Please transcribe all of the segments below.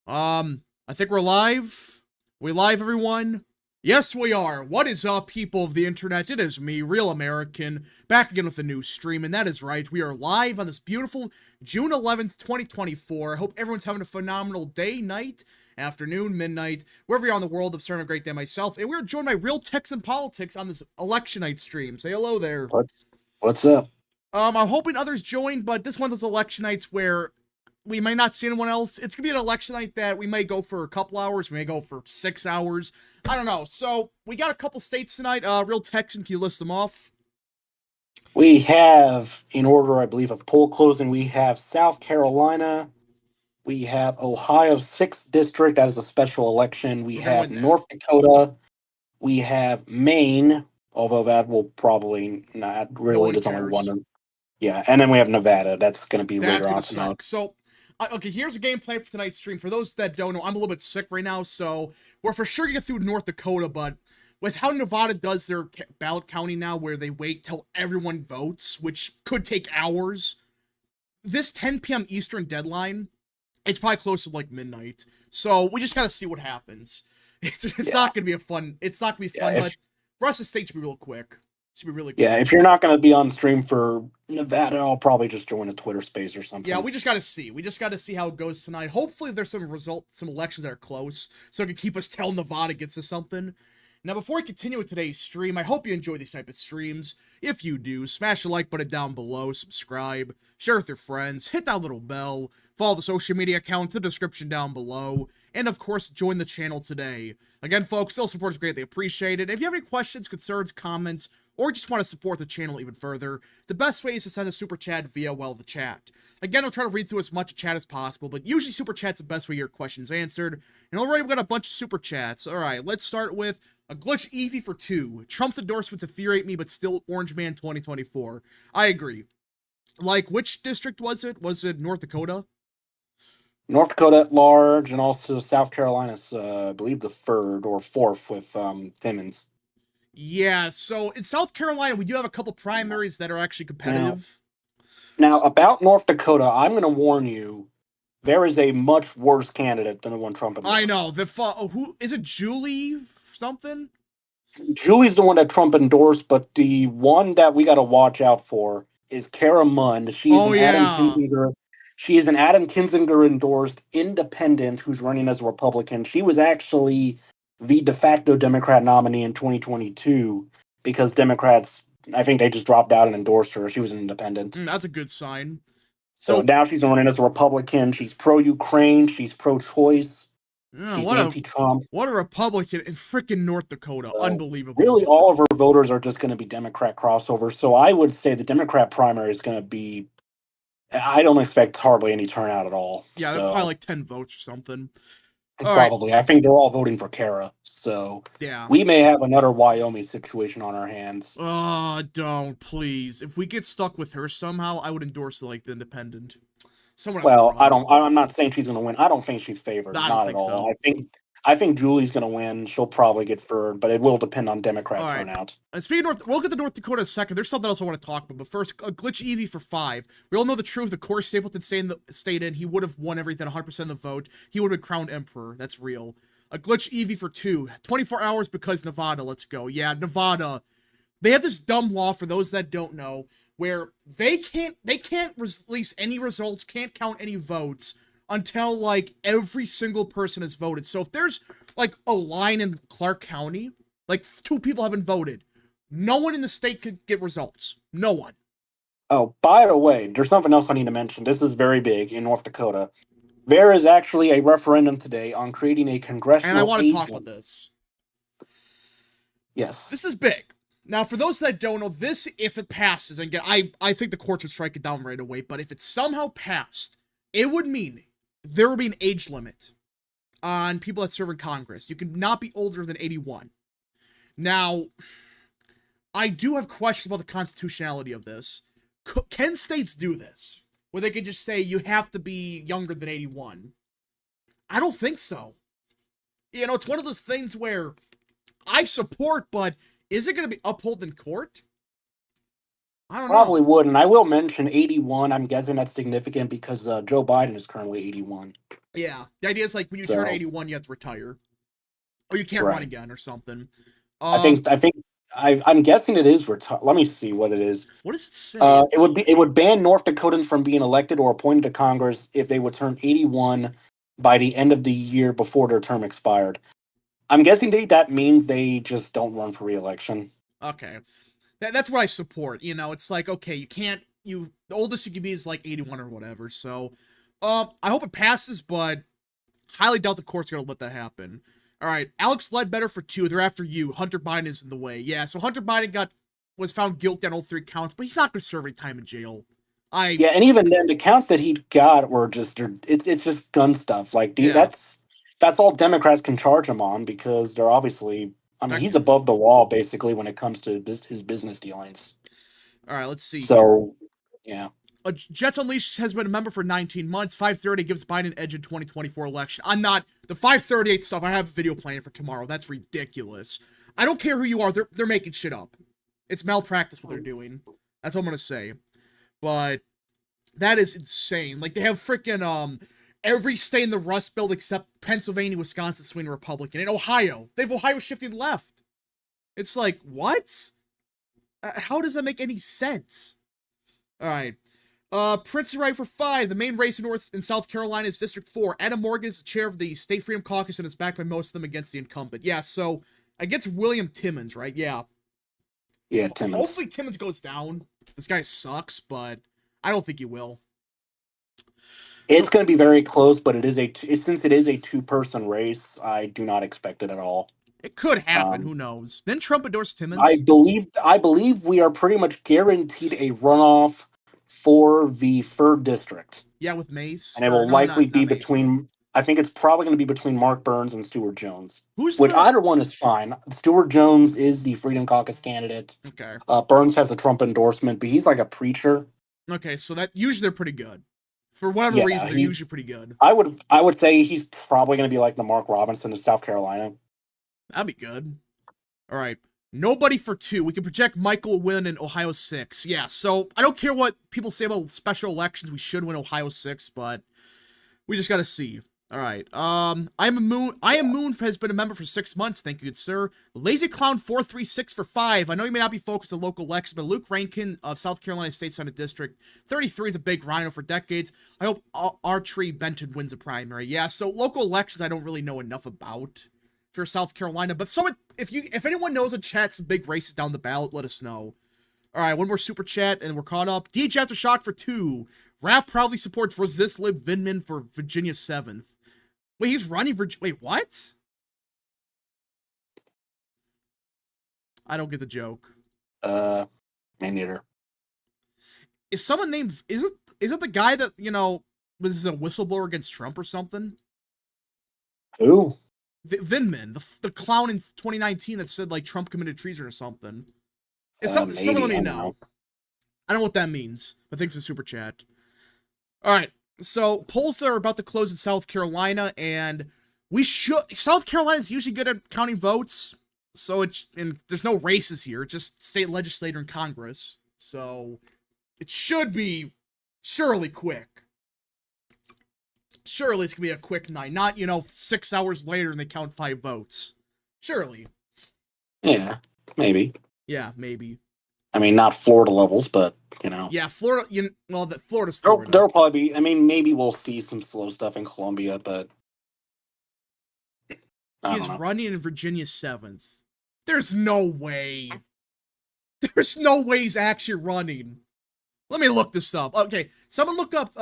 I think we're live. We live, everyone? Yes, we are. What is up, people of the internet? It is me, Real American, back again with a new stream, and that is right. We are live on this beautiful June 11th, 2024. I hope everyone's having a phenomenal day, night, afternoon, midnight, wherever you're on the world. I'm starting a great day myself, and we're joined by Real Texan Politics on this election night stream. Say hello there. What's up? I'm hoping others join, but this one is election nights where we may not see anyone else. It's gonna be an election night that we may go for a couple hours, we may go for 6 hours. I don't know. So we got a couple states tonight. Real Texan, can you list them off? We have, in order, I believe, of poll closing, we have South Carolina. We have Ohio's 6th district. That is a special election. We We're gonna have win that. North Dakota. We have Maine, although that will probably not No really. one There's only cares. one. Yeah, and then we have Nevada. That's going to be That's later gonna on tonight. suck. So, okay, here's a game plan for tonight's stream. For those that don't know, I'm a little bit sick right now, so we're for sure gonna get through North Dakota, but with how Nevada does their ballot counting now, where they wait till everyone votes, which could take hours, this 10 p.m. Eastern deadline, it's probably close to like midnight. So we just gotta see what happens. It's not gonna be a fun. It's not gonna be fun, but for us, the state should be real quick. Should be really quick. Yeah, if you're not going to be on stream for Nevada, I'll probably just join a Twitter space or something. Yeah, we just gotta see. We just gotta see how it goes tonight. Hopefully, there's some elections that are close, so it can keep us till Nevada gets to something. Now, before we continue with today's stream, I hope you enjoy these type of streams. If you do, smash the like button down below, subscribe, share with your friends, hit that little bell, follow the social media accounts in the description down below, and of course, join the channel today. Again, folks, still support is greatly appreciated. If you have any questions, concerns, comments, or just want to support the channel even further, the best way is to send a super chat via, well, the chat. Again, I'll try to read through as much chat as possible, but usually super chat's the best way your questions answered. And already we got a bunch of super chats. Alright, let's start with a glitch Eevee for 2. Trump's endorsements infuriate me, but still Orange Man 2024. I agree. Like, which district was it? Was it North Dakota? North Dakota at large, and also South Carolina's, I believe, the 3rd or 4th with Timmons. Yeah, so in South Carolina, we do have a couple primaries that are actually competitive. Now, about North Dakota, I'm going to warn you, there is a much worse candidate than the one Trump endorsed. I know. Who is it? Julie something? Julie's the one that Trump endorsed, but the one that we got to watch out for is Kara Mund. She is an Adam Kinzinger endorsed independent who's running as a Republican. She was actually the de facto Democrat nominee in 2022 because Democrats, I think they just dropped out and endorsed her. She was an independent. That's a good sign. So now she's running as a Republican. She's pro-Ukraine. She's pro-choice. She's anti-Trump. What a Republican in freaking North Dakota. Unbelievable. Really, all of her voters are just going to be Democrat crossovers. So I would say the Democrat primary is going to be, I don't expect hardly any turnout at all. Yeah, so, probably like 10 votes or something. Probably. Right. I think they're all voting for Kara. So yeah, we may have another Wyoming situation on our hands. Oh, don't, please. If we get stuck with her somehow, I would endorse like the independent. I'm not saying she's going to win. I don't think she's favored. Not at all. So. I think Julie's going to win. She'll probably get third, but it will depend on Democrat turnout. Speaking of we'll get to North Dakota in a second. There's something else I want to talk about, but first, a glitch Eevee for 5. We all know the truth. If Corey Stapleton stayed in, he would have won everything, 100% of the vote. He would have been crowned emperor. That's real. A glitch Eevee for 2. 24 hours because Nevada. Let's go. Yeah, Nevada. They have this dumb law, for those that don't know, where they can't release any results, can't count any votes until like every single person has voted. So if there's like a line in Clark County, like 2 people haven't voted, no one in the state could get results. No one. Oh, by the way, there's something else I need to mention. This is very big in North Dakota. There is actually a referendum today on creating a congressional And I want to talk about this. Yes. This is big. Now, for those that don't know, this, if it passes, and again, I think the courts would strike it down right away, but if it somehow passed, it would mean there would be an age limit on people that serve in Congress. You could not be older than 81. Now, I do have questions about the constitutionality of this. Can states do this? Where they could just say you have to be younger than 81? I don't think so. You know, it's one of those things where I support, but is it going to be upheld in court? I don't know. Probably wouldn't. I will mention 81. I'm guessing that's significant because Joe Biden is currently 81. Yeah, the idea is like when you turn So 81, you have to retire, or you can't run right. again, or something. I Um, think I think I'm guessing it is Let me see what it is. what does it say? It would ban North Dakotans from being elected or appointed to Congress if they would turn 81 by the end of the year before their term expired. I'm guessing that means they just don't run for re-election. Okay, that's what I support. You know, it's like okay, you can't. The oldest you can be is like 81 or whatever. So, I hope it passes, but highly doubt the court's gonna let that happen. All right, Alex Ledbetter for 2. They're after you. Hunter Biden is in the way. Yeah, so Hunter Biden was found guilty on all 3 counts, but he's not gonna serve any time in jail. I Yeah, and even then, the counts that he got were it's just gun stuff. Like, dude, Yeah, that's all Democrats can charge him on because they're obviously. I mean, he's effectively. above the law basically when it comes to his business dealings. All right, let's see here. So, yeah, Jets Unleashed has been a member for 19 months. 530 gives Biden edge in 2024 election. I'm not the 538 stuff. I have a video playing for tomorrow. That's ridiculous. I don't care who you are. They're making shit up. It's malpractice what they're doing. That's what I'm gonna say. But that is insane. Like they have freaking every state in the Rust Belt except Pennsylvania, Wisconsin swinging Republican. In Ohio, they have Ohio shifting left. It's like what? How does that make any sense? All right. Prince is right for 5. The main race in North and South Carolina is District 4. Adam Morgan is the chair of the State Freedom Caucus and is backed by most of them against the incumbent. Yeah, so against William Timmons, right? Yeah. yeah, Timmons. Hopefully Timmons goes down. This guy sucks, but I don't think he will. It's going to be very close, but since it is a two-person race, I do not expect it at all. It could happen. Um, Who knows? Then Trump endorsed Timmons. I believe we are pretty much guaranteed a runoff for the third district, Yeah, with Mace. and it Or will no, likely not be Mace. between. I think it's probably going to be between Mark Burns and Stuart Jones, Who's which the either one is fine. Stuart Jones is the Freedom Caucus candidate. Okay. Burns has a Trump endorsement, but he's like a preacher. Okay, so that usually they're pretty good. For whatever Yeah, reason, they're usually pretty good. I would say he's probably going to be like the Mark Robinson of South Carolina. That'd be good. All right. Nobody for 2. We can project Michael win in Ohio 6. Yeah, so I don't care what people say about special elections. We should win Ohio 6, but we just gotta see. All right. I am Moon has been a member for 6 months. Thank you, good sir. Lazy Clown 436 for 5. I know you may not be focused on local elections, but Luke Rankin of South Carolina State Senate District 33 is a big rhino for decades. I hope Archery Benton wins a primary. Yeah. So local elections, I don't really know enough about for South Carolina, but if anyone knows in chat some big races down the ballot, let us know. All right, one more super chat and we're caught up. DJ Aftershock for 2. Rap proudly supports Resist Lib Vinman for Virginia 7th. Wait, he's running Wait, what? I don't get the joke. Me neither. Is someone named is it the guy that, was a whistleblower against Trump or something? Who? Vinman, the clown in 2019 that said like Trump committed treason or something. Maybe, Someone let me I don't know. I don't know what that means, but thanks for the super chat. All right, so polls are about to close in South Carolina, and South Carolina is usually good at counting votes, so there's no races here, it's just state legislator and Congress, so it should be surely quick. Surely it's gonna be a quick night, not 6 hours later and they count 5 votes. Surely. Yeah, maybe. Yeah, maybe. I mean, not Florida levels, but Yeah, Florida. Florida's there'll, Florida. there'll probably be. I mean, maybe we'll see some slow stuff in Columbia, but I He don't is know. running in Virginia 7th. There's no way. There's no way he's actually running. Let me look this up. Okay, someone look up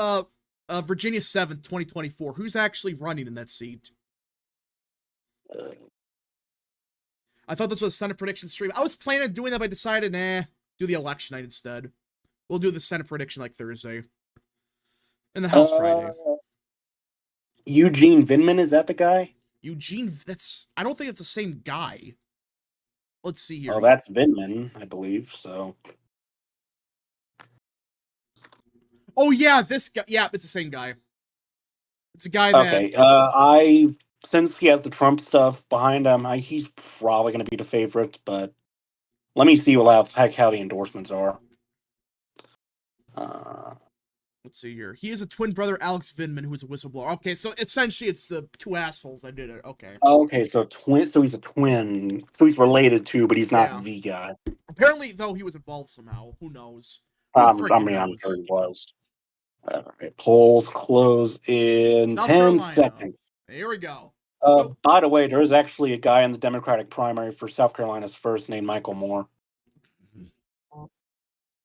Virginia 7th, 2024. Who's actually running in that seat? I thought this was a Senate prediction stream. I was planning on doing that, but I decided, do the election night instead. We'll do the Senate prediction like Thursday. And the House Friday. Eugene Vinman, is that the guy? I don't think it's the same guy. Let's see here. Well, that's Vinman, I believe, so. Oh, yeah, this guy. Yeah, it's the same guy. It's a guy that. Okay, since he has the Trump stuff behind him, he's probably going to be the favorite, but let me see how the endorsements are. let's see here. He is a twin brother, Alex Vindman, who is a whistleblower. Okay, so essentially it's the two assholes that did it. Okay. Okay, so twin. So he's a twin. So he's related to, but he's not Yeah. the guy. Apparently, though, he was involved somehow. Who knows? Who I freaking mean, I'm sure knows? he was. All right, polls close in South 10 Carolina. seconds. Here we go. So, By the way, there is actually a guy in the Democratic primary for South Carolina's first named Michael Moore.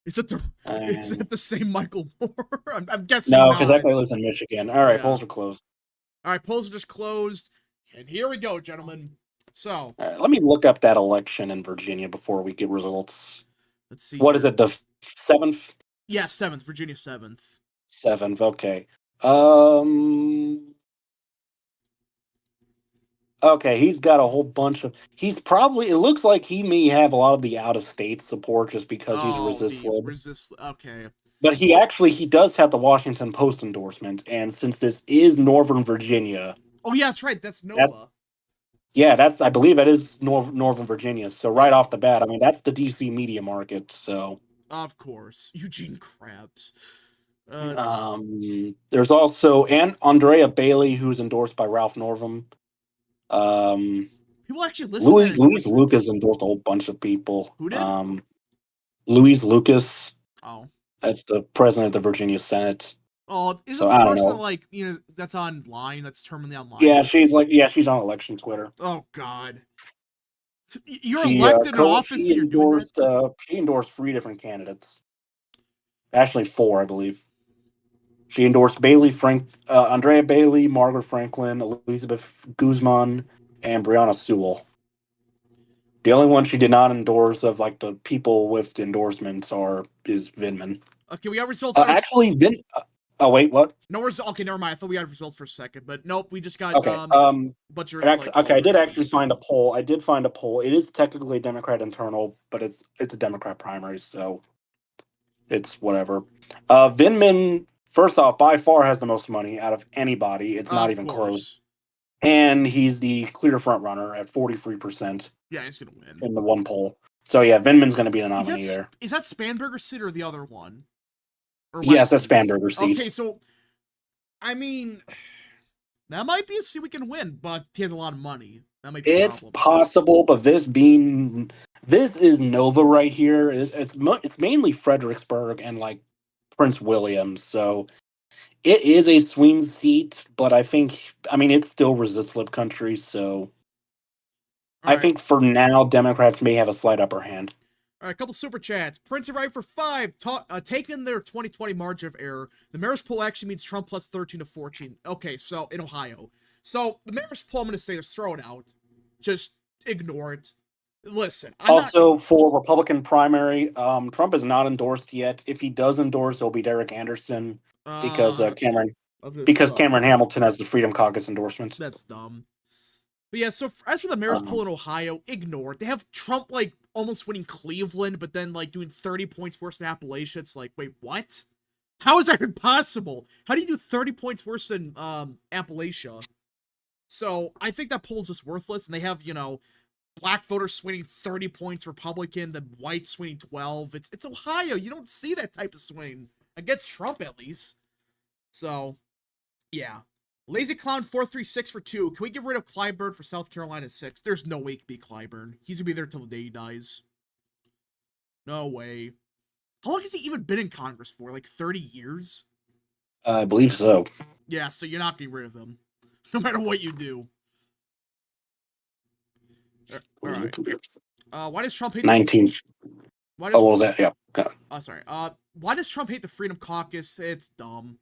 is that the is And that the same Michael Moore? I'm guessing no, because that not. guy lives in Michigan. All right, Yeah. polls are closed. All right, polls are just closed, and here we go, gentlemen. So, All right, let me look up that election in Virginia before we get results. let's see What is here. it? The seventh? Yeah, seventh, Virginia seventh. Seventh. Okay. Um. Okay, he's got a whole bunch of. He's probably. It looks like he may have a lot of the out of state support just because he's Oh, the resisted. resist. Okay. But he does have the Washington Post endorsement, and since this is Northern Virginia, Oh yeah, that's right. That's that Nova. yeah, that's I believe that is Northern Virginia. So right Yeah, off the bat, I mean that's the DC media market. So of course. Eugene Krabs. there's also and Andrea Bailey, who's endorsed by Ralph Northam. Um, People actually listen to that Louise endorsement. Lucas endorsed a whole bunch of people. Who did? Louise Lucas, Oh. that's the president of the Virginia Senate. Oh, So isn't the I don't person that know. like that's online, that's terminally Yeah, online? she's on election Twitter. Oh God, you're elected in office and you're doing that. She endorsed three different candidates. Actually, four, I believe. She endorsed Andrea Bailey, Margaret Franklin, Elizabeth Guzman, and Brianna Sewell. The only one she did not endorse of like the people with endorsements is Vindman. Okay, we got results for us. Actually, oh wait, what? No result. Okay, never mind. I thought we had results for a second, but nope. We just got Okay. a bunch of like Okay. I poll did actually races. find a poll. I did find a poll. It is technically a Democrat internal, but it's a Democrat primary, so it's whatever. Vindman, first off, by far has the most money out of anybody. It's not Of even close, course. and he's the clear front runner at 43% Yeah, he's gonna win. in the one poll. So yeah, Vindman's going to be the Is nominee there. that Spanberger's seat or the other one or Yes, that's Weston's? Spanberger's seat. Okay, so I mean, that might be a seat we can win, but he has a lot of money. That might be a It's problem. possible, but this is Nova right here. It's mainly Fredericksburg and like Prince William, so it is a swing seat. But I mean, it's still resist slip country, so All I right. think for now Democrats may have a slight upper hand. All right, a couple super chats. Prince right for 5, taking their 2020 margin of error. The mayor's poll actually means Trump plus 13 to 14. Okay, so in Ohio. So the mayor's poll, I'm going to say, just throw it out. Just ignore it. Listen, I'm not. Also, for Republican primary, Trump is not endorsed yet. If he does endorse, it'll be Derek Anderson because Uh, Cameron I was gonna because say, Cameron Hamilton has the Freedom Caucus endorsement. that's dumb. But yeah, so as for the mayor's poll in Ohio, ignore it. They have Trump like almost winning Cleveland, but then like doing 30 points worse than Appalachia. It's like, wait, what? How is that even possible? How do you do 30 points worse than Appalachia? So I think that poll is just worthless, and they have, black voters swinging 30 points Republican, the white swinging 12. It's Ohio. You don't see that type of swing against Trump, at least. So yeah. Lazy Clown 436 for 2. Can we get rid of Clyburn for South Carolina 6? There's no way it could be Clyburn. He's gonna be there till the day he dies. No way. How long has he even been in Congress for? Like 30 years? I believe so. Yeah, so you're not getting rid of him. No matter what you do. Alright. Why does Trump hate 19th. Why does Oh, well, that, yeah. Oh sorry. Why does Trump hate the Freedom Caucus? It's dumb.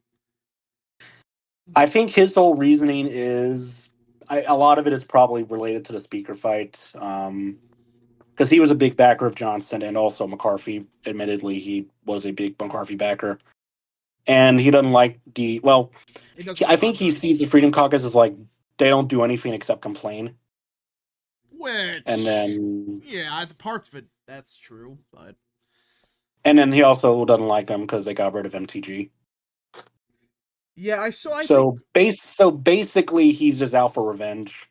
I think his whole reasoning is a lot of it is probably related to the speaker fight. Because he was a big backer of Johnson and also McCarthy. Admittedly, he was a big McCarthy backer. And he doesn't like It doesn't I like think he Clyburn. sees the Freedom Caucus as like they don't do anything except complain. And Which then yeah, the parts of it that's true, but he also doesn't like them because they got rid of MTG. yeah, I think So basically, he's just out for revenge,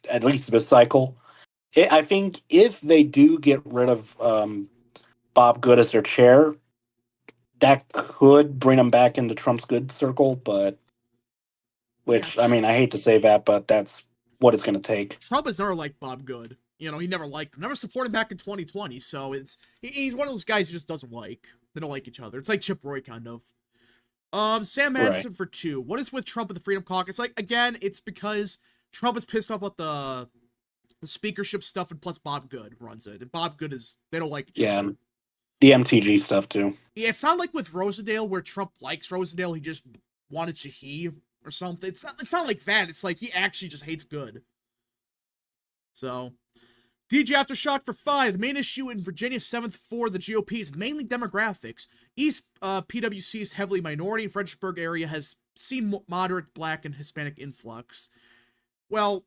at least this cycle. I think if they do get rid of Bob Good as their chair, that could bring him back into Trump's good circle, but Yeah, which I mean, I hate to say that, but that's what it's going to take. Trump has never liked Bob Good. You know, he never liked him. Never supported him back in 2020. So he's one of those guys who just doesn't like. They don't like each other. It's like Chip Roy kind of. Sam Right. Madison for 2. What is with Trump and the Freedom Caucus? Like, again, it's because Trump is pissed off about the speakership stuff, and plus Bob Good runs it. And Bob Good is, they don't like each Yeah, other. the MTG stuff too. Yeah, it's not like with Rosendale where Trump likes Rosendale, he just wanted Shahi or something. It's not like that. It's like he actually just hates Good. So, DJ Aftershock for 5. The main issue in Virginia 7th for the GOP is mainly demographics. East PWC is heavily minority. Fredericksburg area has seen moderate black and Hispanic influx. Well,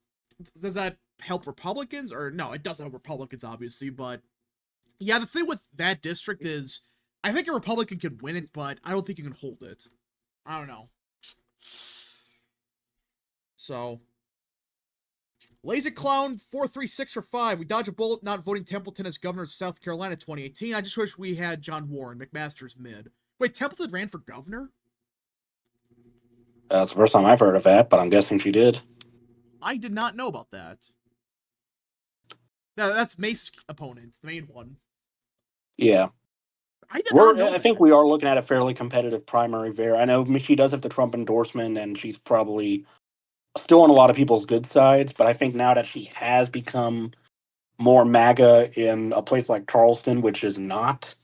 does that help Republicans? Or no, it doesn't help Republicans, obviously. But yeah, the thing with that district is I think a Republican can win it, but I don't think you can hold it. I don't know. So, Lazy Clown 436 for 5. We dodge a bullet not voting Templeton as governor of South Carolina 2018. I just wish we had John Warren. McMaster's mid. Wait, Templeton ran for governor? That's the first time I've heard of that, but I'm guessing she did. I did not know about that. That's Mace's opponent, the main one. Yeah. I did not know I think we are looking at a fairly competitive primary there. I know she does have the Trump endorsement, and she's probably still on a lot of people's good sides, but I think now that she has become more MAGA in a place like Charleston, which is not,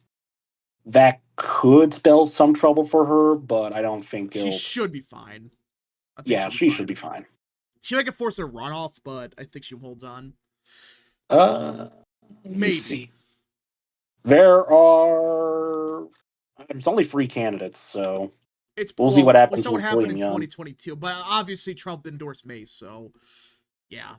that could spell some trouble for her, but I don't think She it'll. should be fine. I think Yeah, she should be fine. She might get forced a runoff, but I think she holds on. Maybe. See. There's only 3 candidates, so we'll see what happens. We saw what with happened William in Young. 2022, but obviously Trump endorsed Mace, so yeah.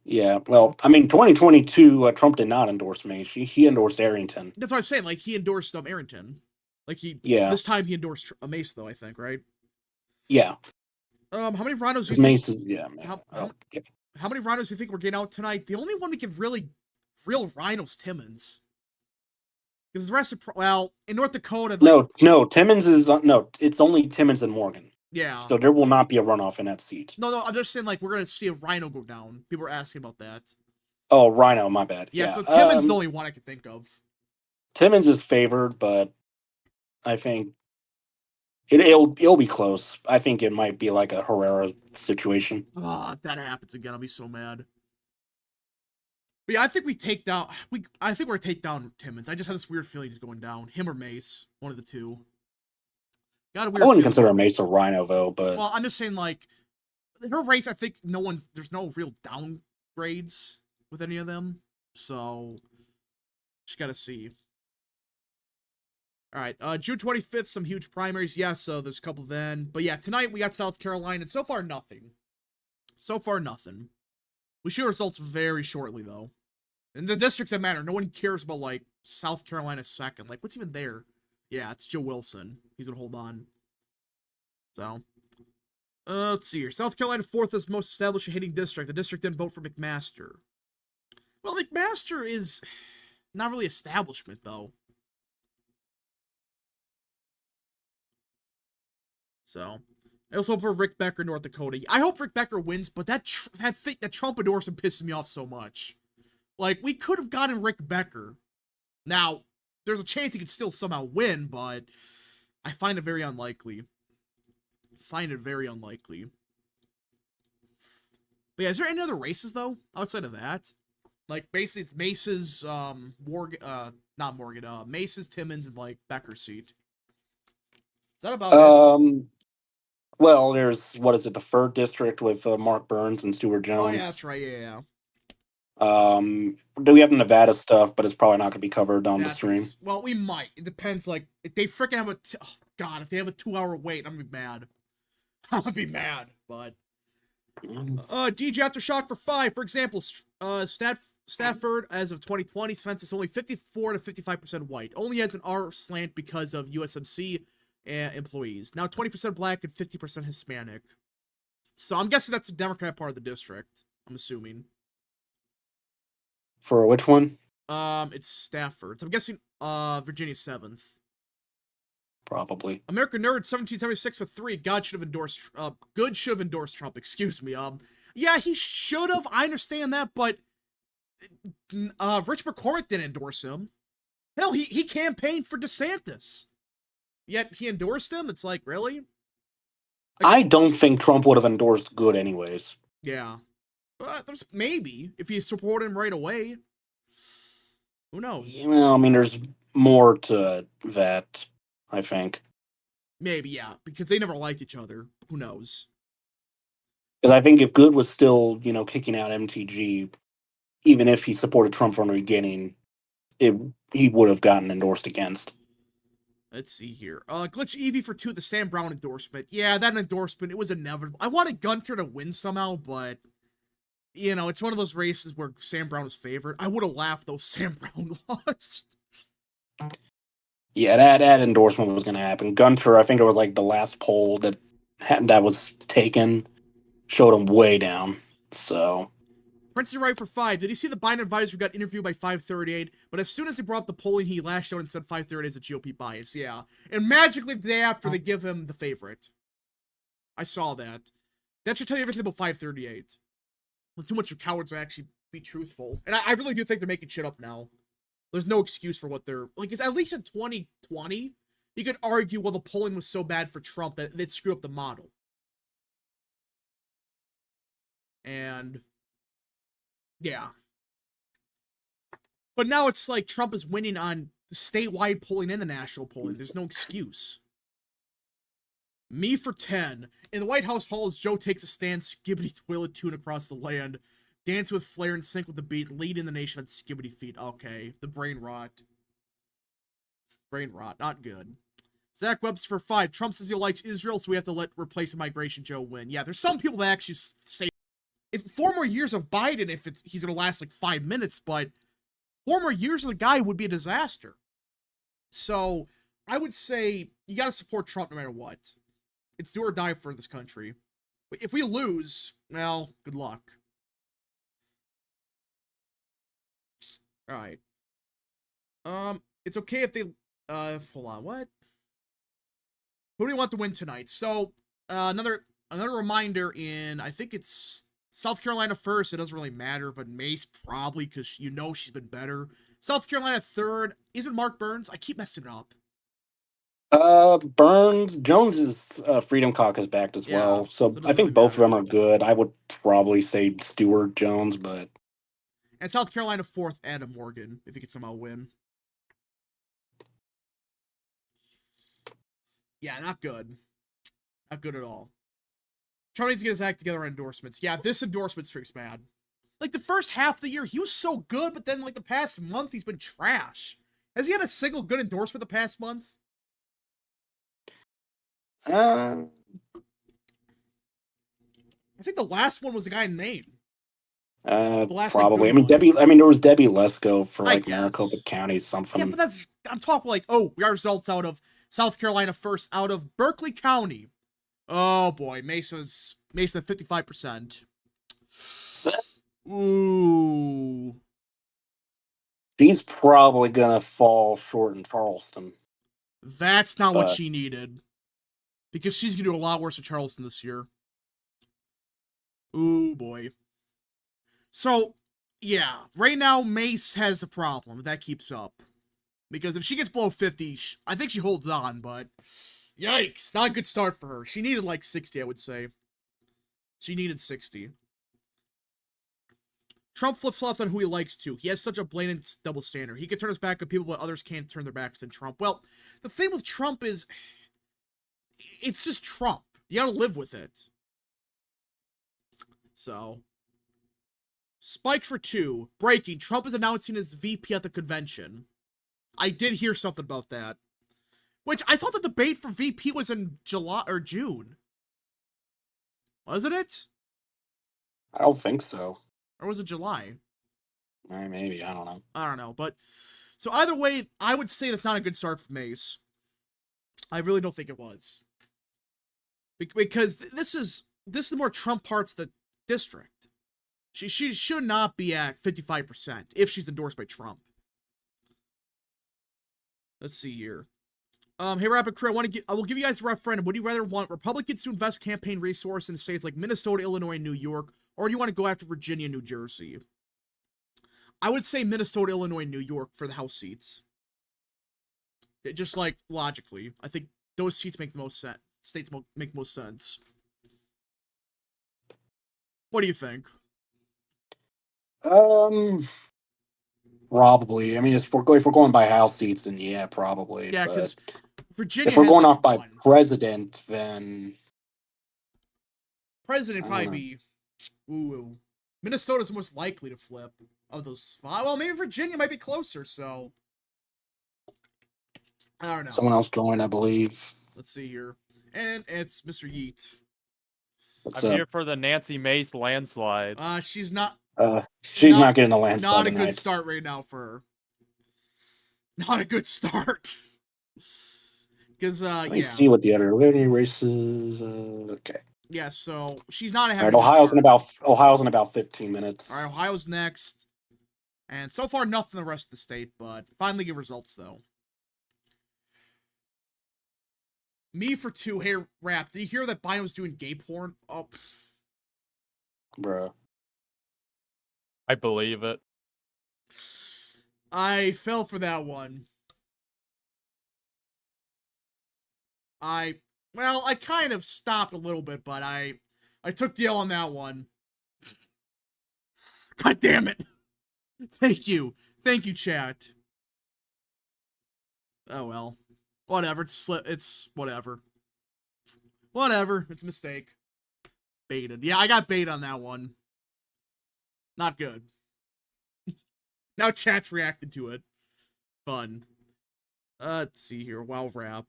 Yeah, well, I mean, 2022, Trump did not endorse Mace. He endorsed Arrington. That's what I'm saying. Like he endorsed Arrington. This time he endorsed Mace, though. I think, right? Yeah. How many rhinos do you Mace think? is, yeah. How many rhinos do you think we're getting out tonight? The only one we can real rhinos Timmins. Because the rest of in North Dakota. No, Timmins is no. It's only Timmins and Morgan. Yeah. So there will not be a runoff in that seat. No. I'm just saying, like, we're gonna see a rhino go down. People are asking about that. Oh, rhino, my bad. Yeah. So Timmins is the only one I can think of. Timmins is favored, but I think it'll be close. I think it might be like a Herrera situation. Oh, if that happens again, I'll be so mad. But yeah, I think we take down. I think we're gonna take down Timmins. I just have this weird feeling he's going down. Him or Mace, one of the two. Got a weird. I wouldn't consider Mace a rhino though, but well, I'm just saying like her race. I think there's no real downgrades with any of them. So just gotta see. All right, June 25th, some huge primaries. Yeah, so there's a couple then. But yeah, tonight we got South Carolina, and so far nothing. We should have results very shortly though. And the districts that matter, no one cares about, like, South Carolina 2nd. Like, what's even there? Yeah, it's Joe Wilson. He's gonna hold on. So, let's see here. South Carolina 4th is most established hating district. The district didn't vote for McMaster. Well, McMaster is not really establishment, though. So, I also hope for Rick Becker, North Dakota. I hope Rick Becker wins, but that Trump endorsement pisses me off so much. Like, we could have gotten Rick Becker. Now, there's a chance he could still somehow win, but I find it very unlikely. But yeah, is there any other races, though, outside of that? Like, basically, it's Mace's, Mace's, Timmins, and, like, Becker's seat. Is that about it? Well, there's, what is it, the 3rd district with Mark Burns and Stuart Jones. Oh, yeah, that's right, yeah. Do we have the Nevada stuff, but it's probably not going to be covered on the stream. Right. Well, we might. It depends, like, if they freaking have if they have a 2-hour wait, I'm going to be mad. I'm going to be mad, but... DJ Aftershock for 5, for example, Stafford, as of 2020, census only 54 to 55% white. Only has an R slant because of USMC employees. Now 20% black and 50% Hispanic. So I'm guessing that's the Democrat part of the district. I'm assuming. For which one? It's Stafford. So I'm guessing Virginia 7th. probably. American Nerd 1776 for 3. God should have endorsed. Good should have endorsed Trump. Excuse me. Yeah, he should have. I understand that, but Rich McCormick didn't endorse him. Hell, he campaigned for DeSantis. Yet he endorsed him? It's like, really? I don't think Trump would have endorsed Good anyways. Yeah. But there's maybe, if you support him right away. Who knows? Well, I mean, there's more to that, I think. Maybe, yeah. Because they never liked each other. Who knows? Because I think if Good was still, kicking out MTG, even if he supported Trump from the beginning, he would have gotten endorsed against. Let's see here. Glitch Eevee for 2, the Sam Brown endorsement. Yeah, that endorsement, it was inevitable. I wanted Gunter to win somehow, but, it's one of those races where Sam Brown was favored. I would have laughed though Sam Brown lost. Yeah, that endorsement was going to happen. Gunter, I think it was like the last poll that was taken, showed him way down. So Prince Wright for 5. Did you see the Biden advisor got interviewed by 538? But as soon as he brought up the polling, he lashed out and said 538 is a GOP bias. Yeah. And magically the day after, they give him the favorite. I saw that. That should tell you everything about 538. Well, too much of cowards to actually be truthful. And I really do think they're making shit up now. There's no excuse for what they're... Like, at least in 2020, you could argue, well, the polling was so bad for Trump that it screwed up the model. And... yeah. But now it's like Trump is winning on the statewide polling and the national polling. There's no excuse. Me for 10. In the White House halls, Joe takes a stand, skibbity toilet tune across the land. Dance with flair and sync with the beat, leading the nation on skibbity feet. Okay, the brain rot. Brain rot, not good. Zach Webster for 5. Trump says he likes Israel, so we have to let replacement migration Joe win. Yeah, there's some people that actually say... If 4 more years of Biden, if he's going to last like 5 minutes, but 4 more years of the guy would be a disaster. So, I would say you got to support Trump no matter what. It's do or die for this country. If we lose, well, good luck. Alright. It's okay if they, hold on, what? Who do you want to win tonight? So, another reminder in, I think it's South Carolina first. It doesn't really matter, but Mace probably, because she's been better. South Carolina third. Isn't Mark Burns? I keep messing it up. Jones's Freedom Caucus backed as well. So it I doesn't think really both of matter. them are good. I would probably say Stewart Jones, but... And South Carolina fourth, Adam Morgan, if he could somehow win. Yeah, not good. Not good at all. Trump needs to get his act together on endorsements. Yeah, this endorsement streak's bad. Like, the first half of the year, he was so good, but then, like, the past month, he's been trash. Has he had a single good endorsement the past month? Uh, I think the last one was the guy in Maine. probably. Like, good one. I mean, there was Debbie Lesko for, I like, guess. Maricopa County something. Yeah, but I'm talking like, oh, we got results out of South Carolina first, out of Berkeley County. Oh, boy, Mesa 55%. Ooh. She's probably gonna fall short in Charleston. That's not what she needed. Because she's going to do a lot worse at Charleston this year. Ooh, boy. So, yeah. Right now, Mace has a problem if that keeps up. Because if she gets below 50, I think she holds on, but... Yikes. Not a good start for her. She needed like 60, I would say. She needed 60. Trump flip-flops on who he likes to. He has such a blatant double standard. He can turn his back on people, but others can't turn their backs on Trump. Well, the thing with Trump is... it's just Trump. You gotta live with it. So. Spike for 2. Breaking. Trump is announcing his VP at the convention. I did hear something about that. Which, I thought the debate for VP was in July or June. Wasn't it? I don't think so. Or was it July? Maybe, I don't know. I don't know, but... So either way, I would say that's not a good start for Mace. I really don't think it was. Because this is the more Trump parts of the district. She should not be at 55% if she's endorsed by Trump. Let's see here. Hey, Rapid Crew, I will give you guys a referendum. Would you rather want Republicans to invest campaign resources in states like Minnesota, Illinois, and New York, or do you want to go after Virginia and New Jersey? I would say Minnesota, Illinois, and New York for the House seats. Just like logically, I think those seats make the most sense. States make most sense. What do you think? Probably. I mean, if we're going by House seats, then yeah, probably. Yeah, But because Virginia if we're has going like off by one. president, then President I probably don't know. be. Ooh. Minnesota's most likely to flip of those five. Well, maybe Virginia might be closer, so. I don't know. Someone else joined, I believe. Let's see here. And it's Mr. Yeet. What's I'm up? here for the Nancy Mace landslide. She's not. She's not getting a landslide Not a tonight. good start right now for her. Not a good start. Because, Let me yeah. see what the other races. Okay. Yeah, so she's not All right, Ohio's in about 15 minutes. All right, Ohio's next. And so far, nothing the rest of the state, but finally get results, though. Me for 2. Hey, Rap, did you hear that Biden was doing gay porn? Oh. Bruh. I believe it. I fell for that one. Well, I kind of stopped a little bit, but I took the L on that one. God damn it. Thank you, chat. Oh, well. Whatever, it's whatever. Whatever, it's a mistake. Baited. Yeah, I got bait on that one. Not good. Now chat's reacted to it. Fun. Let's see here. Wow, Rap.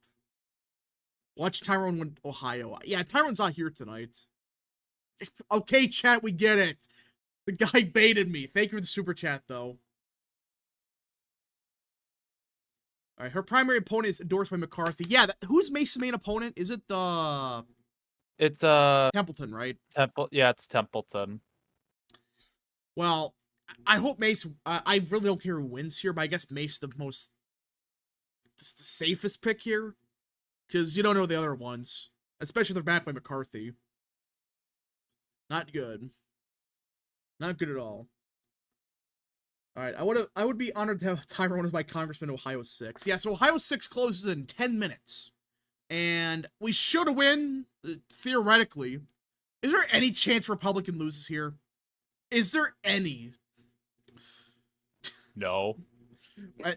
Watch Tyrone win Ohio. Yeah, Tyrone's not here tonight. Okay, chat, we get it. The guy baited me. Thank you for the super chat, though. All right, her primary opponent is endorsed by McCarthy. Yeah, who's Mace's main opponent? Is it the... It's Templeton, right? Yeah, it's Templeton. Well, I hope Mace... I really don't care who wins here, but I guess Mace the safest pick here. Because you don't know the other ones. Especially if they're backed by McCarthy. Not good. Not good at all. Alright, I would be honored to have Tyrone as my congressman in Ohio 6. Yeah, so Ohio 6 closes in 10 minutes. And we should win, theoretically. Is there any chance Republican loses here? Is there any? No.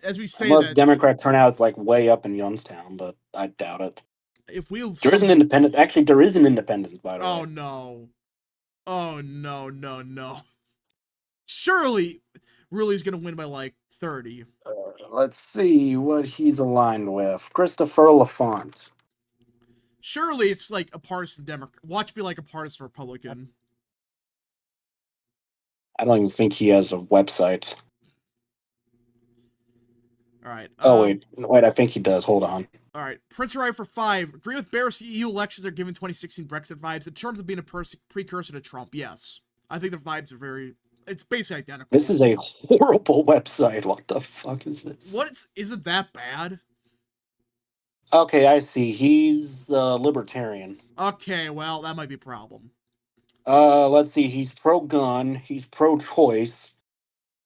As we say Unless that... Democrat turnout is like way up in Youngstown, but I doubt it. If we... There is an independent... Actually, there is an independent, by the way. Oh, no. Oh, no, no, no. Surely, really is going to win by, like, 30. Let's see what he's aligned with. Christopher LaFont. Surely it's like a partisan Democrat. Watch me like a partisan Republican. I don't even think he has a website. All right. Oh, wait, I think he does. Hold on. All right. Prince Arrive for 5. Agree with Barrett's EU elections are giving 2016 Brexit vibes in terms of being a precursor to Trump. Yes. I think the vibes are very... It's basically identical. This is a horrible website. What the fuck is this? Is it that bad? Okay, I see. He's libertarian. Okay, well, that might be a problem. Let's see. He's pro-gun. He's pro-choice.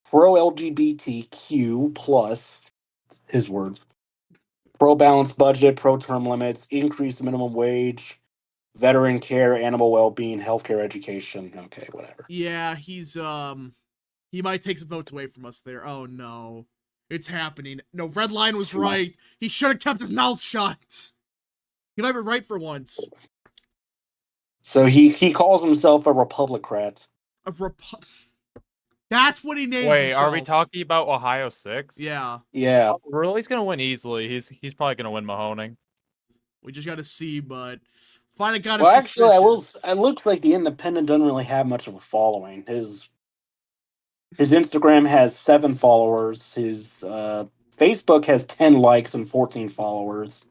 Pro-LGBTQ plus. His words. Pro-balanced budget. Pro-term limits. Increased minimum wage. Veteran care. Animal well-being. Healthcare education. Okay, whatever. Yeah, he might take some votes away from us there. Oh, no. It's happening. No, Red Line was right. He should have kept his mouth shut. He might be right for once. So he calls himself a Republicrat. That's what he named Wait, himself. are we talking about Ohio 6? Yeah. Yeah. Really, he's gonna win easily. He's probably gonna win Mahoning. We just got to see, but finally got Well, suspicious. actually, it looks like the Independent doesn't really have much of a following. His Instagram has 7 followers. His Facebook has 10 likes and 14 followers.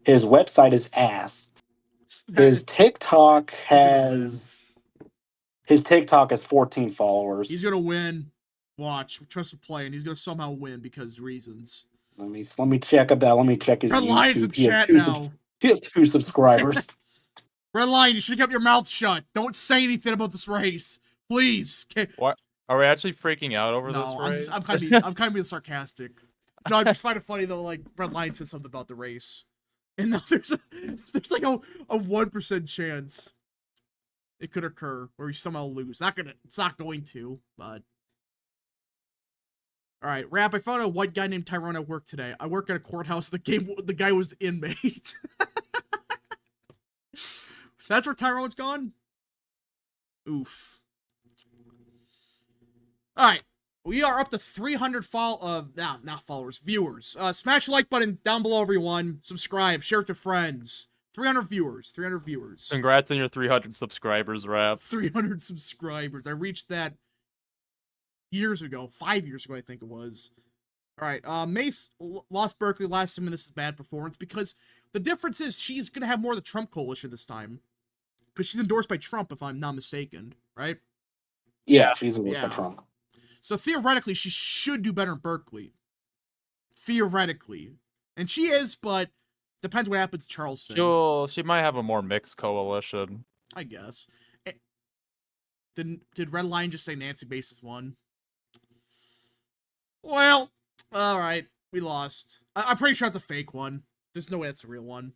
His website is ass. His TikTok has 14 followers. He's gonna win. Watch, trust the play, and he's gonna somehow win because reasons. Let me check about. Let me check his Red Lion's in YouTube. He has chat two, now. he has 2 subscribers. Red Lion, you should keep your mouth shut. Don't say anything about this race, please. Okay. What? Are we actually freaking out over this No, race? I'm kind of being sarcastic. No, I just find it funny though. Like Red Lion said something about the race, and now there's like a 1% chance it could occur where we somehow lose. It's not going to, but. All right, Rap. I found a white guy named Tyrone at work today. I work at a courthouse. The guy was inmate. That's where Tyrone's gone. Oof. All right, we are up to 300 not followers, viewers. Smash the like button down below, everyone. Subscribe, share with your friends. 300 viewers. 300 viewers. Congrats on your 300 subscribers, Rap. 300 subscribers. I reached that years ago, 5 years ago, I think it was. All right, Mace lost Berkeley last time, and this is bad performance because the difference is she's gonna have more of the Trump coalition this time because she's endorsed by Trump, if I'm not mistaken, right? Yeah, she's endorsed by Trump. So theoretically, she should do better in Berkeley. Theoretically, and she is, but depends what happens to Charleston. She might have a more mixed coalition. I guess. Did Red Lion just say Nancy Bases won? Well, all right, we lost. I'm pretty sure that's a fake one. There's no way that's a real one.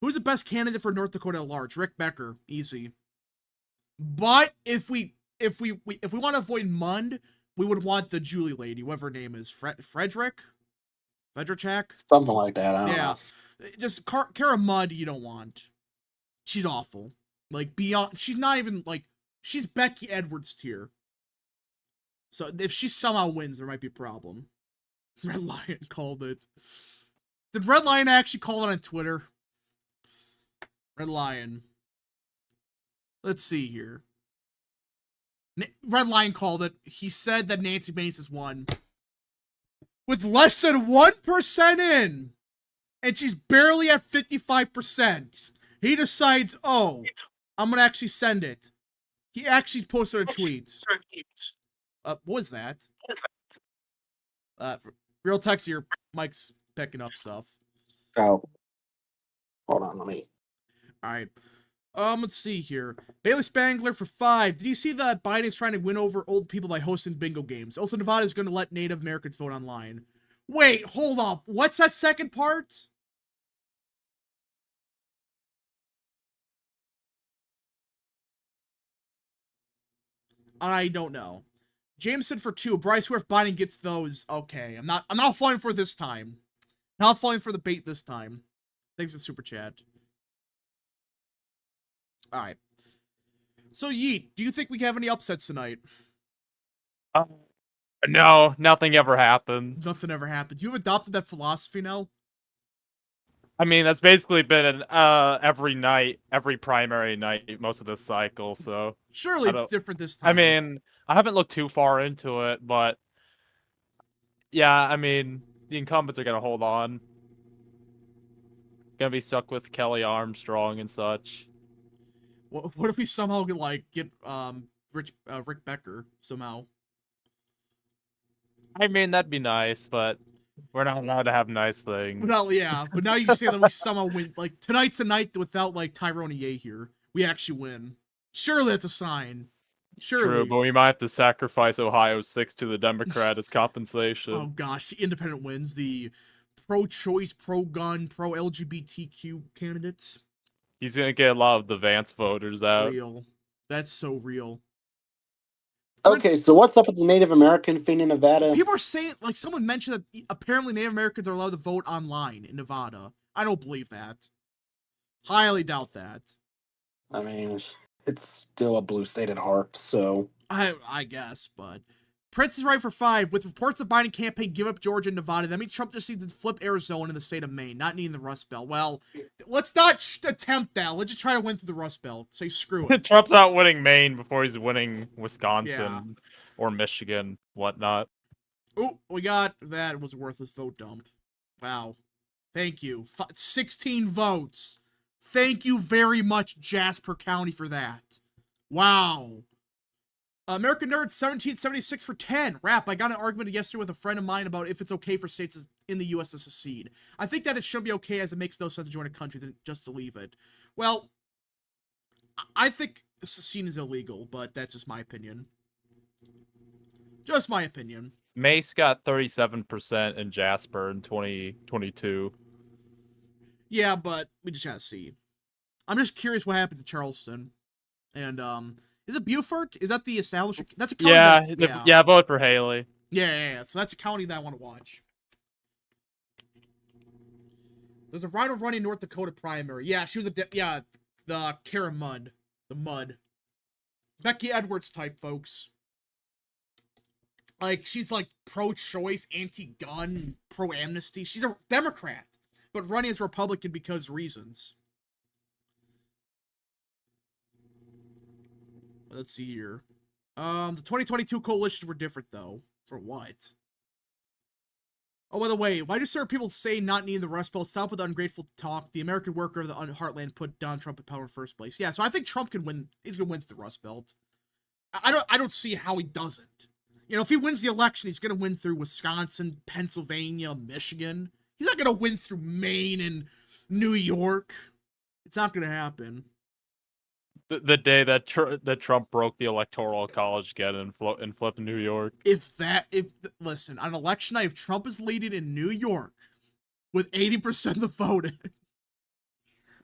Who's the best candidate for North Dakota at large? Rick Becker, easy. But if we want to avoid Mund, we would want the Julie lady, whatever her name is, Frederick, something like that. I don't know. Just Kara Mudd. You don't want. She's awful. Like beyond. She's not even like. She's Becky Edwards tier. So if she somehow wins, there might be a problem. Red Lion called it. Did Red Lion actually call it on Twitter? Red Lion. Let's see here. Red Lion called it. He said that Nancy Mace won. With less than 1% in. And she's barely at 55%. He decides, oh, I'm going to actually send it. He actually posted a tweet. What was that? Real text here. Mike's picking up stuff. Oh. Hold on, let me. Alright. Let's see here. Bailey Spangler for 5. Did you see that Biden's trying to win over old people by hosting bingo games? Also, Nevada is going to let Native Americans vote online. Wait, hold up. What's that second part? I don't know. Jameson for 2. Bryce, who if Biden gets those, okay. I'm not falling for this time. Not falling for the bait this time. Thanks for the super chat. Alright. So, Yeet, do you think we have any upsets tonight? No, nothing ever happens. Nothing ever happened. You've adopted that philosophy now? I mean, that's basically been every night, every primary night, most of this cycle, so... Surely it's different this time. I mean, I haven't looked too far into it, but... Yeah, I mean, the incumbents are gonna hold on. Gonna be stuck with Kelly Armstrong and such. What if we somehow get Rick Becker somehow? I mean, that'd be nice, but we're not allowed to have nice things. Well, yeah, but now you say that we somehow win. Like, tonight's the night without, like, Tyrone Ye here. We actually win. Surely that's a sign. Surely. True, but we might have to sacrifice Ohio 6 to the Democrat as compensation. Oh, gosh. The independent wins. The pro-choice, pro-gun, pro-LGBTQ candidates. He's gonna get a lot of the Vance voters out. Real. That's so real. Okay, so what's up with the Native American thing in Nevada? People are saying, like, someone mentioned that apparently Native Americans are allowed to vote online in Nevada. I don't believe that. Highly doubt that. I mean, it's still a blue state at heart, so... I guess, but... Prince is right for 5. With reports of Biden campaign give up Georgia and Nevada, that means Trump just needs to flip Arizona and the state of Maine, not needing the Rust Belt. Well, let's not attempt that. Let's just try to win through the Rust Belt. Say screw it. Trump's not winning Maine before he's winning Wisconsin or Michigan, whatnot. Oh, we got that. It was a worthless vote dump. Wow. Thank you. 16 votes. Thank you very much, Jasper County, for that. Wow. American Nerd 1776 for 10. Rap, I got an argument yesterday with a friend of mine about if it's okay for states in the U.S. to secede. I think that it should be okay as it makes no sense to join a country than just to leave it. Well, I think seceding is illegal, but that's just my opinion. Just my opinion. Mace got 37% in Jasper in 2022. Yeah, but we just gotta see. I'm just curious what happens in Charleston. And, is it Beaufort? Is that the establishment? That's a county. Yeah, vote for Haley. Yeah. So that's a county that I want to watch. There's a rhino running North Dakota primary. Yeah, she was the Kara Mudd. The Mud. Becky Edwards type, folks. Like, she's like pro-choice, anti-gun, pro-amnesty. She's a Democrat, but running as Republican because reasons. Let's see here. The 2022 coalitions were different, though. For what? Oh, by the way, why do certain people say not needing the Rust Belt? Stop with the ungrateful talk. The American worker of the heartland put Donald Trump in power in the first place. Yeah, so I think Trump can win. He's gonna win the Rust Belt. I don't see how he doesn't. You know, if he wins the election, he's gonna win through Wisconsin, Pennsylvania, Michigan. He's not gonna win through Maine and New York. It's not gonna happen. The day that Trump broke the Electoral College again and flipped New York. Listen, on election night, if Trump is leading in New York with 80% of the vote,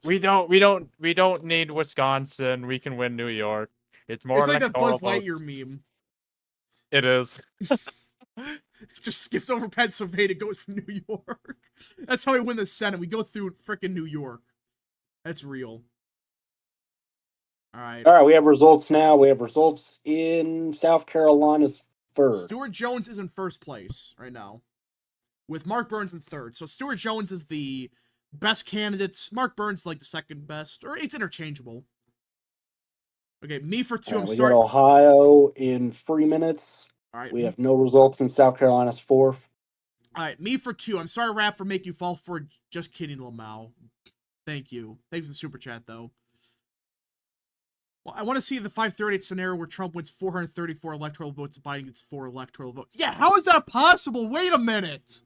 we don't need Wisconsin. We can win New York. It's more like that Buzz votes. Lightyear meme. It is. Just skips over Pennsylvania, goes from New York. That's how we win the Senate. We go through frickin' New York. That's real. All right, we have results now. We have results in South Carolina's first. Stuart Jones is in first place right now, with Mark Burns in third. So Stuart Jones is the best candidate. Mark Burns is like the second best, or it's interchangeable. Okay, me for two. I'm We sorry. got Ohio in 3 minutes. All right, We have no results in South Carolina's fourth. All right, me for two. I'm sorry, Rap, for making you fall for it. Just kidding, Lamau. Thank you. Thanks for the super chat, though. Well, I want to see the 538 scenario where Trump wins 434 electoral votes and Biden gets 4 electoral votes. Yeah, how is that possible? Wait a minute.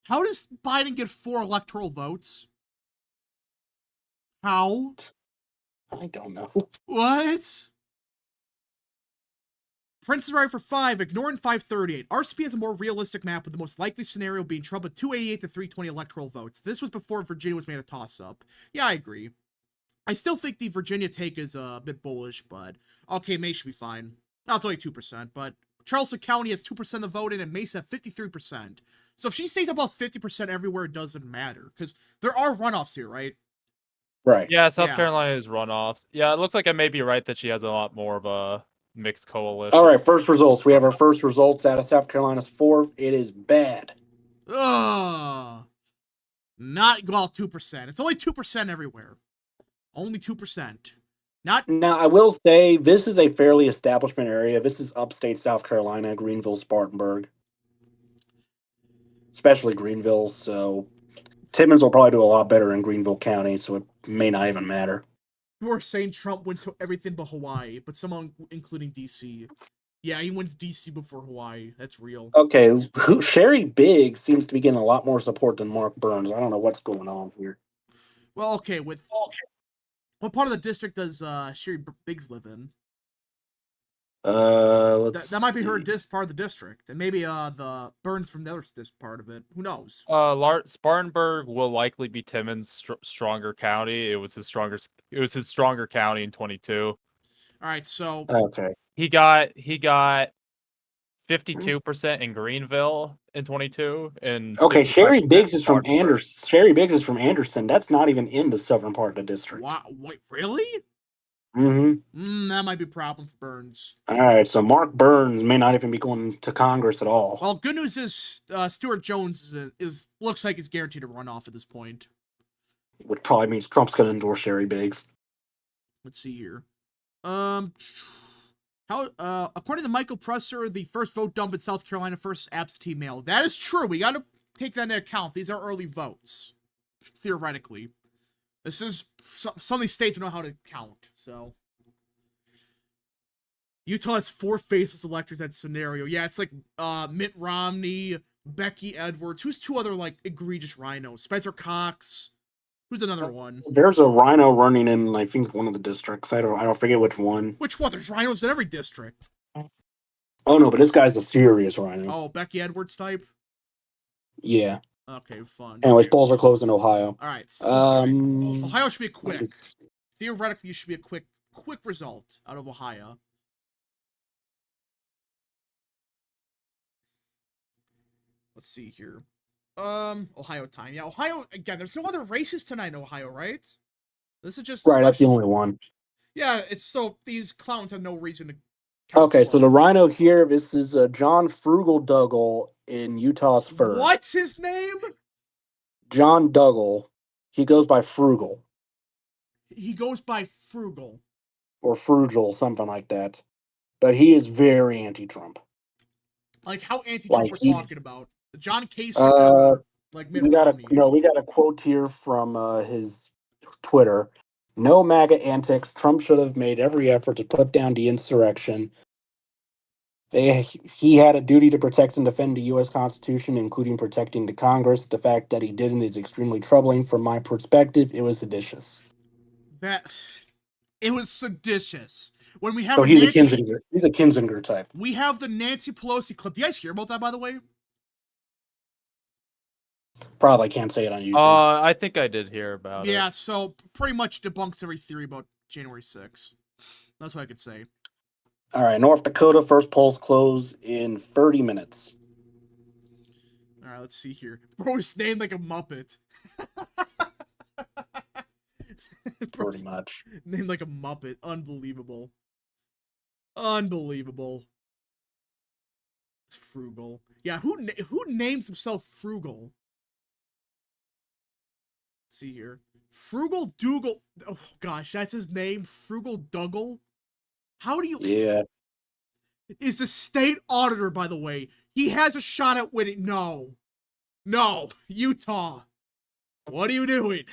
How does Biden get 4 electoral votes? How? I don't know. What? Prince is right for 5, ignoring 538. RCP has a more realistic map with the most likely scenario being Trump at 288 to 320 electoral votes. This was before Virginia was made a toss-up. Yeah, I agree. I still think the Virginia take is a bit bullish, but okay, May should be fine. No, it's only 2%, but Charleston County has 2% of the vote in and Mesa 53%. So if she stays above 50% everywhere, it doesn't matter, because there are runoffs here, right? Right. Yeah, South Carolina is runoffs. Yeah, it looks like I may be right that she has a lot more of a mixed coalition. All right, first results. We have our first results out of South Carolina's fourth. It is bad. Ugh. Not, well, 2%. It's only 2% everywhere. Only 2%. Not. Now, I will say this is a fairly establishment area. This is upstate South Carolina, Greenville, Spartanburg. Especially Greenville, so Timmons will probably do a lot better in Greenville County, so it may not even matter. People are saying Trump wins everything but Hawaii, but someone including DC. Yeah, he wins DC before Hawaii. That's real. Okay, Sherry Biggs seems to be getting a lot more support than Mark Burns. I don't know what's going on here. Well, okay, what part of the district does Sherry Biggs live in? That might be her part of the district, and maybe the Burns from the other part of it. Who knows? Spartanburg will likely be Timmons' stronger county. It was his stronger county in 22. All right, so okay, he got 52% in Greenville in 22. And okay, Sherry Biggs is from Anderson. Sherry Biggs is from Anderson. That's not even in the southern part of the district. Wow, wait, really? That might be a problem for Burns. All right, so Mark Burns may not even be going to Congress at all. Well, good news is Stuart Jones looks like he's guaranteed to run off at this point. Which probably means Trump's going to endorse Sherry Biggs. Let's see here. According to Michael Presser, the first vote dump in South Carolina first absentee mail. That is true. We got to take that into account. These are early votes, theoretically. This is some of these states don't know how to count, so Utah has 4 faceless electors. That scenario. Yeah, it's like Mitt Romney, Becky Edwards. Who's 2 other like egregious rhinos? Spencer Cox. Who's another one? There's a rhino running in, I think, one of the districts. I don't forget which one. Which one? There's rhinos in every district. Oh no, but this guy's a serious rhino. Oh, Becky Edwards type. Yeah. Okay, fun. Anyways, polls are closed in Ohio. All right. Um, Ohio should be quick. Theoretically, it should be a quick result out of Ohio. Let's see here. Ohio time. Yeah, Ohio again. There's no other races tonight in Ohio, right? This is just right. That's the only one. Yeah, it's so these clowns have no reason to. Okay, so the rhino here. This is John Frugal Duggle in Utah's first. What's his name? John Duggle. He goes by Frugal. He goes by Frugal. Or Frugal, something like that. But he is very anti-Trump. Like how anti-Trump we're talking about. The John Casey like we got a quote here from his Twitter. No MAGA antics. Trump should have made every effort to put down the insurrection. He had a duty to protect and defend the U.S. Constitution, including protecting the Congress. The fact that he didn't is extremely troubling from my perspective. It was seditious. It was seditious. When we have he's a Kinzinger type. We have the Nancy Pelosi clip. Do you guys hear about that, by the way? Probably can't say it on YouTube. I think I did hear about it. Yeah, so pretty much debunks every theory about January 6th. That's what I could say. All right, North Dakota, first polls close in 30 minutes. All right, let's see here. Bro's named like a Muppet. Pretty much. Named like a Muppet. Unbelievable. Unbelievable. Frugal. Yeah, who names himself Frugal? Let's see here. Frugal Dougal. Oh gosh, that's his name. Frugal Dougal. How do you? Yeah. Is the state auditor, by the way. He has a shot at winning. No, Utah. What are you doing?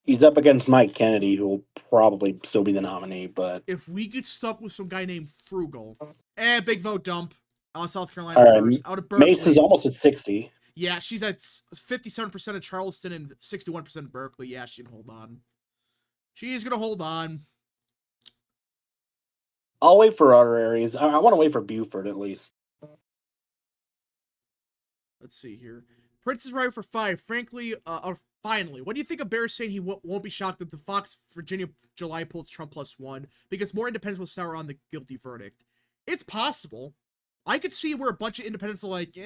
He's up against Mike Kennedy, who will probably still be the nominee, but... If we get stuck with some guy named Frugal... big vote dump. Out of South Carolina first. Out of Berkeley. Mace is almost at 60. Yeah, she's at 57% of Charleston and 61% of Berkeley. Yeah, she can hold on. She's going to hold on. I'll wait for other areas. I want to wait for Buford, at least. Let's see here. Prince is right for 5. Frankly, finally, what do you think of Bear saying he won't be shocked that the Fox Virginia July polls Trump +1 because more independents will sour on the guilty verdict? It's possible. I could see where a bunch of independents are like,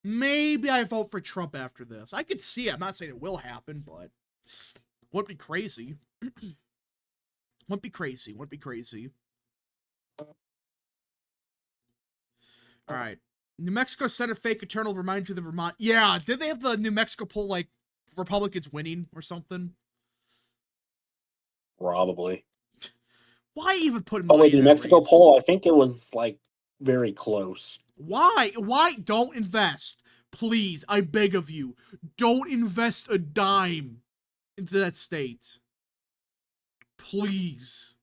maybe I vote for Trump after this. I could see it. I'm not saying it will happen, but wouldn't be crazy. Wouldn't be crazy. All right. New Mexico Senate fake eternal reminds you of the Vermont. Yeah, did they have the New Mexico poll like Republicans winning or something? Probably. Why even put money in New Mexico race? Poll? I think it was like very close. Why? Don't invest? Please, I beg of you. Don't invest a dime into that state. Please.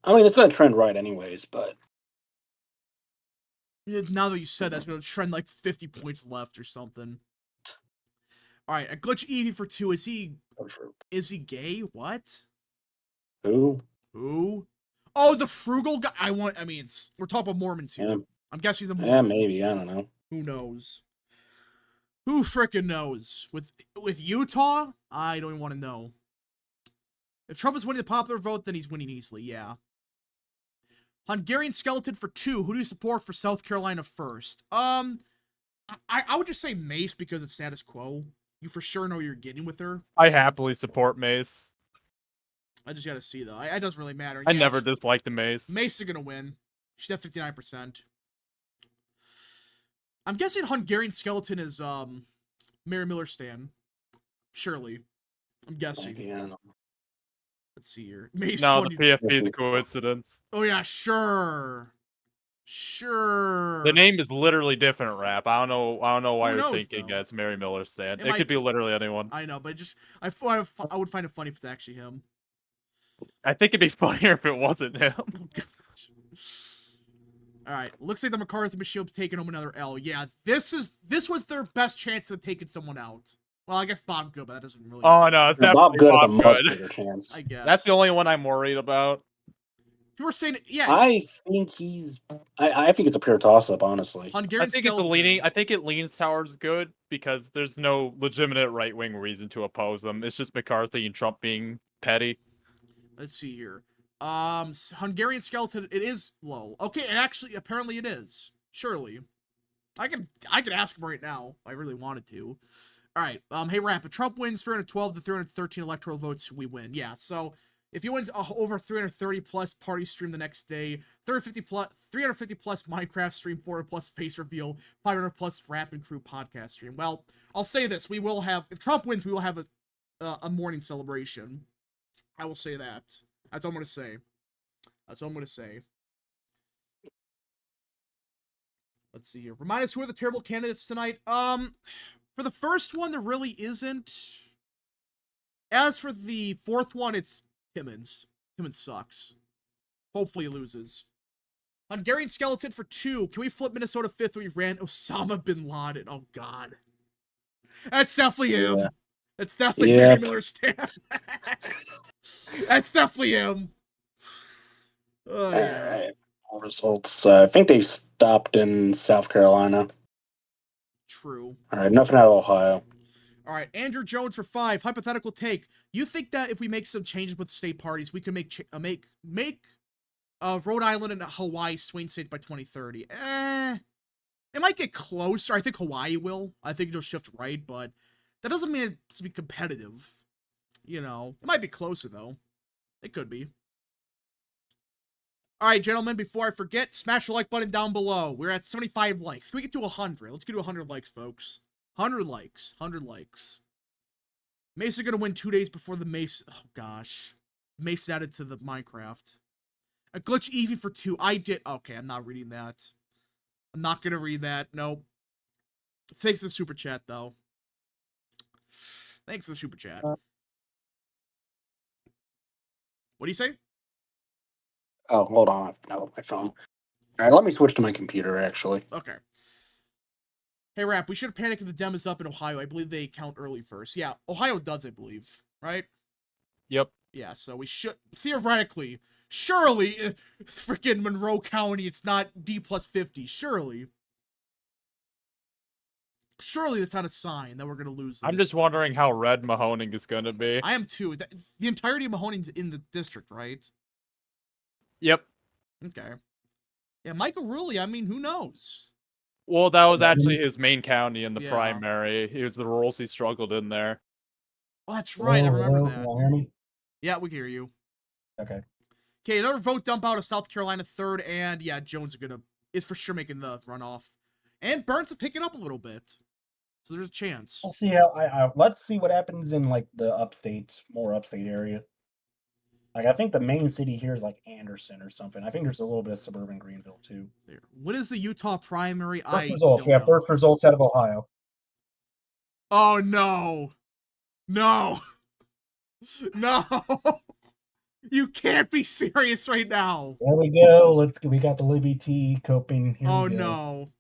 I mean, it's going to trend right anyways, but... Now that you said that, it's going to trend like 50 points left or something. All right, a glitch Evie for 2. Is he gay? What? Who? Oh, the frugal guy. We're talking about Mormons here. Yeah. I'm guessing he's a Mormon. Yeah, maybe. I don't know. Who knows? Who frickin' knows? With Utah, I don't even want to know. If Trump is winning the popular vote, then he's winning easily. Yeah. Hungarian skeleton for 2. Who do you support for South Carolina first? I would just say Mace because it's status quo. You for sure know you're getting with her. I happily support Mace. I just gotta see though. It doesn't really matter. I never disliked the Mace. Mace is gonna win. She's at 59%. I'm guessing Hungarian skeleton is Mary Miller Stan. Surely. I'm guessing. Yeah. Let's see here. Mace no, 20... the PFP is a coincidence. Oh yeah, sure. The name is literally different rap. I don't know why you're thinking it's Mary Miller Stan. It could be literally anyone. I know, but I would find it funny if it's actually him. I think it'd be funnier if it wasn't him. All right, looks like the McCarthy machine taking home another L. Yeah, this was their best chance of taking someone out. Well, I guess Bob Good, but that doesn't really. Oh no, it's Bob definitely Good has a Bob much Good. bigger chance. I guess That's the only one I'm worried about. people were saying, yeah. I think he's. I think it's a pure toss-up, honestly. Hungarian I think skeleton. I think it leans towards Good because there's no legitimate right-wing reason to oppose them. It's just McCarthy and Trump being petty. Let's see here. Hungarian skeleton. It is low. Okay, actually, apparently it is. Surely, I could ask him right now if I really wanted to. All right. Hey, Rapid. Trump wins 312 to 313 electoral votes. We win. Yeah. So if he wins over 330 plus party stream the next day, 350 plus Minecraft stream, 400 plus face reveal, 500 plus Rap and Crew podcast stream. Well, I'll say this: we will have, if Trump wins, we will have a morning celebration. I will say that. That's all I'm gonna say. That's all I'm gonna say. Let's see here. Remind us who are the terrible candidates tonight. For the first one, there really isn't. As for the fourth one, it's Timmons. Timmons sucks. Hopefully he loses. Hungarian skeleton for 2. Can we flip Minnesota 5th where we ran Osama bin Laden? Oh, God. That's definitely him. Yeah. That's definitely Barry Miller's stamp. That's definitely him. Oh, yeah. All right. Results. I think they stopped in South Carolina. True. All right. Nothing out of Ohio. All right, Andrew Jones for 5. Hypothetical take. You think that if we make some changes with the state parties, we can make Rhode Island and Hawaii swing states by 2030? It might get closer. I think Hawaii will. I think it'll shift right, but that doesn't mean it's to be competitive. You know, it might be closer though. It could be. All right, gentlemen, before I forget, smash the like button down below. We're at 75 likes. Can we get to 100? Let's get to 100 likes, folks. 100 likes. 100 likes. Mesa gonna win 2 days before the Mace. Oh, gosh. Mace added to the Minecraft. A glitch Eevee for 2. I did. Okay, I'm not reading that. I'm not gonna read that. Nope. Thanks for the super chat, though. Thanks for the super chat. What do you say? Oh, hold on. No, my phone. All right, let me switch to my computer, actually. Okay. Hey, Rap, we should panic if the dem is up in Ohio. I believe they count early first. Yeah, Ohio does, I believe. Right? Yep. Yeah, so we should, theoretically, surely, freaking Monroe County, it's not D plus 50. Surely. Surely that's not a sign that we're going to lose this. I'm just wondering how red Mahoning is going to be. I am too. The entirety of Mahoning's in the district, right? Yep. Okay. Yeah, Michael Rulli, I mean, who knows? Well, that was actually his main county in the Yeah. primary. It was the roles he struggled in there. Oh, that's right. I remember that. Miami? Yeah, we can hear you. Okay. Okay, another vote dump out of South Carolina 3rd, and yeah, Jones is for sure making the runoff. And Burns is picking up a little bit. So there's a chance. We'll see how let's see what happens in like the more upstate area. Like I think the main city here is like Anderson or something. I think there's a little bit of suburban Greenville too. There. What is the Utah primary? First results. We have first results out of Ohio. Oh no. No. No. You can't be serious right now. There we go. We got the Libby T coping. Here Oh we go. no.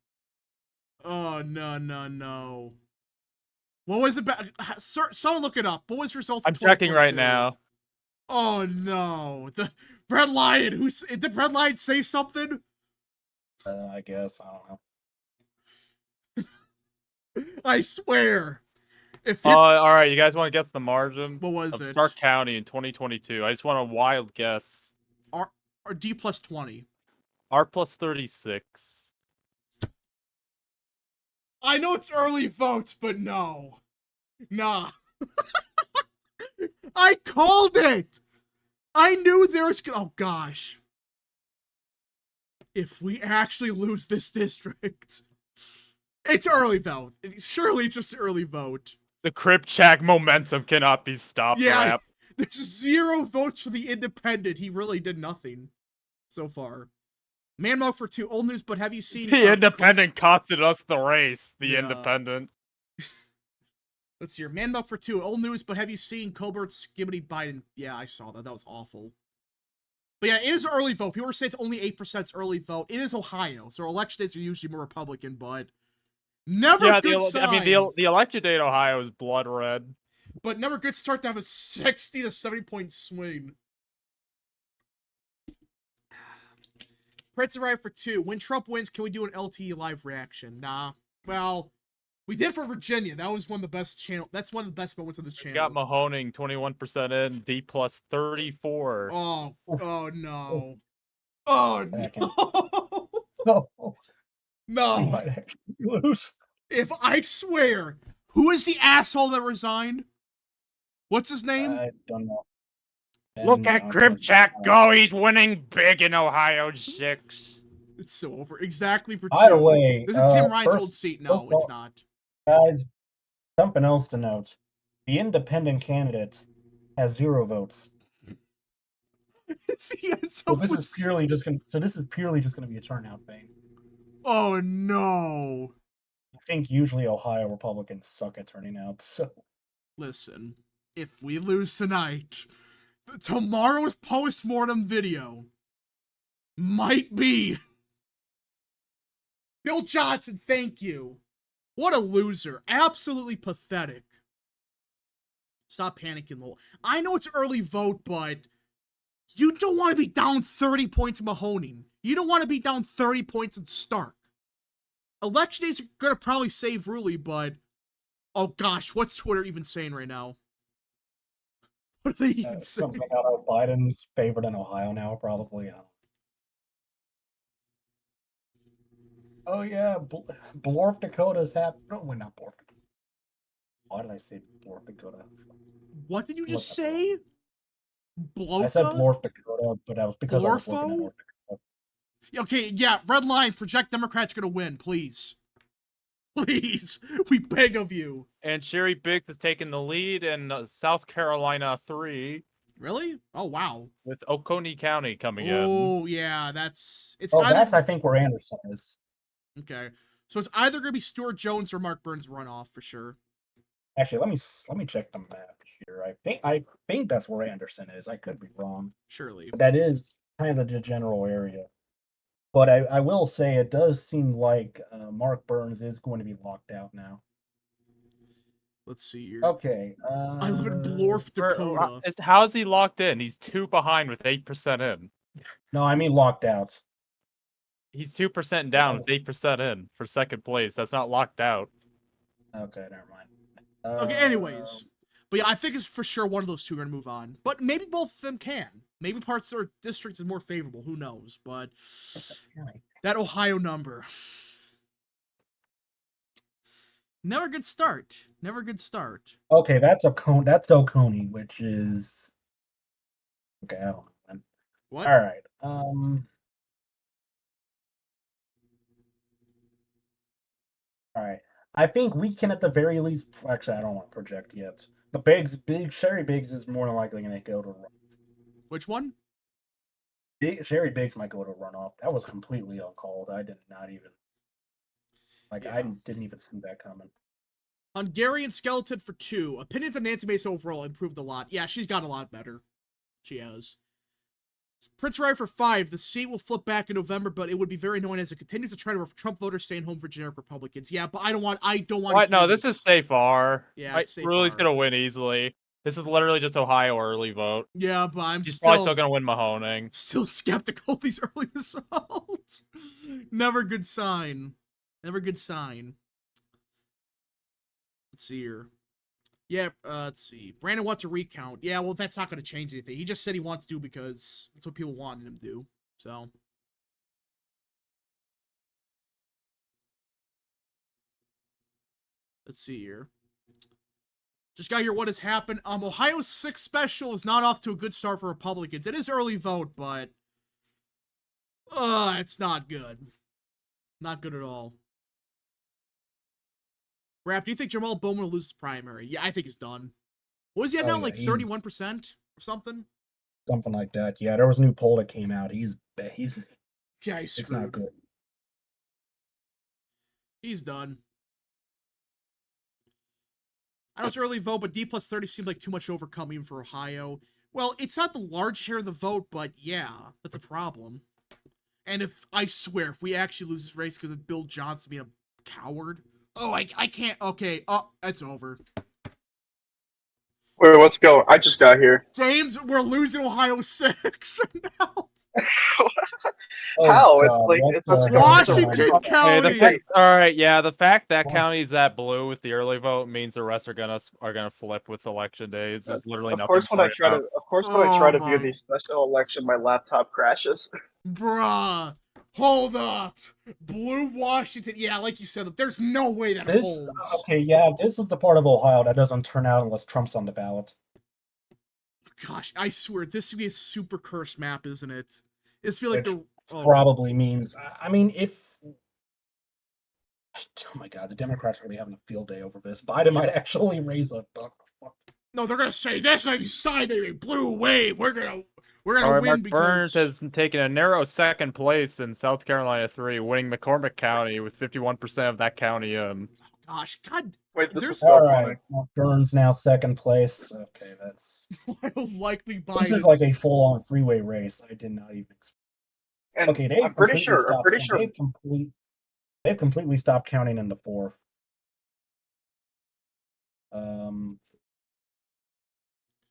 Oh no. What was it about? Someone look it up. What was results? I'm checking right now. Oh no. The Red Lion. Did Red Lion say something? I guess. I don't know. I swear. If it's... all right, you guys want to guess the margin? What was of it? Stark County in 2022. I just want a wild guess. R D plus 20. R plus 36. I know it's early votes, but no. Nah. I called it! I knew there was... Oh, gosh. If we actually lose this district... It's early, though. Surely it's just an early vote. The Kripchak momentum cannot be stopped. Yeah, Rap. There's 0 votes for the independent. He really did nothing so far. Man Milk for 2. Old news, but have you seen... The independent costed us the race. The independent. Let's see here. Man Milk for 2. Old news, but have you seen Colbert's Skibbity Biden? Yeah, I saw that. That was awful. But yeah, it is early vote. People were saying it's only 8% early vote. It is Ohio, so election days are usually more Republican, but never good sign. I mean, the election day in Ohio is blood red. But never good start to have a 60 to 70 point swing. Prince of Riot for 2. When Trump wins, can we do an LTE live reaction? Nah. Well, we did for Virginia. That was one of the best channel. That's one of the best moments on the channel. Got Mahoning 21% in, D plus 34. Oh no. Oh no. No. Lose. If I swear, who is the asshole that resigned? What's his name? I don't know. Look at Gripchak go. He's winning big in Ohio 6. It's so over. Exactly for 2. By the way, There's a Tim Ryan's old seat. No, it's not. Guys, something else to note. The independent candidate has 0 votes. So this is purely just gonna be a turnout thing. Oh no. I think usually Ohio Republicans suck at turning out, so listen, if we lose tonight, tomorrow's post-mortem video might be Bill Johnson, thank you. What a loser. Absolutely pathetic. Stop panicking, Lowell. I know it's early vote, but you don't want to be down 30 points in Mahoning. You don't want to be down 30 points in Stark. Election days are going to probably save Ruley, but oh gosh, what's Twitter even saying right now? What are they even saying? Something about Biden's favored in Ohio now, probably. Oh yeah, North Dakota's happened. No, not North Dakota. Why did I say North Dakota? What did you just say? Bloka? I said North Dakota, but that was because I was looking at North Dakota. Okay, yeah, red line, project Democrats gonna win, please. Please, we beg of you. And Sherry Biggs has taken the lead in South Carolina 3. Really? Oh, wow. With Oconee County coming in. Oh, yeah, that's... that's, I think, where Anderson is. Okay. So it's either going to be Stuart Jones or Mark Burns runoff, for sure. Actually, let me check the map here. I think that's where Anderson is. I could be wrong. Surely. But that is kind of the general area. But I will say it does seem like Mark Burns is going to be locked out now. Let's see here. Okay. I live in North Dakota. How is he locked in? He's 2 behind with 8% in. No, I mean locked out. He's 2% down with 8% in for second place. That's not locked out. Okay, never mind. Okay, anyways. But yeah, I think it's for sure one of those two are going to move on. But maybe both of them can. Maybe parts of their district is more favorable. Who knows? But that Ohio number. Never good start. Never good start. Okay, that's Oconee, which is... Okay, I don't know. What? All right. All right. I think we can, at the very least... Actually, I don't want to project yet. But Sherry Biggs is more than likely going to go to run. Which one? Sherry Biggs might go to runoff. That was completely uncalled. I did not even... I didn't even see that coming. Hungarian Skeleton for 2. Opinions on Nancy Mace overall improved a lot. Yeah, she's got a lot better. She has. Prince Ryan for 5. The seat will flip back in November, but it would be very annoying as it continues to try to Trump voters staying home for generic Republicans. Yeah, but I don't want. What? No, this is stay far. Yeah, it's safe. Ruli's gonna win easily. This is literally just Ohio early vote. Yeah, but He's probably still gonna win Mahoning. Still skeptical of these early results. Never good sign. Never good sign. Let's see here. Yeah, let's see. Brandon wants a recount. Yeah, well, that's not going to change anything. He just said he wants to because that's what people wanted him to do. So. Let's see here. Just got here what has happened. Ohio's 6 special is not off to a good start for Republicans. It is early vote, but it's not good. Not good at all. Rap, do you think Jamal Bowman will lose the primary? Yeah, I think he's done. What is he at now? Like 31% or something? Something like that. Yeah, there was a new poll that came out. He's it's not good. He's done. I know it's early vote, but D plus 30 seemed like too much to overcome even for Ohio. Well, it's not the large share of the vote, but yeah, that's a problem. And I swear, if we actually lose this race because of Bill Johnson being a coward, I can't. Okay, it's over. Wait, what's going? I just got here. James, we're losing Ohio 6 now. How? It's God, like what it's the like hell? Washington Hey, County. the fact that Well- county is that blue with the early vote means the rest are gonna flip with election days. There's literally of nothing. course to when I worry try to about. view my. the special election, my laptop crashes. Bruh, hold up. Blue Washington. Yeah, like you said, there's no way that holds. Okay, yeah, this is the part of Ohio that doesn't turn out unless Trump's on the ballot. Gosh, I swear, this would be a super cursed map, isn't it? It's feel like Which the probably means, I mean, if. Oh my God, the Democrats are going to be having a field day over this. Biden might actually raise a buck. no, they're gonna say this inside a blue wave. We're gonna Mark win Burns because has taken a narrow second place in South Carolina 3, winning McCormick County with 51% of that county. gosh, God, Wait, this there's is so All funny. right, well, Burns now second place. Okay, that's. likely This is Biden. like a full-on freeway race. I did not even. And Okay, they've I'm pretty completely sure. I'm stopped. pretty sure. They've completely stopped counting in the fourth.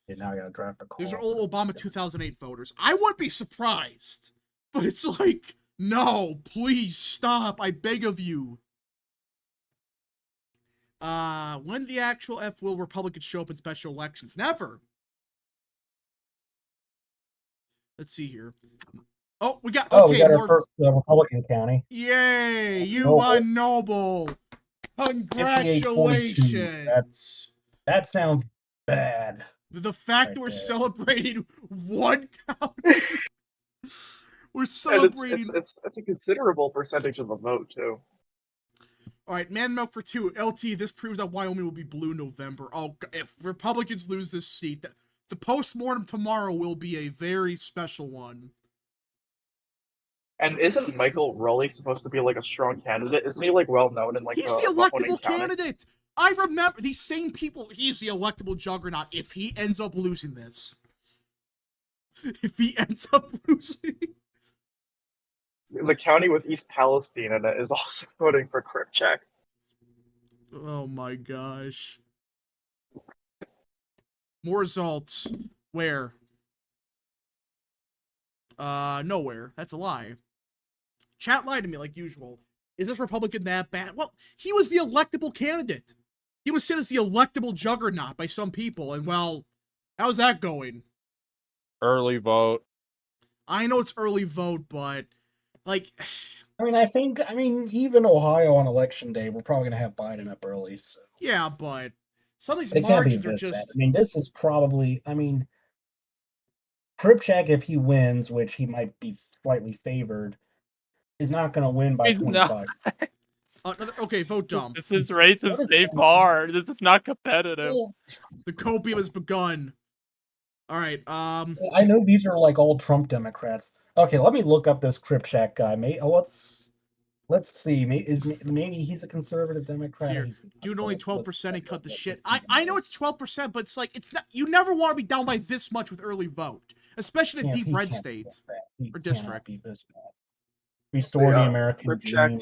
Yeah, now I gotta draft a call. These are all Obama 2008 voters. I wouldn't be surprised, but it's like, no, please stop. I beg of you. When the actual F will Republicans show up in special elections? Never. Let's see here. Oh, we got we got our first Republican county. Yay, you Noble. are noble. 58-42. Congratulations. That sounds bad. The fact Right that we're there. celebrating one county. We're And celebrating. it's a considerable percentage of the vote too. All right, man milk for 2. LT, this proves that Wyoming will be blue in November. Oh, if Republicans lose this seat, the postmortem tomorrow will be a very special one. And isn't Michael Rowley supposed to be like a strong candidate? Isn't he like well known in like He's the electable county? candidate. I remember these same people. He's the electable juggernaut if he ends up losing this. If he ends up losing. The county with East Palestine in it is also voting for Kripchak. Oh my gosh. More results. Where? Nowhere. That's a lie. Chat lied to me like usual. Is this Republican that bad? Well, he was the electable candidate. He was seen as the electable juggernaut by some people, and well, how's that going? Early vote. I know it's early vote, but like, I mean, even Ohio on election day, we're probably gonna have Biden up early. So yeah, but some of these it can't be margins are this just. bad. I mean, this is probably. I mean, Kripchak, if he wins, which he might be slightly favored, is not going to win by He's 25. Okay, vote dumb. This race is What is safe that? hard. This is not competitive. The copium has begun. All right. I know these are like all Trump Democrats. Okay, let me look up this Kripchak guy. Let's see. Maybe he's a conservative Democrat. Here. He's Dude, only 12% let's and cut the let's shit. see. I know it's 12%, but it's like it's not. You never want to be down by this much with early vote, especially in a deep He red can't state be that. He or cannot district. be this bad. Restore the American Kripchak. dream.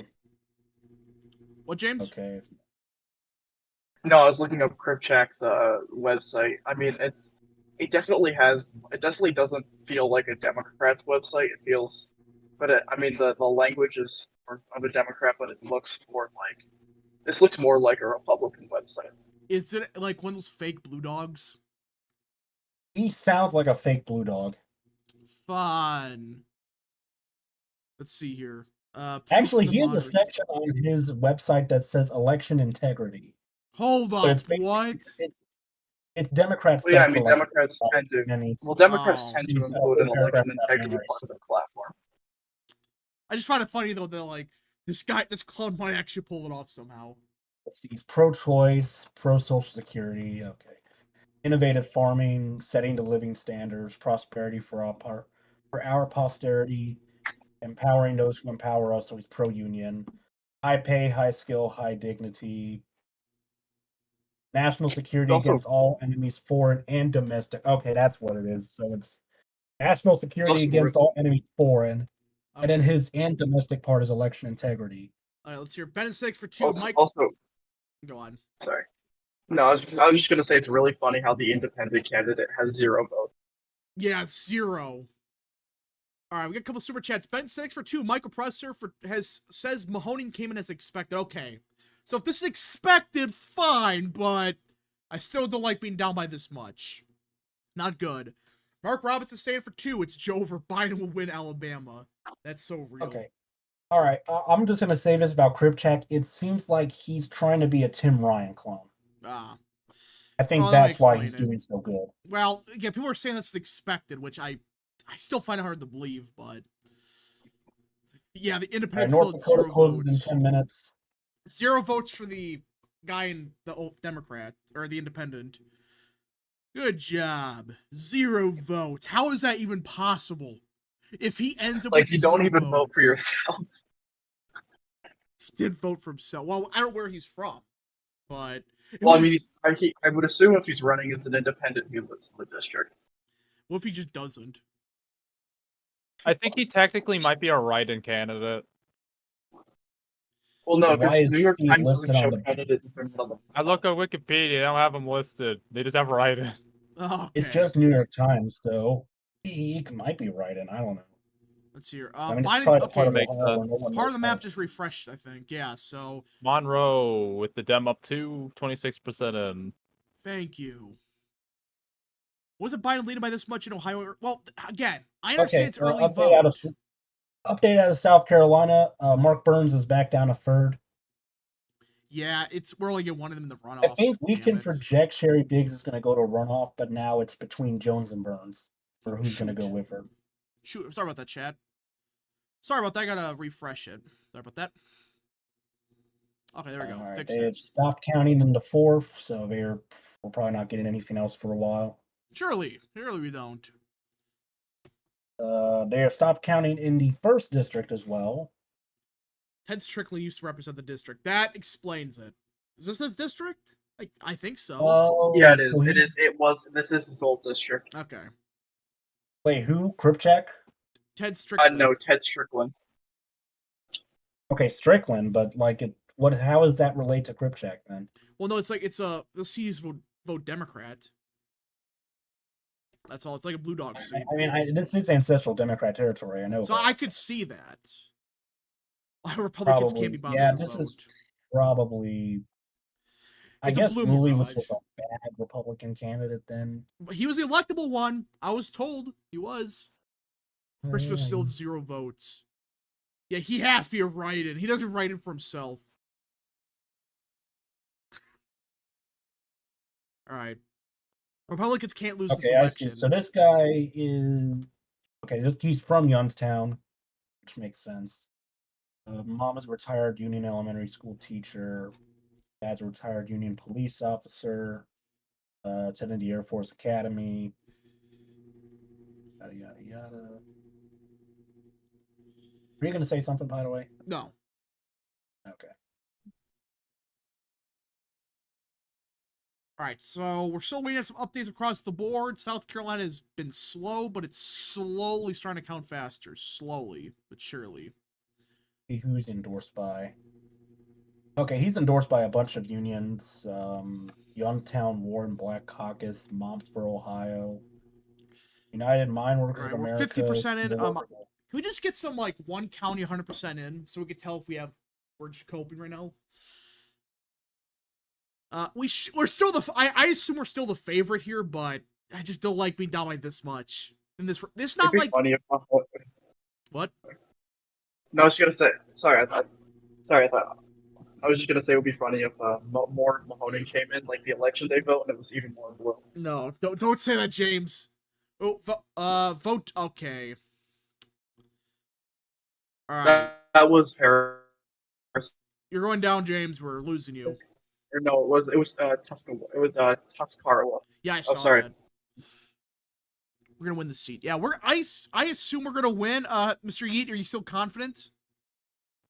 What, James? Okay. No, I was looking up Kripchak's website. I mean, it definitely doesn't feel like a Democrat's website. It feels, but I mean, the language is of a Democrat, but this looks more like a Republican website. Is it like one of those fake blue dogs? He sounds like a fake blue dog. Fun. Let's see here. Actually, he has a section on his website that says election integrity. Hold But up, what? It's Democrats. Well, yeah, I mean, Democrats tend to include an election integrity part of their platform. I just find it funny though that like this clown might actually pull it off somehow. Let's see, he's pro-choice, pro-social security. Okay, innovative farming, setting the living standards, prosperity for our posterity, empowering those who empower us. So he's pro-union, high pay, high skill, high dignity. National security also against all enemies, foreign and domestic. Okay, that's what it is. So it's national security against all enemies, foreign, and then Okay. his and domestic part is election integrity. All right, let's hear Bennett 6 for 2. Mike, also go on. sorry. No, I was just gonna say it's really funny how the independent candidate has 0 votes. Yeah, 0. All right, we got a couple super chats. Bennett 6 for 2. Michael Presser says Mahoning came in as expected. Okay, so if this is expected, fine, but I still don't like being down by this much. Not good. Mark Robinson staying for 2. It's Joe over Biden will win Alabama. That's so real. Okay. All right. I'm just going to say this about Kripchak. It seems like he's trying to be a Tim Ryan clone. I think that's why he's doing so good. Well, yeah, people are saying that's expected, which I still find it hard to believe, but yeah, the independent North still Dakota 0 closes votes. in 10 minutes. 0 votes for the guy in the Democrat or the independent. Good job. 0 votes. How is that even possible? If he ends up Like with you don't 0 even votes, vote for yourself. He did vote for himself. Well, I don't know where he's from, but Well, I mean, I would assume if he's running as an independent, he lives in the district. what if he just doesn't? I think he technically might be a write-in candidate. Well, no, Why because is New York Steve Times doesn't listed show on the? candidates if they're not on the I look at Wikipedia, they don't have them listed. They just have write-in. Oh, okay. It's just New York Times, so he might be right, and I don't know. Let's hear. I mean, it's Biden, probably okay, part of Makes Ohio where sense. no one part knows of the map how. just refreshed, I think. Yeah, so Monroe with the Dem up to 26% in. thank you. Wasn't Biden leading by this much in Ohio? Well, again, I understand it's early vote. Update out of South Carolina. Mark Burns is back down to third. Yeah, we're only getting one of them in the runoff. I think we can project Sherry Biggs is going to go to runoff, but now it's between Jones and Burns for who's going to go with her. Shoot, sorry about that, Chad. Sorry about that. I gotta refresh it. Sorry about that. Okay, there we go. All right, Fixed they it. have stopped counting in the fourth, so we're probably not getting anything else for a while. Surely we don't. They have stopped counting in the first district as well. Ted Strickland used to represent the district. That explains it. Is this district? I think so. Yeah, it is. So This is his old district. Okay. Wait, who? Kripchak? Ted Strickland. No, Ted Strickland. Okay, Strickland, but how does that relate to Kripchak then? Well, no, it's a C's vote Democrat. That's all. It's like a blue dog seat. I mean, this is ancestral Democrat territory. I know. So I could see that. Republicans can't be bothered. Yeah, this is probably. I guess Woolley was just a bad Republican candidate then. But he was the electable one. I was told he was. Frisch was still 0 votes. Yeah, he has to be a write-in. He doesn't write in for himself. All right. Republicans can't lose this election. I see. So this guy is he's from Youngstown, which makes sense. Mom is a retired Union elementary school teacher. Dad's a retired Union police officer. Attended the Air Force Academy. Yada yada yada. Were you going to say something, by the way? No. Okay. All right, so we're still waiting on some updates across the board. South Carolina has been slow, but it's slowly starting to count faster. Slowly, but surely. Who's endorsed by? Okay, he's endorsed by a bunch of unions. Youngstown, Warren Black Caucus, Momsville, Ohio. United Mine Workers of America. We're 50% in. Can we just get some, one county 100% in so we can tell if we're just coping right now? We're still I assume we're still the favorite here, but I just don't like being down by this much. And this not like funny if what? No, I was gonna say. Sorry, I was just gonna say it would be funny if more Mahoning came in, like the election day vote, and it was even more blue. No, don't say that, James. Oh, vote. Okay. All right. That was Harris. You're going down, James. We're losing you. Or no, it was Tuscaloosa. It was Tuscarawas. Yeah, I saw that. We're gonna win the seat. Yeah, I assume we're gonna win. Mr. Yeet, are you still confident?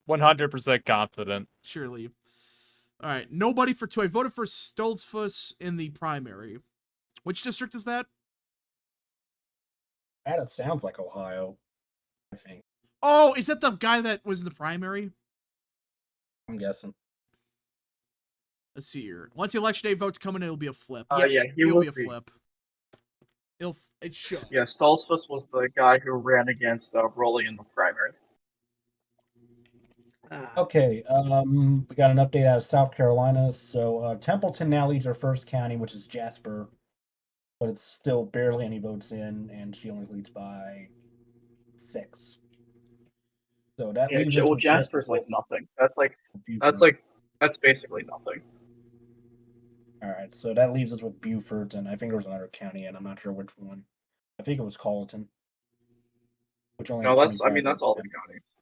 100% confident. Surely. All right, nobody for 2. I voted for Stoltzfus in the primary. Which district is that? That sounds like Ohio, I think. Oh, is that the guy that was in the primary? I'm guessing. Let's see here. Once the election day votes come in, it'll be a flip. Yeah, he it'll will be a flip. It should. Yeah, Stoltzfus was the guy who ran against Rowley in the primary. Okay, we got an update out of South Carolina. So Templeton now leads her first county, which is Jasper, but it's still barely any votes in, and she only leads by 6. So that leaves us with Jasper's like nothing. That's basically nothing. All right, so that leaves us with Beaufort, and I think there was another county, and I'm not sure which one. I think it was Colleton, which only has 25 that's all the votes. counties.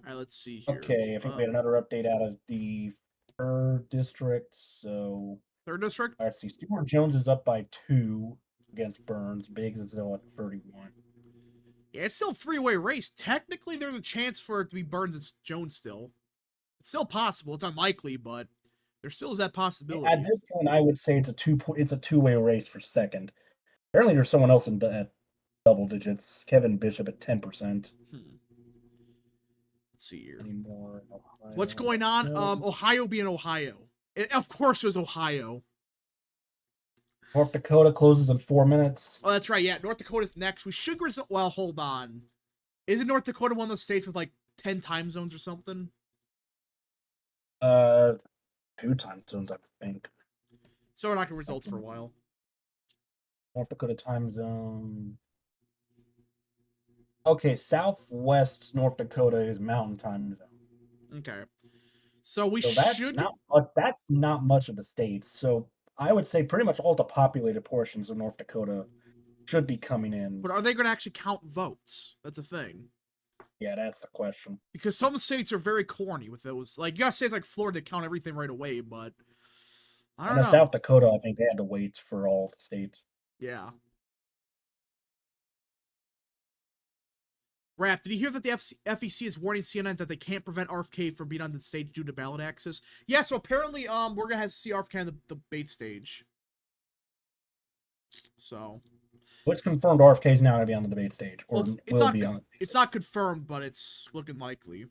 All right, let's see here. Okay, I think we had another update out of the 3rd district. So 3rd district. let's see, Stuart Jones is up by 2 against Burns. Biggs is still at 31. Yeah, it's still a 3-way race. Technically, there's a chance for it to be Burns and Jones still. It's still possible. It's unlikely, but there still is that possibility. At this point, I would say it's a 2-way race for second. Apparently, there's someone else at double digits. Kevin Bishop at 10%. Let's see here. Any more? What's going on? Ohio being Ohio. Of course, it was Ohio. North Dakota closes in 4 minutes. Oh, that's right. Yeah, North Dakota's next. We should well, hold on. Isn't North Dakota one of those states with like 10 time zones or something? 2 time zones, I think. So we're not gonna results for a while. North Dakota time zone. Okay, Southwest North Dakota is Mountain Time Zone. Okay, so we that's should. That's not much of the state. So I would say pretty much all the populated portions of North Dakota should be coming in. But are they going to actually count votes? That's a thing. Yeah, that's the question. Because some states are very corny with those. Like, you got states like Florida count everything right away, but I don't know. South Dakota, I think they had to wait for all the states. Yeah. Rap, did you hear that the FEC is warning CNN that they can't prevent RFK from being on the stage due to ballot access? Yeah, so apparently we're going to have to see RFK on the debate stage. So. What's confirmed RFK is now going to be on the debate stage. Or it's not confirmed, but it's looking likely.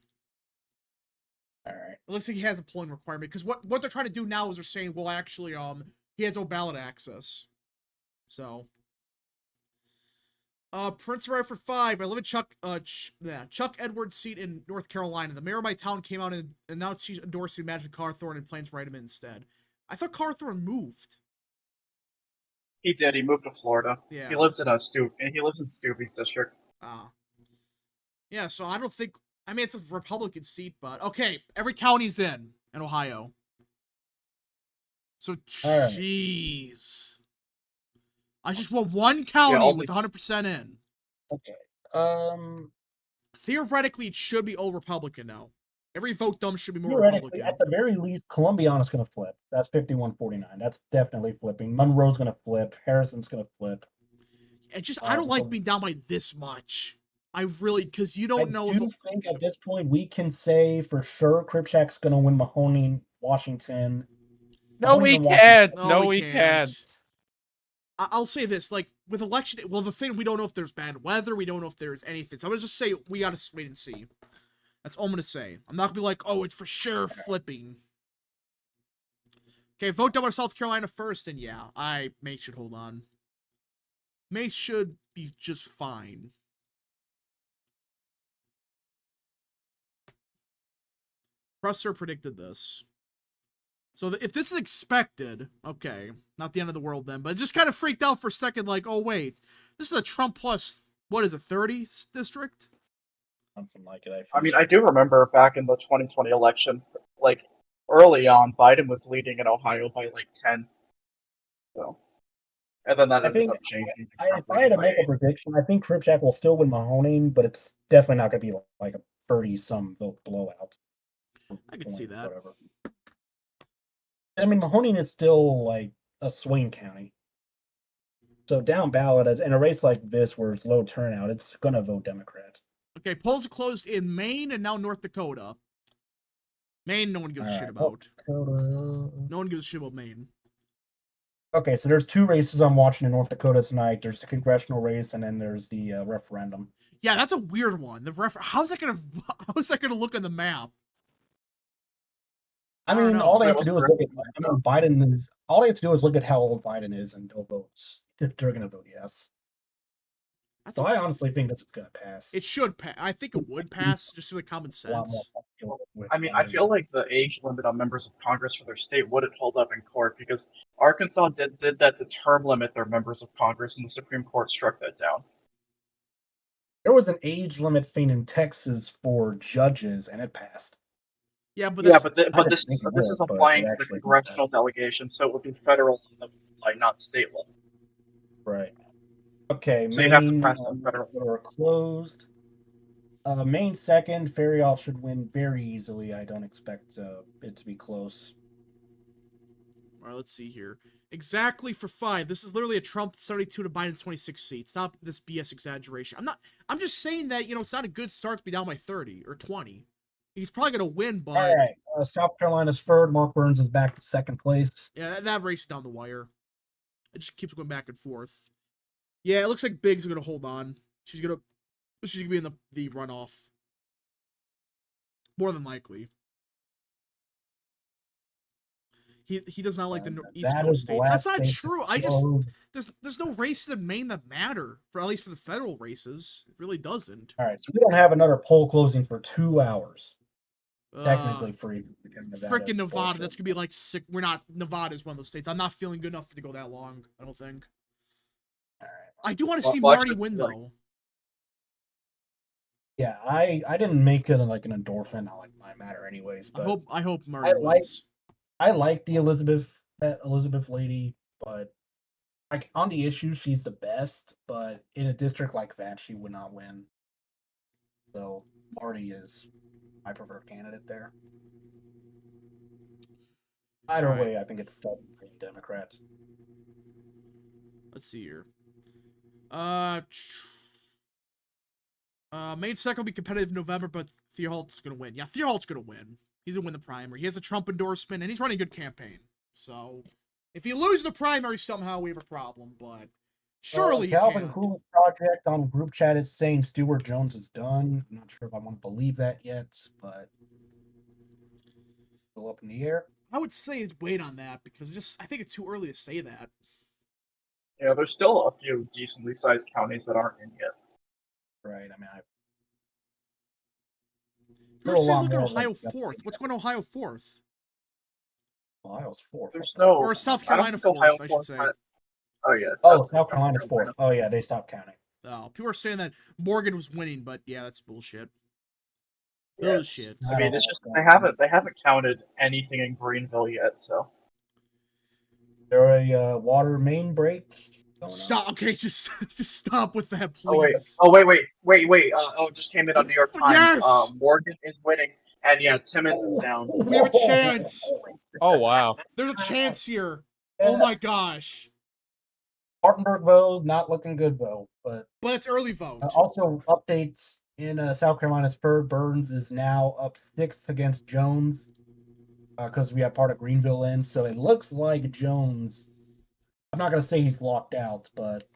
All right. It looks like he has a polling requirement. Because what they're trying to do now is they're saying, well, actually, he has no ballot access. So. Prince Roy for 5. I live in Chuck Edwards' seat in North Carolina. The mayor of my town came out and announced she's endorsing Magic Carthorne and plans to write him in instead. I thought Carthorne moved. He did. He moved to Florida. Yeah. He lives in Stupy's district. Yeah. So I don't think. I mean, it's a Republican seat, but okay. Every county's in Ohio. So jeez. I just want one county with 100% in. Okay. Theoretically, it should be all Republican now. Every vote dumb should be more Theoretically, Republican. at the very least, Columbiana's going to flip. That's 51-49. That's definitely flipping. Monroe's going to flip. Harrison's going to flip. I don't like being down by this much. I really, because you don't know. I do think at this point we can say for sure Kripchak's going to win Mahoney, Washington. No, we can't. No, we can't. I'll say this, like, with election, well, the thing, we don't know if there's bad weather, we don't know if there's anything, so I'm gonna just say, we gotta wait and see. That's all I'm gonna say. I'm not gonna be like, oh, it's for sure flipping. Okay, vote down by South Carolina first, and yeah, May should hold on. May should be just fine. Presser predicted this. So if this is expected, okay, not the end of the world then, but just kind of freaked out for a second, like, oh, wait, this is a Trump plus, what is it, 30 district? Something like it, I mean, I do remember back in the 2020 election, like, early on, Biden was leading in Ohio by, like, 10. So, and then that ended up changing. If I had to make a prediction, I think Kripchak will still win Mahoney, but it's definitely not going to be like a 30-some vote blowout. I can see that. Whatever. I mean, Mahoning is still like a swing county. So down ballot, in a race like this where it's low turnout, it's going to vote Democrat. Okay, polls are closed in Maine and now North Dakota. Maine, no one gives a shit North about. Dakota. No one gives a shit about Maine. Okay, so there's 2 races I'm watching in North Dakota tonight. There's the congressional race, and then there's the referendum. Yeah, that's a weird one. How's that gonna look on the map? I don't mean, know. all they Wait, have to what's do the is look at. referendum I mean, Biden is. All they have to do is look at how old Biden is, and they'll vote. They're gonna vote yes. That's So I honestly think this is gonna pass. It should pass. I think it would pass, just with common A lot more sense. popular with I mean, I feel like the age limit on members of Congress for their state wouldn't hold up in court because Arkansas did that to term limit their members of Congress, and the Supreme Court struck that down. there was an age limit thing in Texas for judges, and it passed. Yeah, but Yeah, that's but I this didn't think it this would, is but applying it to the actually did congressional delegation, so it would be federal like not state law. right. Okay, So you'd have to Maine pass the federal. are closed. Maine second. Ferryall should win very easily. I don't expect it to be close. all right. Let's see here. Exactly for 5. This is literally a Trump 72 to Biden's 26 seats. Stop this BS exaggeration. I'm just saying that it's not a good start to be down by 30 or 20. He's probably gonna win, but All right, South Carolina's third. Mark Burns is back to second place. yeah, that race is down the wire. It just keeps going back and forth. Yeah, it looks like Biggs is gonna hold on. She's gonna be in the runoff. More than likely. He does not like the East That Coast is the states. That's last not state true. to close. There's no races in Maine that matter, for at least for the federal races. It really doesn't. All right, so we don't have another poll closing for 2 hours. Technically free. Freaking Nevada. That's gonna be like sick. Nevada is one of those states. I'm not feeling good enough to go that long. I don't think. All right. I do want to Well, see well, Marty actually, win like- though. Yeah, I didn't make it like an endorsement, not like my matter anyways. But I hope Marty wins. I like the Elizabeth lady, but like on the issue, she's the best. But in a district like that, she would not win. So Marty is my preferred candidate there. Either All right. way, I think it's still the same Democrats. Let's see here. Main second will be competitive in November, but Theohalt's gonna win. Yeah, Theohalt's gonna win. He's gonna win the primary. He has a Trump endorsement, and he's running a good campaign. So, if he loses the primary somehow, we have a problem. But surely he Calvin can. Coolidge project on group chat is saying Stuart Jones is done. I'm not sure if I want to believe that yet, but still up in the air. I would say wait on that because I think it's too early to say that. Yeah, there's still a few decently sized counties that aren't in yet. Right. I mean, You're saying look at Ohio 4th. What's going on Ohio 4th? Ohio's 4th. There's no. Or South I don't Carolina think Ohio 4th, I should 4th say. Oh yeah. South Carolina's 4th. Oh yeah, they stopped counting. Oh, people are saying that Morgan was winning, but yeah, that's bullshit. Yeah, Bullshit. I mean, it's just they haven't counted anything in Greenville yet, so. There a water main break going Stop. on? Okay, just stop with that, please. Oh wait. It just came in on New York Times. Yes! Morgan is winning, and yeah, Timmons is down. We have a chance. Oh wow. There's a chance here. Oh my gosh. Spartanburg vote not looking good though, but it's early vote. also updates in South Carolina's Burns is now up 6 against Jones because we have part of Greenville in, so it looks like Jones. I'm not gonna say he's locked out, but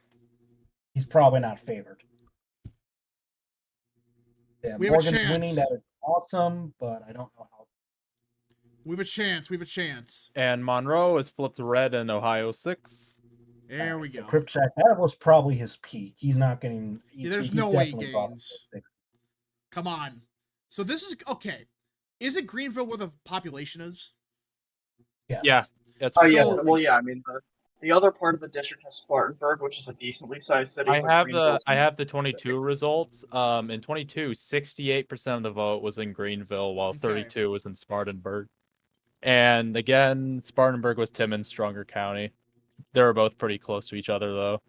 he's probably not favored. Yeah, We have a Morgan's chance. winning. That is awesome, but I don't know how. We have a chance. We have a chance. And Monroe is flipped red in Ohio 6. There we go. Kripchak, that was probably his peak. He's not getting. There's no way he gains. Come on. So this is okay. Is it Greenville where the population is? Yeah. It's Oh yeah. So- Well, yeah. I mean, the other part of the district has Spartanburg, which is a decently sized city. I but have Greenville's I have the 22 results. In 22, 68% of the vote was in Greenville, while Okay. 32 was in Spartanburg. And again, Spartanburg was Timmins' stronger county. They were both pretty close to each other, though.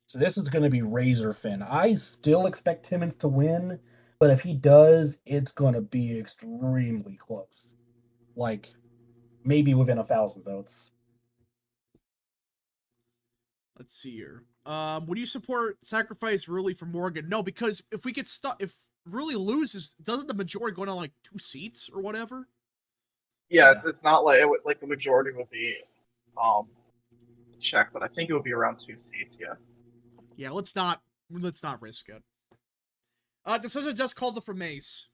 So this is going to be razor thin. I still expect Timmons to win, but if he does, it's going to be extremely close. Like maybe within 1,000 votes. Let's see here. Would you support sacrifice Rulli for Morgan? No, because if we get stuck, if Rulli loses, doesn't the majority go down like 2 seats or whatever? Yeah, it's not like like the majority would be check, but I think it would be around 2 seats. Yeah. Yeah, let's not risk it. Decision just called it for Mace.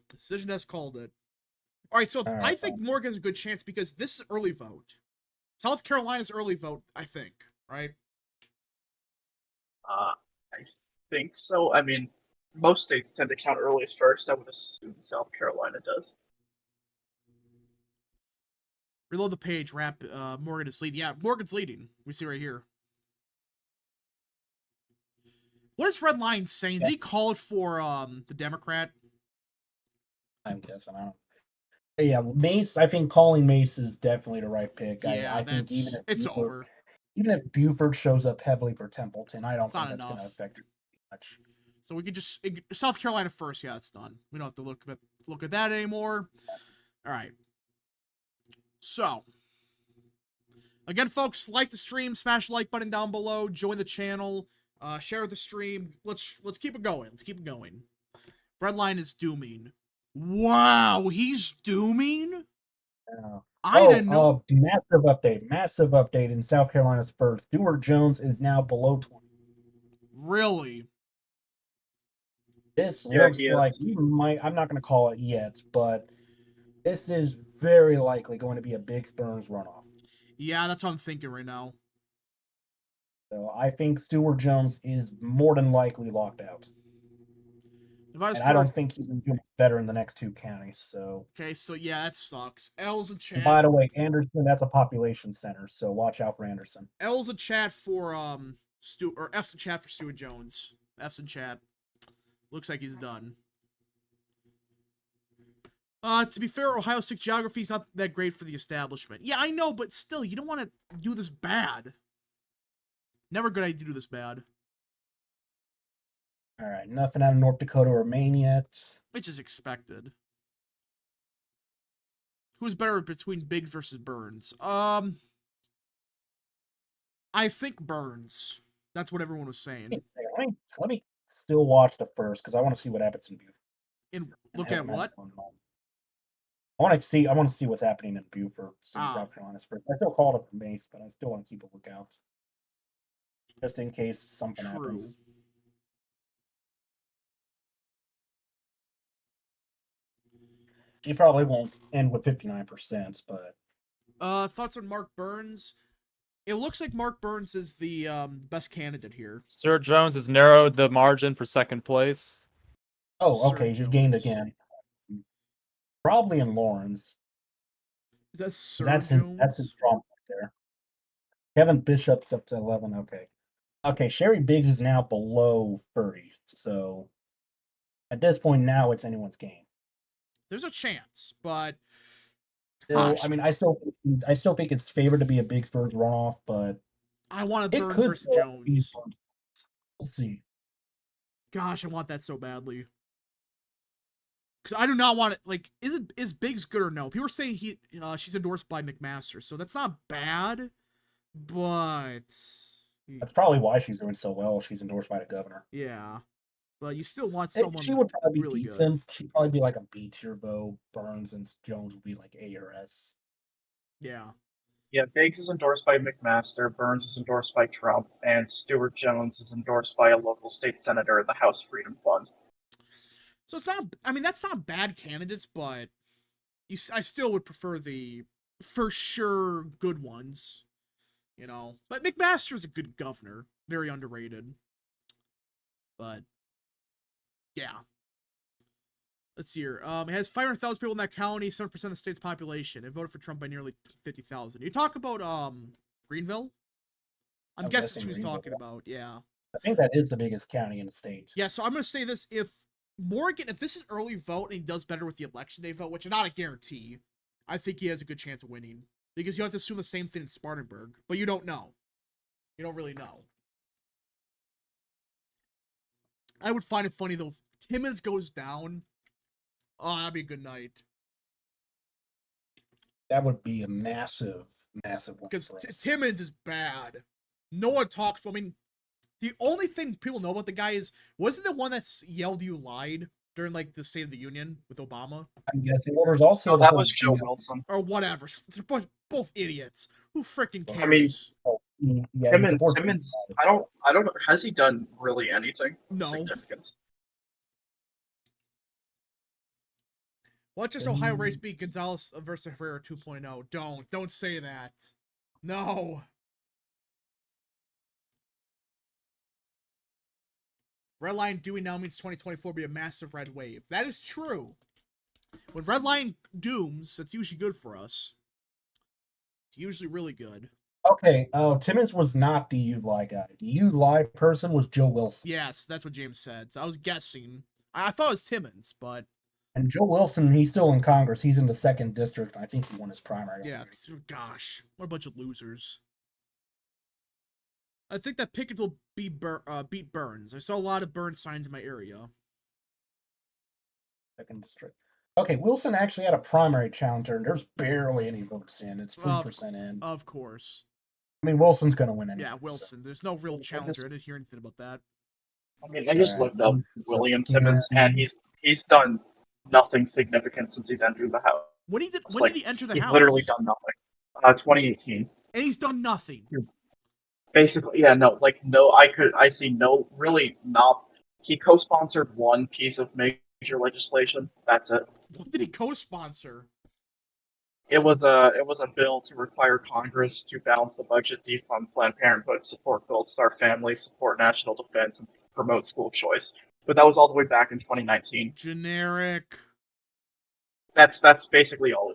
Decision just called it. All right, so I think Morgan has a good chance because this is early vote. South Carolina's early vote, I think, right? I think so. I mean, most states tend to count earliest first. I would assume South Carolina does. Reload the page. Morgan is leading. Yeah, Morgan's leading. We see right here. What is Red Line saying? Did he call it for the Democrat? I'm guessing. I don't. Yeah, Mace. I think calling Mace is definitely the right pick. Yeah, I think it's over. Even if Buford shows up heavily for Templeton, I don't think that's going to affect it much. So we could just South Carolina first. Yeah, it's done. We don't have to look at that anymore. All right. So again, folks, like the stream, smash the like button down below, join the channel, share the stream. Let's keep it going. Let's keep it going. Redline is dooming. Wow, he's dooming. I didn't know. Massive update in South Carolina's first. Stewart Jones is now below 20. Really? This looks like we might. I'm not going to call it yet, but this is very likely going to be a Biggs Burns runoff. Yeah, that's what I'm thinking right now. So I think Stewart Jones is more than likely locked out. I don't think he's going to do better in the next 2 counties. So okay, so yeah, that sucks. L's in chat. And by the way, Anderson, that's a population center, so watch out for Anderson. L's in chat for F's in chat for Stewart Jones. F's in chat. Looks like he's done. To be fair, Ohio State geography is not that great for the establishment. Yeah, I know, but still, you don't want to do this bad. Never good idea to do this bad. All right, nothing out of North Dakota or Maine yet. Which is expected. Who's better between Biggs versus Burns? I think Burns. That's what everyone was saying. Let me still watch the first because I want to see what happens in Buford. Look at what? I want to see what's happening in Buford, South Carolina's first. I still call it a base, but I still want to keep a lookout just in case something happens. She probably won't end with 59%, but thoughts on Mark Burns? It looks like Mark Burns is the best candidate here. Sir Jones has narrowed the margin for second place. Oh, okay, he gained again. Probably in Lawrence. Is that Sir Jones? That's his strong point there. Kevin Bishop's up to 11. Okay. Okay, Sherry Biggs is now below 30. So at this point now it's anyone's game. There's a chance, but still, I mean, I still think it's favored to be a Biggs Burns runoff, but I want a Burns versus Jones. We'll see. Gosh, I want that so badly. Because I do not want it. Like, is Biggs good or no? People are saying she's endorsed by McMaster, so that's not bad. But that's probably why she's doing so well. She's endorsed by the governor. Yeah, but you still want someone. She would probably be really decent. Good. She'd probably be like a B tier vote. Burns and Jones would be like A or S. Yeah. Yeah, Biggs is endorsed by McMaster, Burns is endorsed by Trump, and Stewart Jones is endorsed by a local state senator in the House Freedom Fund. So it's not. I mean, that's not bad candidates, but I still would prefer the for sure good ones. You know, but McMaster's a good governor, very underrated. But yeah, let's see here. It has 500,000 people in that county, 7% of the state's population. It voted for Trump by nearly 50,000. You talk about Greenville? I'm guessing who he's talking about. Yeah, I think that is the biggest county in the state. Yeah, so I'm gonna say this: if this is early vote and he does better with the election day vote, which is not a guarantee, I think he has a good chance of winning. Because you have to assume the same thing in Spartanburg, but you don't know. You don't really know. I would find it funny though if Timmons goes down. Oh, that'd be a good night. That would be a massive one. Because Timmons is bad. No one talks. I mean, the only thing people know about the guy is wasn't the one that's yelled you lied during like the State of the Union with Obama I'm guessing. Well, there's also No, the that whole was Joe Wilson. or whatever. They're both idiots. Who freaking cares? I mean, Yeah, he supports Timmons. I don't know. Has he done really anything of No. significance? Watch this Ohio race beat Gonzalez versus Herrera 2.0. Don't say that. No. Red line Dewey now means 2024 will be a massive red wave. That is true. When red line dooms, that's usually good for us. It's usually really good. Okay, Timmons was not the U-Lie guy. The U-Lie person was Joe Wilson. Yes, that's what James said. So I was guessing. I thought it was Timmons, but And Joe Wilson, he's still in Congress. He's in the 2nd district. I think he won his primary. yeah, gosh, what a bunch of losers. I think that Pickett will beat Burns. I saw a lot of Burns signs in my area. 2nd district. Okay, Wilson actually had a primary challenger, and there's barely any votes in. It's 3% in. Of course. I mean, Wilson's going to win anyway. Yeah, Wilson. There's no real challenger. I didn't hear anything about that. I mean, I just looked up William Timmons, and he's done nothing significant since he's entered the House. When did he enter the House? He's literally done nothing. 2018. And he's done nothing. Basically, yeah, no, I see no, really not. He co-sponsored one piece of major legislation. That's it. What did he co-sponsor? It was a bill to require Congress to balance the budget, defund Planned Parenthood, support Gold Star families, support national defense, and promote school choice. But that was all the way back in 2019. Generic. That's basically all.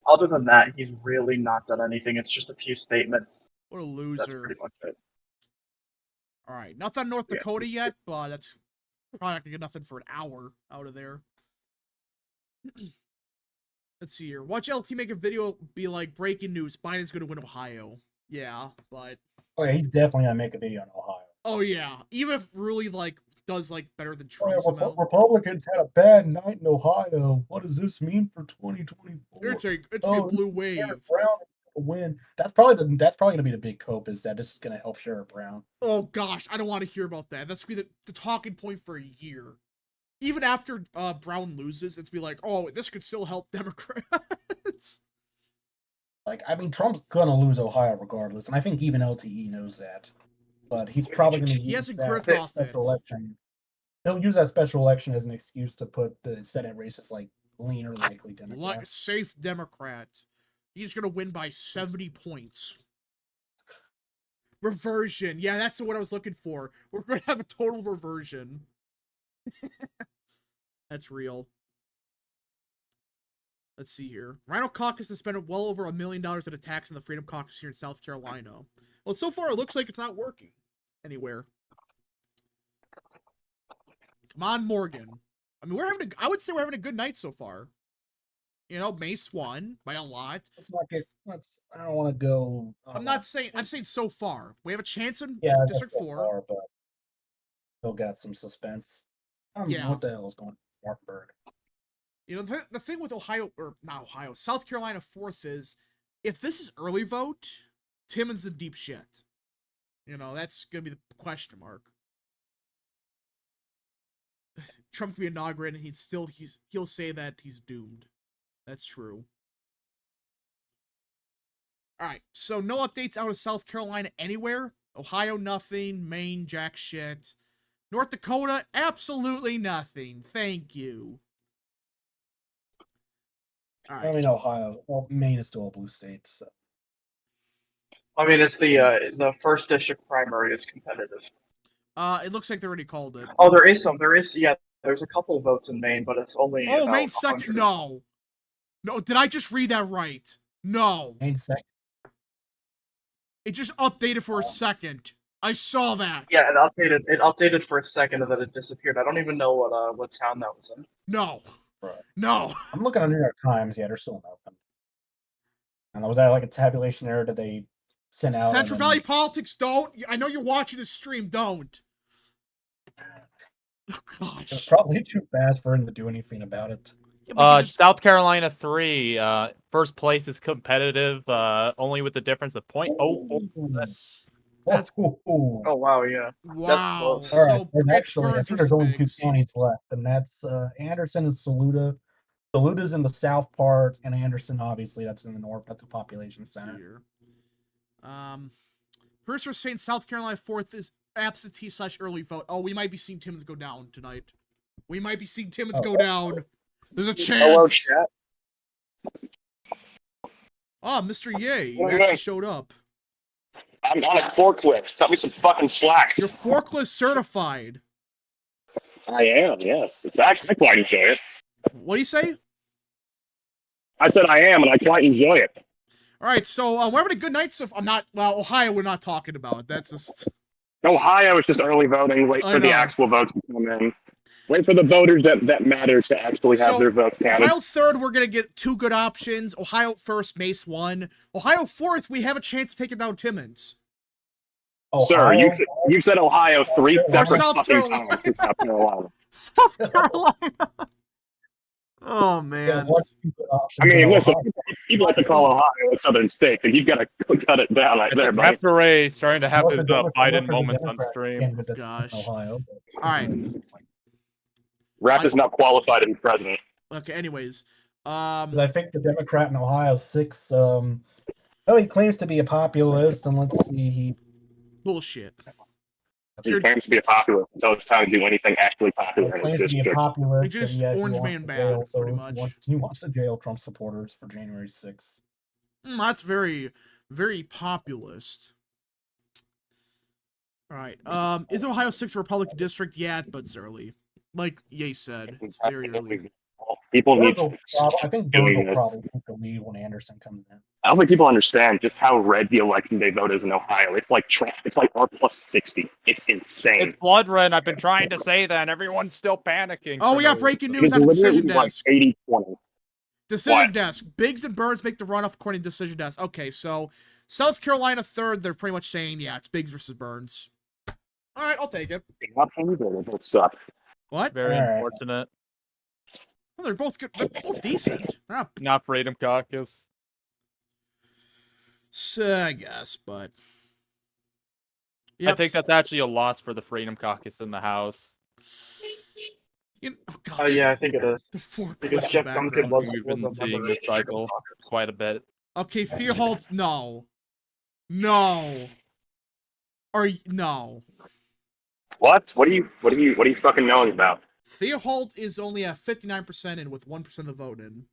Other than that, he's really not done anything. It's just a few statements. What a loser. That's pretty much it. All right, nothing on North Dakota yet, but that's probably not gonna get nothing for an hour out of there. Let's see here. Watch LT make a video be like, breaking news, Biden's gonna win Ohio. Yeah, but Oh, yeah, he's definitely going to make a video on Ohio. oh yeah, even if really like does like better than Trump somehow. Republicans had a bad night in Ohio. What does this mean for 2024? It's a blue wave. Sherrod Brown will win. That's probably going to be the big cope, is that this is going to help Sherrod Brown. Oh gosh, I don't want to hear about that. That's gonna be the talking point for a year. Even after Brown loses, it's be like, oh, this could still help Democrats. Like, I mean, Trump's gonna lose Ohio regardless, and I think even LTE knows that. But he's probably gonna use that special election. He'll use that special election as an excuse to put the Senate races like leaner, likely Democrats. Safe Democrat. He's gonna win by 70 points. Reversion. Yeah, that's what I was looking for. We're gonna have a total reversion. That's real. Let's see here. Rhino Caucus has spent well over $1 million at attacks on the Freedom Caucus here in South Carolina. Well, so far it looks like it's not working anywhere. Come on, Morgan. I mean, I would say we're having a good night so far. You know, Mace won by a lot. I don't want to go. I'm saying so far. We have a chance in District 4. Far, but still got some suspense. I don't know what the hell is going on in Martinburg. You know, the thing with South Carolina 4th is, if this is early vote, Timmons in deep shit. You know, that's going to be the question mark. Trump can be inaugurated, and he'll say that he's doomed. That's true. Alright, so no updates out of South Carolina anywhere. Ohio, nothing. Maine, jack shit. North Dakota, absolutely nothing. Thank you. All right. I mean, Ohio. Well, Maine is still a blue state, so. I mean, it's the 1st district primary is competitive. It looks like they already called it. Oh, there's a couple of votes in Maine, but it's only Maine second. No, did I just read that right? No. Maine second. It just updated for a second. I saw that. Yeah, it updated for a second and then it disappeared. I don't even know what town that was in. No. Right. No. I'm looking on New York Times. Yeah, they're still open. And was that like a tabulation error that they sent out? Central Valley politics, don't. I know you're watching this stream. Don't. Oh, gosh. It's probably too fast for him to do anything about it. South Carolina 3. First place is competitive, only with the difference of 0.04%. That's Oh, Oh wow, yeah. That's wow. close. all right. So There's it's actually, I Burns think versus there's only 2 Biggs. counties left, and that's Anderson and Saluda. Saluda's in the south part, and Anderson, obviously, that's in the north. That's a population Let's see center. here. First we're saying South Carolina, fourth is absentee / early vote. Oh, we might be seeing Timmons go down tonight. We might be seeing Timmons go down. There's a Hello, chance. chat. Oh, Mr. Yay, you What are you actually doing? showed up. I'm on a forklift. Cut me some fucking slack. You're forklift certified. I am, yes. It's actually, I quite enjoy it. What do you say? I said I am, and I quite enjoy it. All right, so we're having a good night. So I'm not. Well, Ohio, we're not talking about. That's just. Ohio is just early voting. Wait I for the know. actual votes to come in. Wait for the voters that matter to actually have So their votes counted. Ohio third, we're gonna get 2 good options. Ohio first, Mace 1. Ohio fourth, we have a chance to take it down Timmons. Sir, Ohio, you've said Ohio 3 Or separate South fucking Carolina. times in South Carolina. South Carolina. Oh yeah, man. what's the good options I mean, in listen, Ohio? people like to call Ohio a southern state, and you've got to cut it down right there, buddy. Matt Ray starting to have What his the Democrats- Biden what for the moments on Democrats stream. candidate that's in Gosh. Ohio. But, All right. Rap is not qualified to be president. Okay, anyways. 'Cause I think the Democrat in Ohio 6. He claims to be a populist, and let's see, he Bullshit. He claims to be a populist until it's time to do anything actually popular in his claims to be a district. populist. He just and yet orange he wants man to bad, jail, pretty he much. he wants to jail Trump supporters for January 6th. That's very, very populist. All right. Is Ohio 6 a Republican district? Yeah, but it's early. Like Ye said, it's very early. People need Burns to I think Burns doing will this. probably take the lead when Anderson comes in. I don't think people understand just how red the election day vote is in Ohio. It's like Trump. It's like R plus 60. It's insane. It's blood red. I've been trying to say that, and everyone's still panicking. Oh, for we got no breaking reason. news on the decision like desk. 80-20. Decision What? desk. Biggs and Burns make the runoff according to decision desk. Okay, so South Carolina third, they're pretty much saying, yeah, it's Biggs versus Burns. All right, I'll take it. Not funny, but they both suck. What? Very All right. unfortunate. Well, they're both good. They're both decent. Not Freedom Caucus. So, I guess, but I think that's actually a loss for the Freedom Caucus in the House. oh Oh gosh. yeah, I think it is. The four Because clips Jeff in the Duncan background. was We've a been member seeing of this the Freedom cycle Caucus. quite a bit. Okay, Theohalds, no. No. No. What? What are you fucking knowing about? Theohold is only at 59% and with 1% of the vote in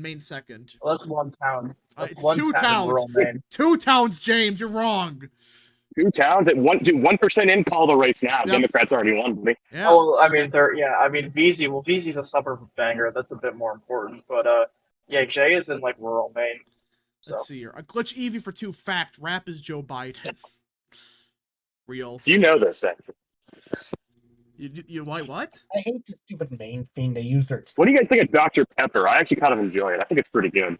Maine second. Well, that's one town. That's It's one 2 town in towns. rural Maine. 2 towns, James. You're wrong. 2 towns at 1% in, call the race now. Yep. Democrats already won, buddy. Yeah. Oh, I mean, VZ. Well, VZ's a suburb of Bangor. That's a bit more important. But yeah, Jay is in like rural Maine. So Let's see here. A glitch Evie for 2. Fact. Rap is Joe Biden. Real. Do you know this, actually? You what? I hate the stupid Maine thing. They use their. What do you guys think of Dr. Pepper? I actually kind of enjoy it. I think it's pretty good.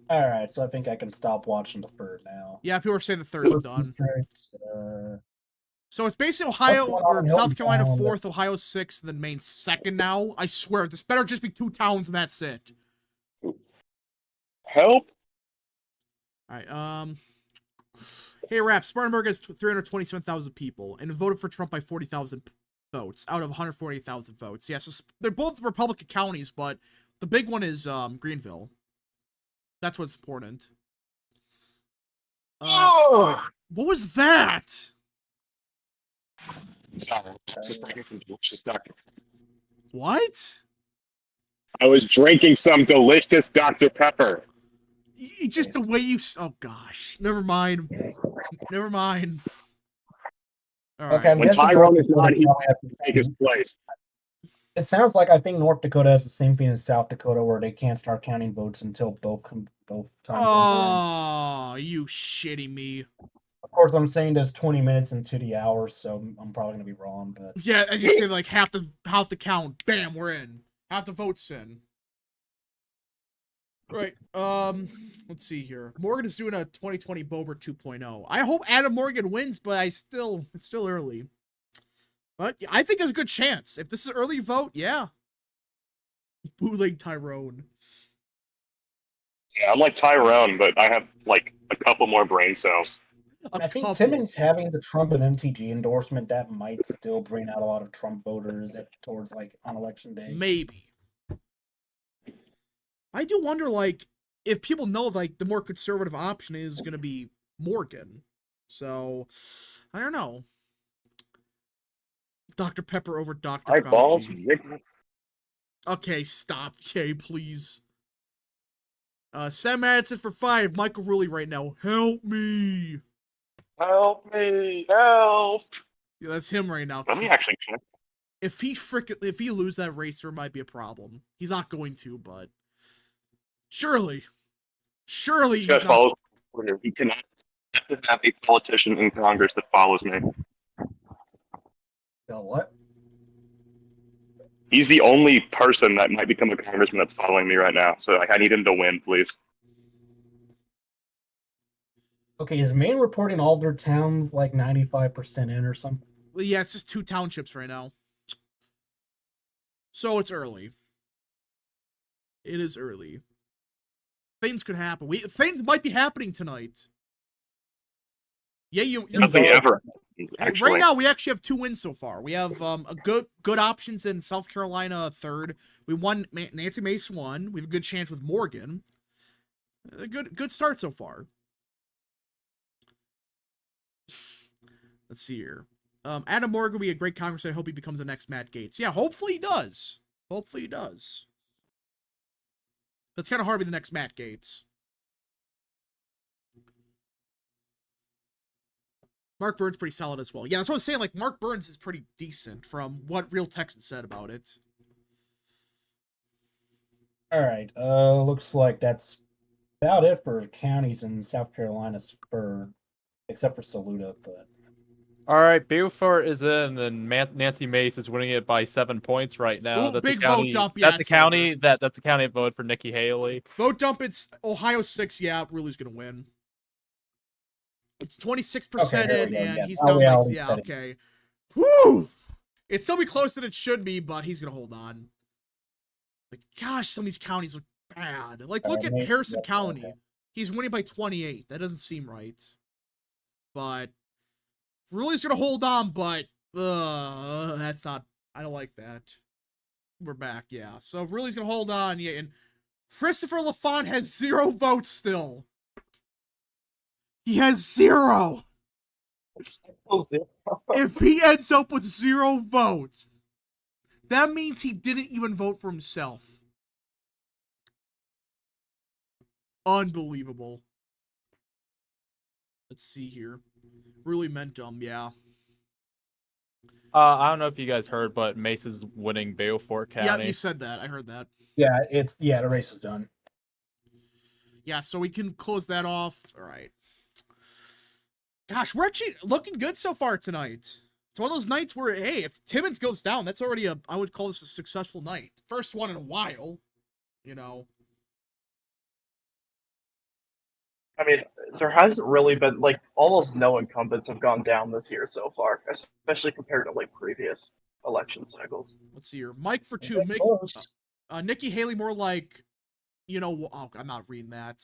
All right, so I think I can stop watching the third now. Yeah, people are saying the third's First done. district, So it's basically Ohio What's going on or in South Hilton Carolina Town? 4th, Ohio 6th, and then Maine 2nd now. I swear, this better just be 2 towns and that's it. Help? Alright, hey, Rap, Spartanburg has 327,000 people and voted for Trump by 40,000 votes out of 148,000 votes. Yeah, so they're both Republican counties, but the big one is Greenville. That's what's important. What was that? Sorry. Just drinking some delicious Dr. What? I was drinking some delicious Dr. Pepper. Just the way you... Oh, gosh. Never mind. Never mind. All right. Okay, I'm When guessing Tyrone North is not, Dakota he probably has the take his same- place. It sounds like I think North Dakota has the same thing as South Dakota, where they can't start counting votes until both times. Oh, you shitting me. Of course, I'm saying there's 20 minutes into the hour, so I'm probably gonna be wrong. But Yeah, as you say, like half the count. Bam, we're in. Half the votes in. Right. Let's see here. Morgan is doing a 2020 Bober 2.0. I hope Adam Morgan wins, but it's still early. But I think there's a good chance. If this is early vote, yeah. Bootleg Tyrone. Yeah, I'm like Tyrone, but I have like a couple more brain cells. I think couple. Timmons having the Trump and MTG endorsement, that might still bring out a lot of Trump voters towards like on election day. Maybe. I do wonder, like, if people know, like, the more conservative option is going to be Morgan. So, I don't know. Dr. Pepper over Dr. My balls. Fauci. Okay, stop. Okay, please. Sam Madison for 5. Michael Rulli right now. Help me. Help me! Help! Yeah, that's him right now. Let me actually check. If he lose that race, there might be a problem. He's not going to, but surely This guy follows me. He cannot have a politician in Congress that follows me. What? He's the only person that might become a congressman that's following me right now. So like, I need him to win, please. Okay, is Maine reporting all their towns like 95% in or something? Well, yeah, it's just 2 townships right now. So it's early. It is early. Things could happen. Things might be happening tonight. Yeah, you're Nothing ever happens, actually. right now. We actually have 2 wins so far. We have a good options in South Carolina 3rd. We won. Nancy Mace won. We have a good chance with Morgan. A good start so far. Let's see here. Adam Morgan will be a great congressman. I hope he becomes the next Matt Gaetz. Yeah, hopefully he does. Hopefully he does. But it's kind of hard to be the next Matt Gaetz. Mark Burns pretty solid as well. Yeah, that's what I was saying. Like, Mark Burns is pretty decent from what Real Texan said about it. All right. Looks like that's about it for counties in South Carolina, except for Saluda. But All right, Beaufort is in, and Nancy Mace is winning it by 7 points right now. Ooh, That's big the county, vote dump. Yeah, that's the county that's the county vote for Nikki Haley. Vote dump. It's Ohio 6. Yeah, Ruli's gonna win. It's 26% in, and he's down by. Yeah, okay. Whew! It's still be closer than it should be, but he's gonna hold on. Like, gosh, some of these counties look bad. Like, look at Harrison County. Okay. He's winning by 28. That doesn't seem right. But Ruli's gonna hold on, but that's not. I don't like that. We're back, yeah. So Ruli's gonna hold on, yeah. And Christopher LaFont has 0 votes still. He has 0. If he ends up with 0 votes, that means he didn't even vote for himself. Unbelievable. Let's see here. Really Mentum, yeah. I don't know if you guys heard, but Mace is winning Beaufort County. Yeah, you said that. I heard that. Yeah, the race is done. Yeah, so we can close that off. All right. Gosh, we're actually looking good so far tonight. It's one of those nights where, hey, if Timmons goes down, that's already I would call this a successful night. First one in a while, you know. I mean, there hasn't really been, like, almost no incumbents have gone down this year so far, especially compared to, like, previous election cycles. Let's see here. Mike for 2. Nikki Haley more like, you know, oh, I'm not reading that.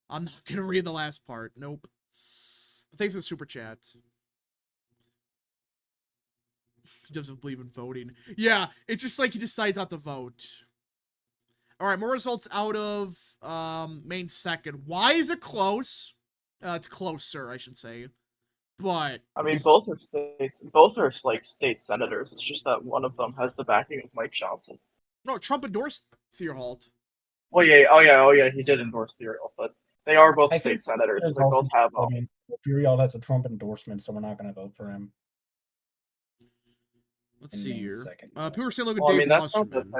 I'm not going to read the last part. Nope. Thanks for the super chat. He doesn't believe in voting. Yeah, it's just like he decides not to vote. All right, more results out of Maine 2nd. Why is it close? It's closer, I should say. But I mean, both are states. Both are like state senators. It's just that one of them has the backing of Mike Johnson. No, Trump endorsed Theerholt. Well, yeah, oh yeah, he did endorse Theerholt, but they are both state senators. So they both have. Theerholt has a Trump endorsement, so we're not going to vote for him. Let's see here. People are saying, look at Dave that's Wasserman.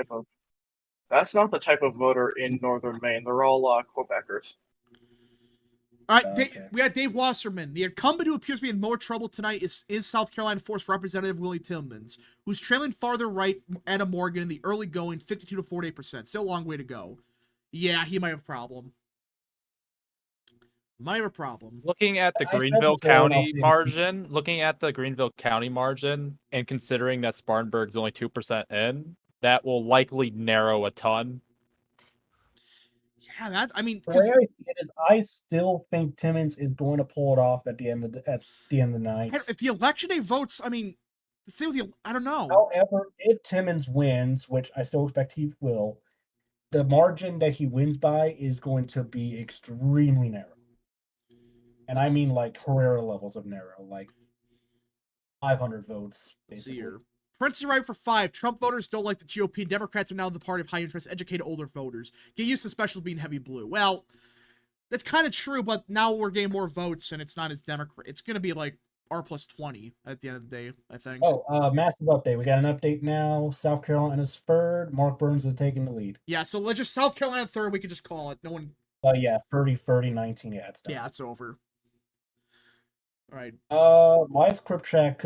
That's not the type of voter in northern Maine. They're all Quebecers. All right, we got Dave Wasserman. The incumbent who appears to be in more trouble tonight is South Carolina 4th Representative Willie Timmons, who's trailing farther right Adam Morgan in the early going, 52 to 48%. Still a long way to go. Yeah, he might have a problem. Looking at the Greenville County margin, and considering that Spartanburg's only 2% in, that will likely narrow a ton. Yeah, Yeah, that I mean, The way because I see it is, I still think Timmons is going to pull it off at the end of the night. if the election day votes, I mean, the thing with the I don't know. However, if Timmons wins, which I still expect he will, the margin that he wins by is going to be extremely narrow. And I mean like Herrera levels of narrow, like 500 votes, Let's see basically. here. Prince is right for 5. Trump voters don't like the GOP. Democrats are now the party of high interest, educated older voters. Get used to specials being heavy blue. Well, that's kind of true, but now we're getting more votes, and it's not as Democrat. It's going to be like R plus 20 at the end of the day, I think. Oh, massive update. We got an update now. South Carolina's third. Mark Burns is taking the lead. Yeah, so let's just South Carolina third. We could just call it. No one. Yeah, 30-19. Yeah, it's done. Yeah, it's over. All right. Why is Kripchak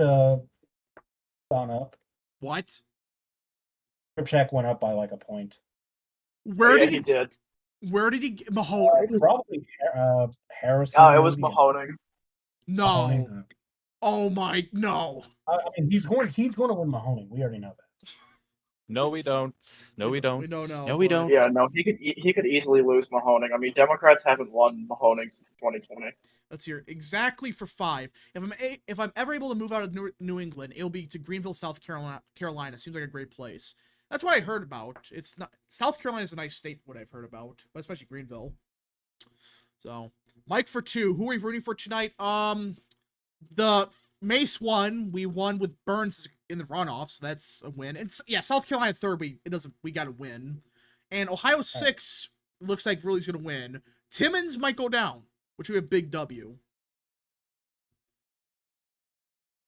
gone up? What? Kripchak went up by like a point. Where did he he? did? Where did he get Mahoney? Probably Harrison. Oh, it was maybe? Mahoney. No. Mahoney. Oh my no. I mean, he's going to win Mahoney. We already know that. No, we don't. No, we don't. We don't know, No, we but- don't. Yeah, no, he could easily lose Mahoning. I mean, Democrats haven't won Mahoning since 2020. Let's hear exactly for 5. If I'm ever able to move out of New England, it'll be to Greenville, South Carolina. Seems like a great place. That's what I heard about. It's not South Carolina is a nice state. What I've heard about, but especially Greenville. So Mike for 2. Who are we rooting for tonight? The Mace won. We won with Burns in the runoffs. So that's a win. And yeah, South Carolina third. We got to win. And Ohio 6 looks like Ruleigh's gonna win. Timmons might go down, which would be a big W.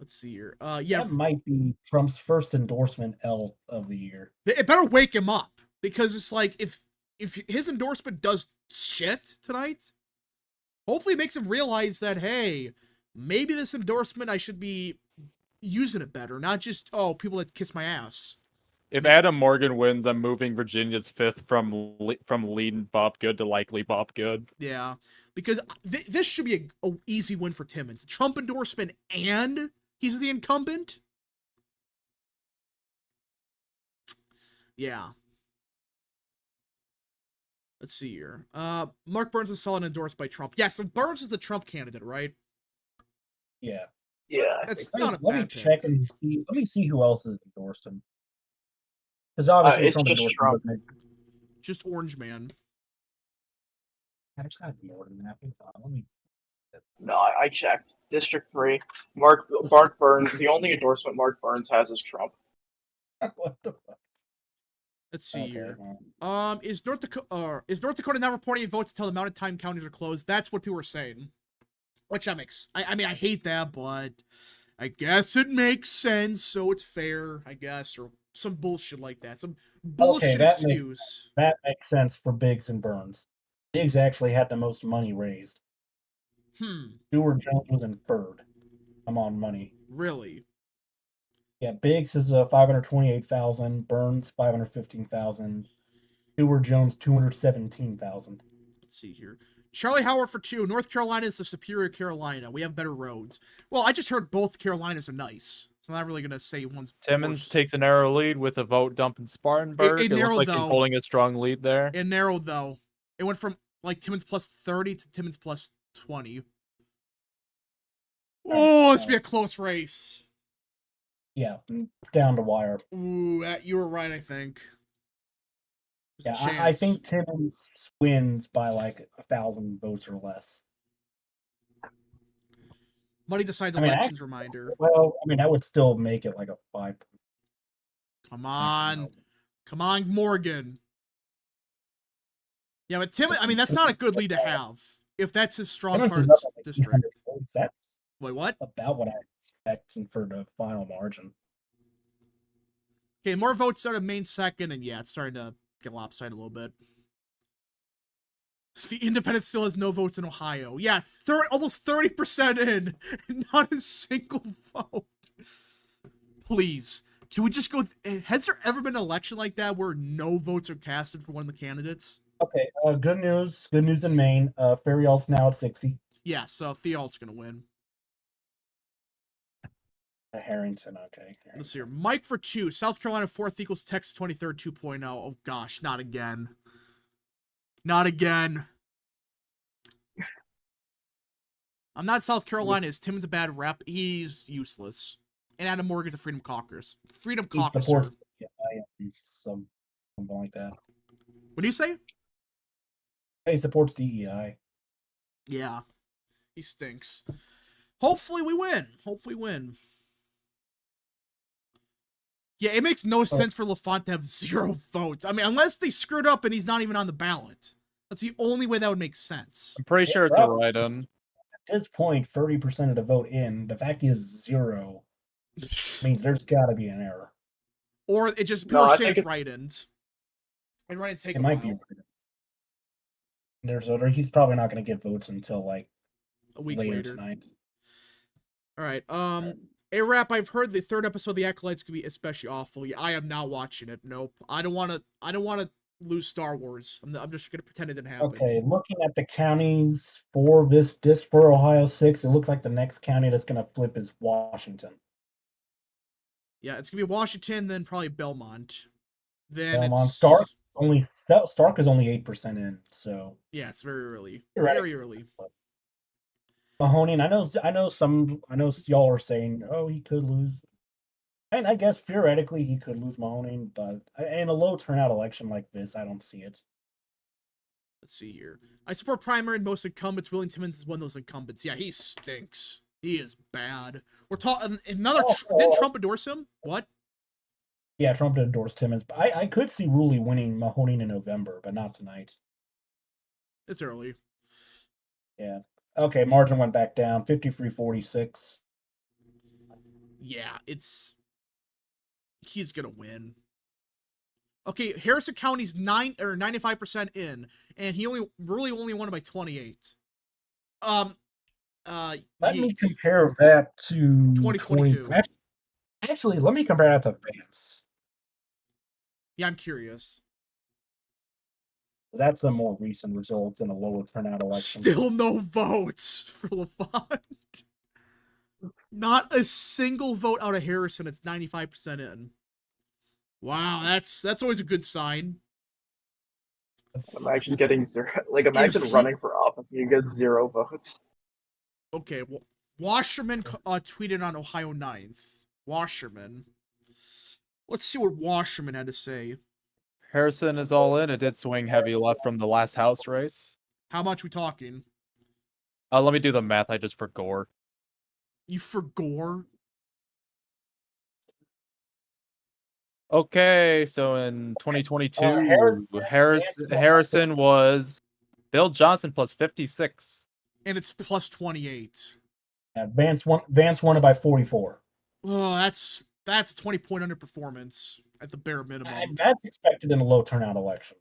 Let's see here. Yeah, That might be Trump's first endorsement L of the year. it better wake him up, because it's like if his endorsement does shit tonight, hopefully it makes him realize that, hey, maybe this endorsement I should be using it better, not just people that kiss my ass. If Adam Morgan wins, I'm moving Virginia's 5th from leading Bob Good to likely Bob Good. Yeah, because this should be a easy win for Timmons. Trump endorsement and he's the incumbent. Yeah. Let's see here. Mark Burns is solid endorsed by Trump. Yeah, so Burns is the Trump candidate, right? Yeah. So Yeah, that's Let me- not a let me bad pick. check and see. Let me see who else has endorsed him. Because obviously it's Trump just endorsed Trump. him. Just Orange Man. There's got to be more than that. Let me. No, I checked. District 3. Mark Burns. The only endorsement Mark Burns has is Trump. What the fuck? Let's see here. man. Is North Dakota now reporting votes until the Mountain Time counties are closed? That's what people are saying. Which that makes. I mean, I hate that, but I guess it makes sense, so it's fair, I guess, or some bullshit like that. Some bullshit that makes excuse. That makes sense for Biggs and Burns. Biggs actually had the most money raised. Stewart Jones was in third. I'm on money. Really? Yeah, Biggs is 528,000. Burns 515,000. Stewart Jones 217,000. Let's see here. Charlie Howard for 2. North Carolina is the superior Carolina. We have better roads. Well, I just heard both Carolinas are nice, so I'm not really gonna say one's. Timmons worse. takes a narrow lead with a vote dump in Spartanburg. It It narrowed, looks like he's though. holding a strong lead there. It narrowed though. It went from like Timmons plus 30 to Timmons plus 20. Oh, this be a close race. Yeah, down to wire. Ooh, you were right, I think. Yeah, There's a I chance. think Timmons wins by like 1,000 votes or less. Money decides I mean, elections reminder. Well, I mean, that would still make it like a 5. Come on. Come on, Morgan. Yeah, but Timmons, I mean, that's not a good lead to have. If that's his strong Timmons part is of up the like district. 300 votes. That's Wait, what? about what I expect for the final margin. Okay, more votes out of Maine second, and yeah, it's starting to get lopsided a little bit. The independent still has no votes in Ohio. Yeah, almost 30% in. Not a single vote. Please. Can we just go... Has there ever been an election like that where no votes are casted for one of the candidates? Okay, good news. Good news in Maine. Ferriol's now at 60. Yeah, so Theol's going to win. Harrington, okay. Let's see here. Mike for 2. South Carolina 4th equals Texas 23rd 2.0. Oh, gosh, not again. Not again. I'm not South Carolina. Is Timmons a bad rep? He's useless. And Adam Morgan's a Freedom Caucus. Freedom He Caucuser. supports something like that. What do you say? He supports DEI. Yeah. He stinks. Hopefully we win. Hopefully win. Yeah, it makes no sense for LaFont to have 0 votes. I mean, unless they screwed up and he's not even on the ballot. That's the only way that would make sense. I'm pretty sure it's a write-in. At this point, 30% of the vote in. The fact he is 0 means there's got to be an error. Or it just No, people I say think it's write-ins. And write-ins take It a might while. be. He's probably not going to get votes until like A week later later. tonight. All right. A-Rap, I've heard the 3rd episode of The Acolytes could be especially awful. Yeah, I am not watching it. Nope. I don't want to lose Star Wars. I'm just gonna pretend it didn't happen. Okay, looking at the counties for this for Ohio 6, it looks like the next county that's going to flip is Washington. Yeah, it's gonna be Washington, then probably Belmont. Then Belmont. it's Stark is only 8% in, so yeah, it's very early. You're right. Very early. Mahoning, I know y'all are saying, oh, he could lose. And I guess theoretically he could lose Mahoning, but in a low turnout election like this, I don't see it. Let's see here. I support primary and most incumbents. William Timmons is one of those incumbents. Yeah, he stinks. He is bad. We're talking another. Didn't Trump endorse him? What? Yeah, Trump endorsed Timmons. But I could see Ruley winning Mahoning in November, but not tonight. It's early. Yeah. Okay, margin went back down, 53-46. Yeah, he's gonna win. Okay, Harrison County's 95% in, and he really only won by 28. Let me compare that to 2022. Actually, let me compare that to Vance. Yeah, I'm curious. That's a more recent result in a lower turnout election. Still no votes for LaFont. Not a single vote out of Harrison. It's 95% in. Wow, that's always a good sign. Imagine getting 0. Like, imagine running for office and you get 0 votes. Okay, well, Washerman tweeted on Ohio 9th. Washerman. Let's see what Washerman had to say. Harrison is all in. It did swing heavy left from the last House race. How much we talking? Let me do the math. I just forgot. You forgore? Okay, so in 2022, Harrison was Bill Johnson plus 56. And it's plus 28. Vance won it by 44. Oh, that's a 20-point underperformance at the bare minimum. That's expected in a low turnout election.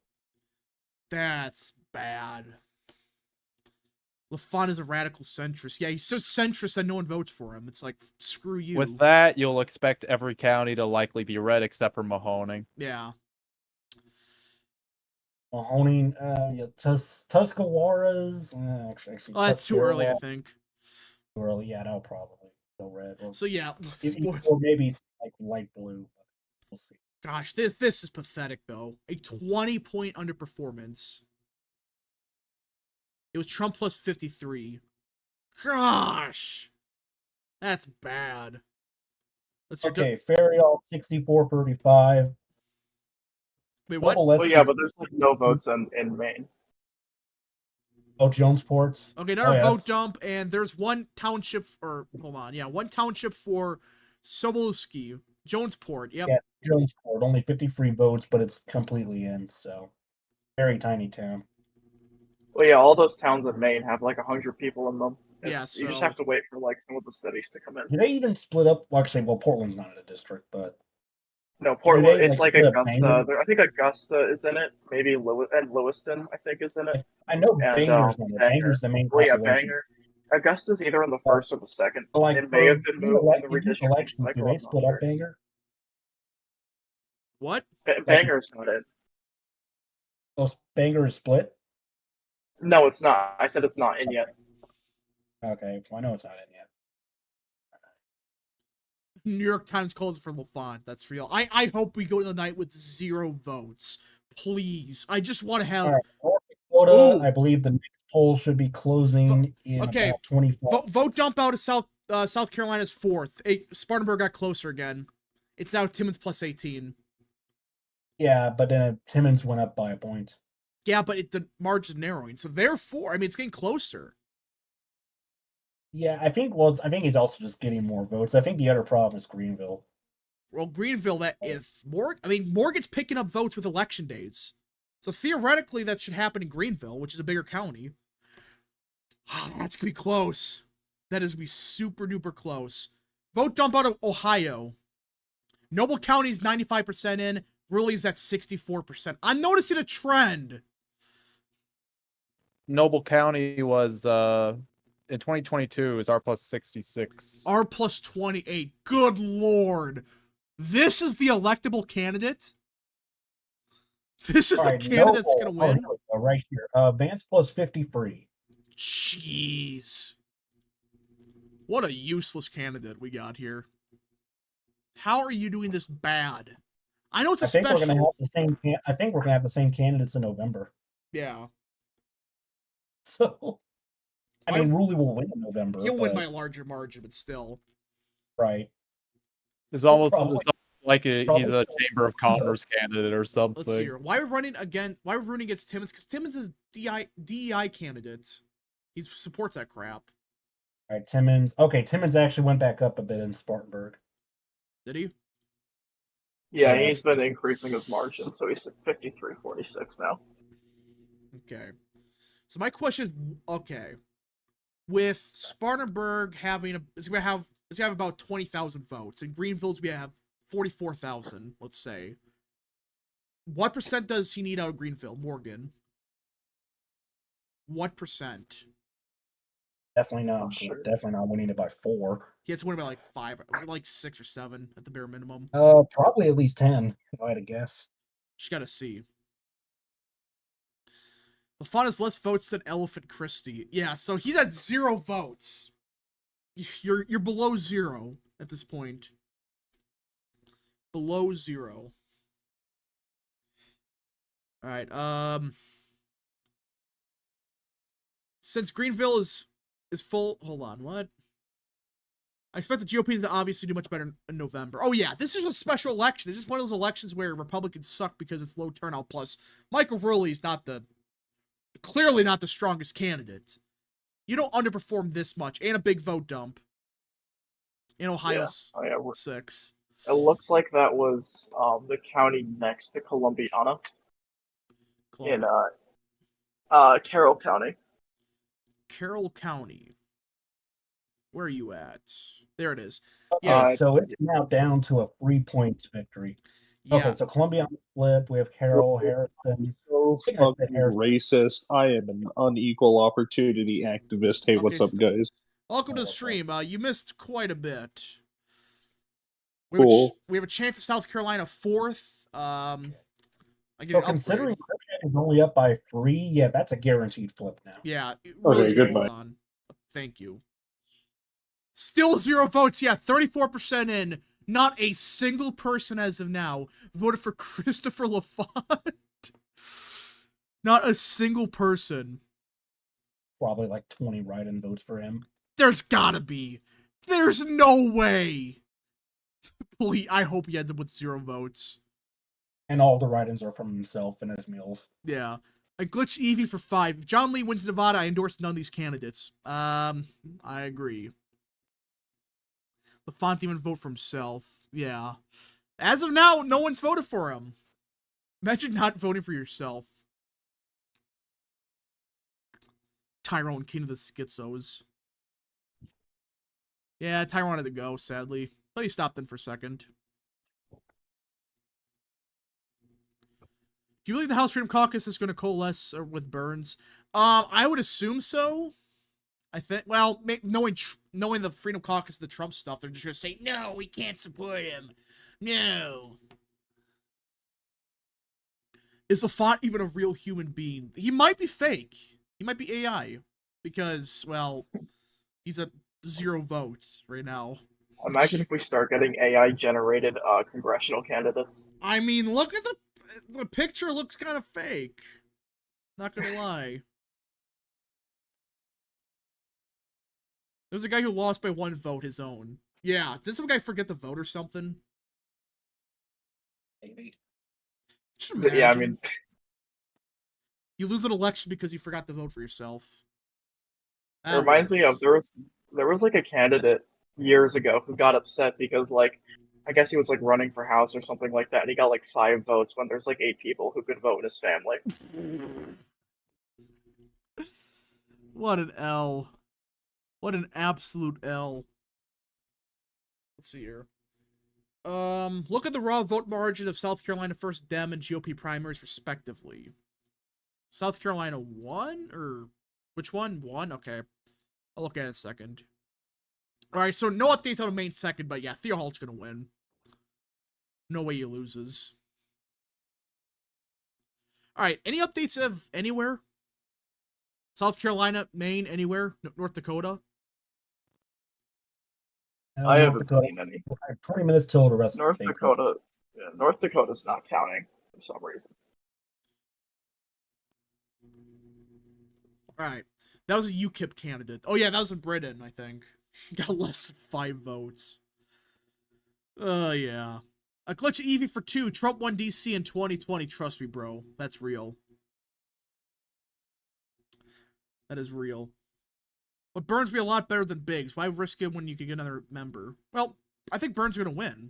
That's bad. LaFont is a radical centrist. Yeah, he's so centrist that no one votes for him. It's like, screw you. With that, you'll expect every county to likely be red except for Mahoning. Yeah. Mahoning, Tuscawaras. Actually, that's too early, I think. Too early, yeah, no, probably. So red. So yeah, or maybe it's like light blue. We'll see. Gosh, this is pathetic though. A 20-point underperformance. It was Trump plus 53. Gosh, that's bad. Okay, Ferriol 64-35. Wait, what? Well, yeah, but there's like no votes in Maine. Oh, Jonesport's. Okay, another vote dump, and there's one township, one township for Sobolewski, Jonesport. Yep. Yeah, Jonesport, only 53 votes, but it's completely in, so very tiny town. Well, yeah, all those towns in Maine have like 100 people in them. Yeah, so you just have to wait for like some of the cities to come in. Do they even split up? Well, actually, Portland's not in a district, but no, Portland. They, it's like Augusta. I think Augusta is in it. Maybe Lewiston, I think, is in it. I know and, Banger's in it. Banger's the main population. population. Banger. Augusta's either in the first or the second. Like, it may have been moved in the redistricting elections, cycle. do they split up Banger? What? Banger's not it. Oh, Banger is split? No, it's not. I said it's not in yet. Okay, well, I know it's not in yet. New York Times calls it for LaFont. That's real. I hope we go to the night with 0 votes. Please. I just want to have... Right. Dakota, Ooh. I believe the next poll should be closing in Okay. about 24. Vote dump out of South Carolina's 4th. Spartanburg got closer again. It's now Timmins plus 18. Yeah, but then Timmins went up by a point. Yeah, but the margin's narrowing. So therefore, I mean, it's getting closer. Yeah, I think he's also just getting more votes. I think the other problem is Greenville. Well, Greenville, Morgan's picking up votes with election days. So theoretically, that should happen in Greenville, which is a bigger county. That's going to be close. That is going to be super duper close. Vote dump out of Ohio. Noble County's 95% in. Rurally's at 64%. I'm noticing a trend. Noble County was in 2022 is R plus 66. R plus 28. Good lord. This is the electable candidate? This is the candidate that's going to win? Right here. Vance plus 53. Jeez. What a useless candidate we got here. How are you doing this bad? I know it's a special. I think we're gonna have the same candidates in November. Yeah. So, I mean, Ruley will win in November. He'll win by a larger margin, but still. Right. It's almost like he's a Chamber of Commerce candidate or something. Let's see here. Why are we running against Timmins? Because Timmins is DEI candidate. He supports that crap. All right, Timmins. Okay, Timmins actually went back up a bit in Spartanburg. Did he? Yeah, he's been increasing his margin, so he's at 53-46 now. Okay. So my question is, okay, with Spartanburg it's gonna have about 20,000 votes, and Greenville's we have 44,000, let's say. What percent does he need out of Greenville, Morgan? What percent? Definitely not winning it by 4. He has to win by like 5, like 6 or 7 at the bare minimum. Probably at least 10, if I had to guess. Just gotta see. LaFont has less votes than Elephant Christie. Yeah, so he's at 0 votes. You're below 0 at this point. Below 0. All right. Since Greenville is full. Hold on. What? I expect the GOP to obviously do much better in November. Oh yeah, this is a special election. This is one of those elections where Republicans suck because it's low turnout. Plus, Michael Rurley is clearly not the strongest candidate. You don't underperform this much, and a big vote dump in Ohio's 6. It looks like that was the county next to Columbiana. In Carroll County. Carroll County. Where are you at? There it is. Yeah. So it's now down to a 3-point victory. Yeah. Okay, so Columbiana flip. We have Carroll, Harrison. So fucking racist. I am an unequal opportunity activist. Hey, what's up, guys? Welcome to the stream. You missed quite a bit. Cool. We have a chance of South Carolina 4th. So considering Cripcheck is only up by 3, yeah, that's a guaranteed flip now. Yeah. Okay, goodbye. Thank you. Still 0 votes. Yeah, 34% in. Not a single person as of now voted for Christopher LaFont. Not a single person. Probably like 20 write-in votes for him. There's gotta be. There's no way. Please, I hope he ends up with 0 votes. And all the write-ins are from himself and his meals. Yeah. I glitch Evie for 5. If John Lee wins Nevada, I endorse none of these candidates. I agree. LaFont even vote for himself. Yeah. As of now, no one's voted for him. Imagine not voting for yourself. Tyrone, king of the schizos. Yeah, Tyrone had to go, sadly. But he stopped in for a second. Do you believe the House Freedom Caucus is going to coalesce with Burns? I would assume so. I think, well, knowing the Freedom Caucus, the Trump stuff, they're just going to say, no, we can't support him. No. Is LaFont even a real human being? He might be fake. He might be AI. Because, well, he's at 0 votes right now. Imagine if we start getting AI-generated congressional candidates. I mean, look at the picture looks kind of fake. Not gonna lie. There's a guy who lost by 1 vote, his own. Yeah, did some guy forget to vote or something? Maybe. Just imagine. Yeah, I mean, you lose an election because you forgot to vote for yourself. it reminds me of there was like a candidate years ago who got upset because like I guess he was like running for house or something like that, and he got like 5 votes when there's like 8 people who could vote in his family. What an L. What an absolute L. Let's see here. Look at the raw vote margin of South Carolina 1st Dem and GOP primaries, respectively. South Carolina won? Or which one? Won? Okay. I'll look at it in a second. Alright, so no updates on Maine 2nd, but yeah, Theo Halt's gonna win. No way he loses. Alright, any updates of anywhere? South Carolina, Maine, anywhere? North Dakota? I North haven't Dakota. seen any. 20 minutes till the rest of the North state. Dakota, yeah, North Dakota's not counting for some reason. Alright. That was a UKIP candidate. Oh yeah, that was in Britain, I think. Got less than 5 votes. Yeah. A glitch Evie for 2. Trump won DC in 2020. Trust me, bro. That's real. That is real. But Burns be a lot better than Biggs. Why risk it when you can get another member? Well, I think Burns is going to win.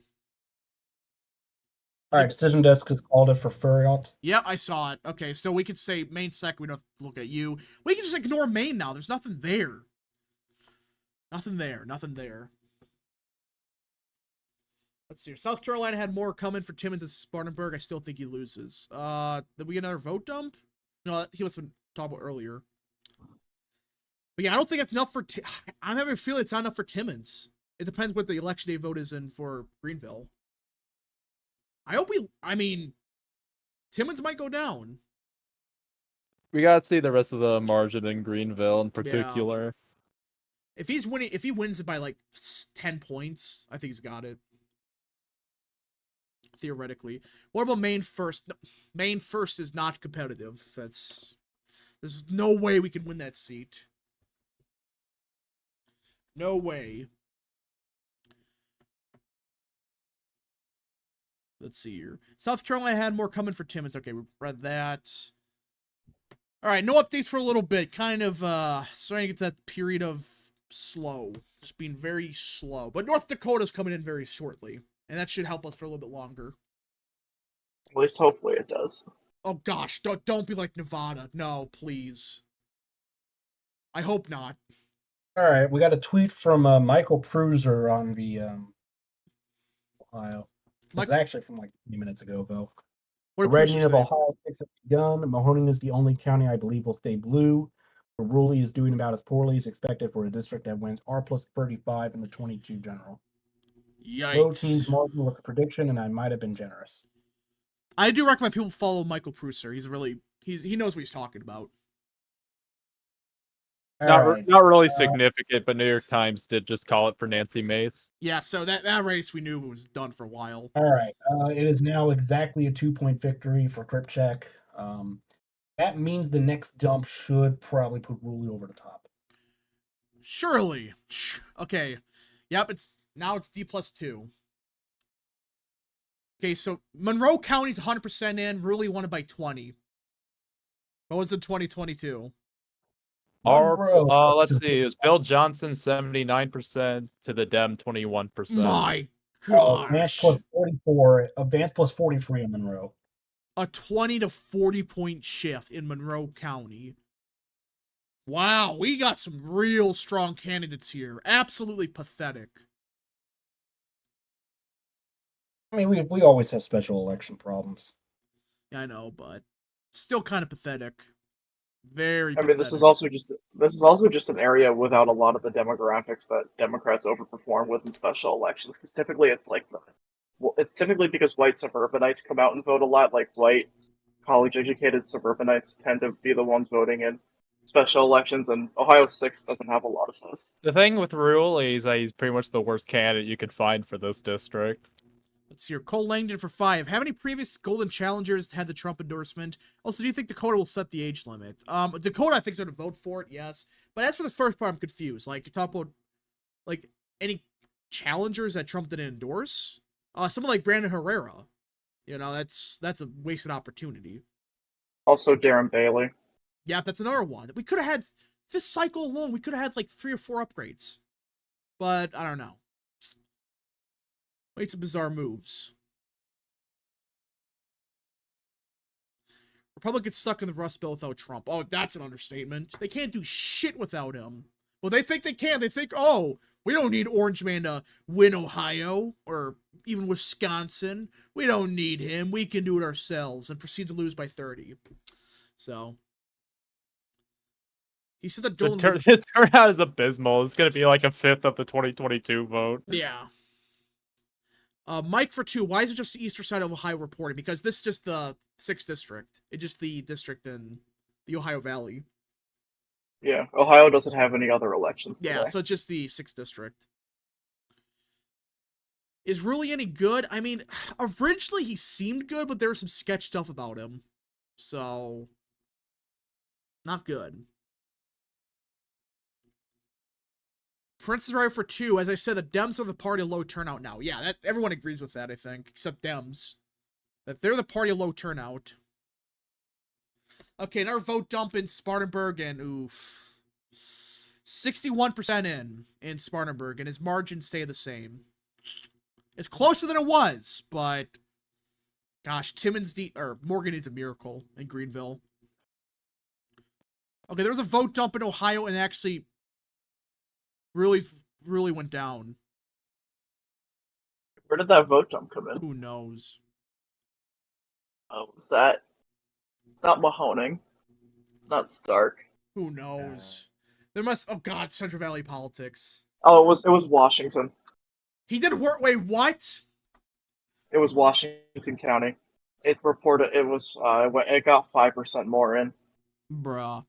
Alright, Decision Desk has called it for Furiot. Yep, I saw it. Okay, so we could say Maine 2nd. We don't have to look at you. We can just ignore Maine now. There's nothing there. Nothing there. Nothing there. Let's see. South Carolina had more coming for Timmons and Spartanburg. I still think he loses. Did we get another vote dump? No, he must have been talked about earlier. But yeah, I don't think that's enough for... I'm having a feeling it's not enough for Timmons. It depends what the election day vote is in for Greenville. I hope we... I mean, Timmons might go down. We gotta see the rest of the margin in Greenville in particular. Yeah. If he's winning, if he wins it by like 10 points, I think he's got it. Theoretically. What about Maine 1st? No, Maine 1st is not competitive. There's no way we can win that seat. No way. Let's see here. South Carolina had more coming for Timmons. Okay, we read that. All right, no updates for a little bit. Kind of starting to get to that period of slow. Just being very slow. But North Dakota's coming in very shortly. And that should help us for a little bit longer. At least hopefully it does. Oh gosh, don't be like Nevada. No, please. I hope not. Alright, we got a tweet from Michael Pruser on the Ohio. It's actually from like 20 minutes ago, though. The red unit of Ohio picks up the gun. Mahoning is the only county I believe will stay blue. Ruley is doing about as poorly as expected for a district that wins R plus 35 in the 22 general. Yikes. Low teams margin was a prediction, and I might have been generous. I do recommend people follow Michael Pruser. He knows what he's talking about. Not really significant, but New York Times did just call it for Nancy Mace. Yeah, so that race we knew was done for a while. All right, it is now exactly a 2-point victory for Kripchak. That means the next dump should probably put Ruley over the top. Surely. Okay. Yep, it's D+2. Okay, so Monroe County's 100% in. Ruley won it by 20. What was it, 2022? Let's see. It was Bill Johnson 79% to the Dem 21%. My gosh. Advance plus 44. Advance plus 43 in Monroe. A 20 to 40 point shift in Monroe County. Wow, we got some real strong candidates here. Absolutely pathetic. I mean, we always have special election problems. Yeah, I know, but still kind of pathetic. Very I mean, this is also just an area without a lot of the demographics that Democrats overperform with in special elections. Because typically it's typically because white suburbanites come out and vote a lot. Like white college-educated suburbanites tend to be the ones voting in special elections, and Ohio 6 doesn't have a lot of those. The thing with Ruley is that he's pretty much the worst candidate you could find for this district. Let's see here. Cole Langdon for 5. Have any previous Golden Challengers had the Trump endorsement? Also, do you think Dakota will set the age limit? Dakota, I think, is going to vote for it, yes. But as for the first part, I'm confused. Like, you talk about, like, any challengers that Trump didn't endorse? Someone like Brandon Herrera. You know, that's a wasted opportunity. Also, Darren Bailey. Yeah, that's another one. We could have had, this cycle alone, we could have had, like, 3 or 4 upgrades. But, I don't know. Made some bizarre moves. Republicans stuck in the Rust Belt without Trump. Oh, that's an understatement. They can't do shit without him. Well, they think they can. They think, oh, we don't need Orange Man to win Ohio or even Wisconsin. We don't need him. We can do it ourselves, and proceed to lose by 30. So he said that Dolan. The turnout is abysmal. It's going to be like a fifth of the 2022 vote. Yeah. Mike for 2. Why is it just the eastern side of Ohio reporting? Because this is just the 6th district. It's just the district in the Ohio Valley. Yeah, Ohio doesn't have any other elections today. Yeah, so it's just the 6th district. Is really any good? I mean, originally he seemed good, but there was some sketch stuff about him. So, not good. Prince is right for 2. As I said, the Dems are the party of low turnout now. Yeah, that everyone agrees with that, I think, except Dems. That they're the party of low turnout. Okay, another vote dump in Spartanburg, and oof. 61% in Spartanburg, and his margins stay the same. It's closer than it was, but gosh, Morgan needs a miracle in Greenville. Okay, there was a vote dump in Ohio, and actually really went down. Where did that vote dump come in? Who knows? Oh, was that? It's not Mahoning. It's not Stark. Who knows? There must. Oh God, Central Valley politics. Oh, it was Washington. He did work. Wait, what? It was Washington County. It reported it was. It got 5% more in. Bruh.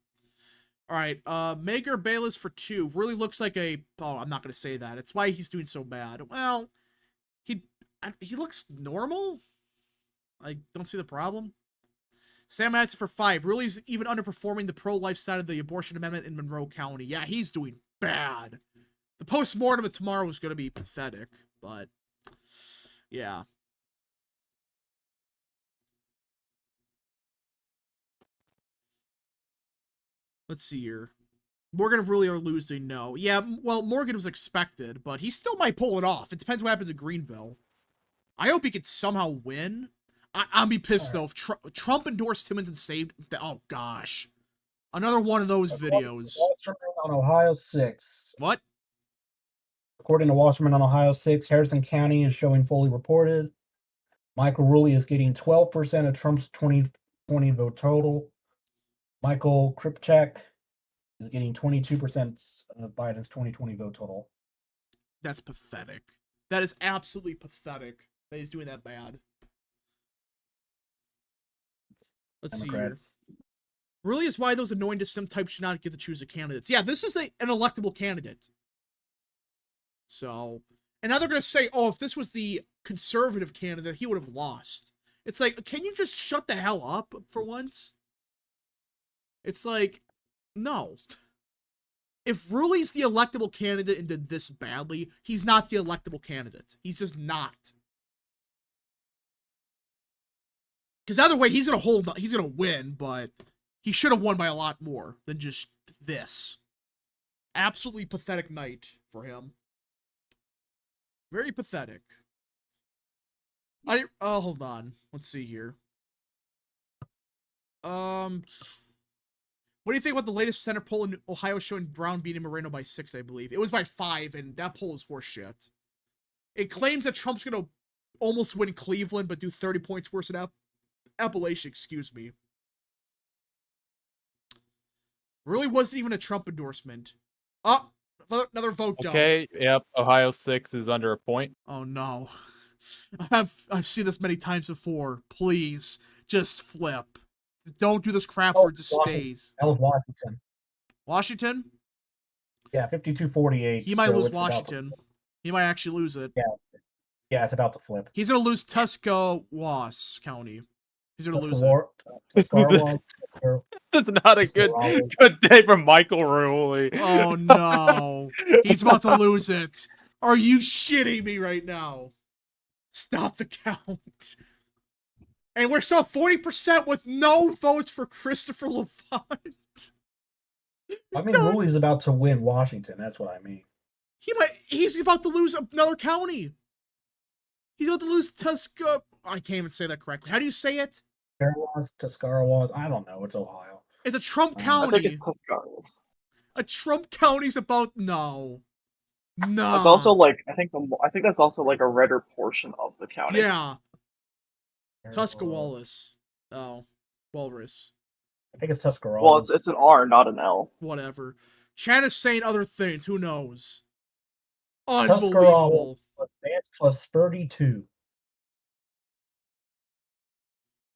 All right, Mager Bayless for 2 really looks like a. Oh, I'm not gonna say that. It's why he's doing so bad. Well, he looks normal. I don't see the problem. Sam Madsen for 5 really is even underperforming the pro-life side of the abortion amendment in Monroe County. Yeah, he's doing bad. The post-mortem of tomorrow is gonna be pathetic, but yeah. Let's see here. Morgan really are losing? No. Yeah, well, Morgan was expected, but he still might pull it off. It depends what happens in Greenville. I hope he could somehow win. I'll be pissed, though, if Trump endorsed Timmons and saved... Oh, gosh. Another one of those videos. On Ohio 6. What? According to Wasserman on Ohio 6, Harrison County is showing fully reported. Michael Rulli is getting 12% of Trump's 2020 vote total. Michael Kripchak is getting 22% of Biden's 2020 vote total. That's pathetic. That is absolutely pathetic that he's doing that bad. Let's Democrats. see here. Really is why those annoying sim types should not get to choose the candidates. Yeah, this is an electable candidate. So, and now they're going to say, oh, if this was the conservative candidate, he would have lost. It's like, can you just shut the hell up for once? It's like, no. If Ruli's the electable candidate and did this badly, he's not the electable candidate. He's just not. Because either way, he's gonna win, but he should have won by a lot more than just this. Absolutely pathetic night for him. Very pathetic. Hold on. Let's see here. What do you think about the latest Senate poll in Ohio showing Brown beating Moreno by 6, I believe? It was by 5, and that poll is horseshit. It claims that Trump's gonna almost win Cleveland, but do 30 points worse than Appalachia, excuse me. Really wasn't even a Trump endorsement. Oh, another vote dump. Okay, yep, Ohio 6 is under a point. Oh no. I've seen this many times before. Please, just flip. Don't do this crap where it just stays. That was Washington. Washington? Yeah, 52-48. He might lose Washington. He might actually lose it. Yeah. Yeah, it's about to flip. He's gonna lose Tuscarawas County. He's gonna lose it. Tuscarawas. It's not a good day for Michael Ruley. Oh no. He's about to lose it. Are you shitting me right now? Stop the count. And we're still 40% with no votes for Christopher Levant. I mean, Ruley's about to win Washington. That's what I mean. He's about to lose another county. He's about to lose I can't even say that correctly. How do you say it? Tuscarawas. I don't know. It's Ohio. It's a Trump I county. think it's Tuscarawas. A Trump county's about no. It's also like I think that's also like a redder portion of the county. Yeah. Tuscarawas. Oh, Walrus. I think it's Tuscarawas. Well, it's an R, not an L. Whatever. Chat is saying other things. Who knows? Unbelievable. Advance plus 32.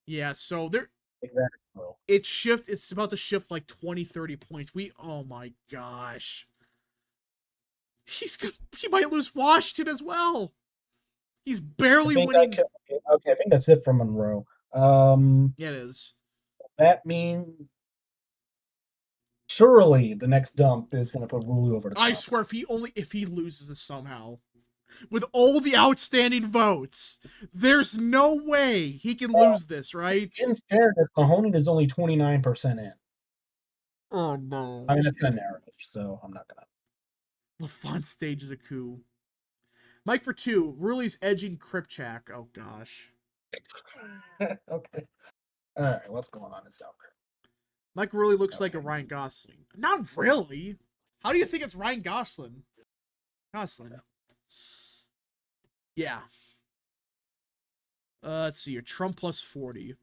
Yeah, so there. Exactly. It's about to shift like 20, 30 points. Oh my gosh. He might lose Washington as well. He's barely winning. Okay, I think that's it for Monroe. Yeah, it is. That means surely the next dump is going to put Ruley over the top. I swear, if he loses this somehow, with all the outstanding votes, there's no way he can lose this, right? In fairness, Mahoning is only 29% in. Oh no. I mean, that's going to narrow it, so I'm not going to. LaFont stages a coup. Mike for 2. Ruley's edging Kripchak. Oh gosh. Okay. All right, what's going on in South Carolina? Mike really looks like a Ryan Gosling. Not really. How do you think it's Ryan Gosling? Yeah. Let's see here. Trump plus 40.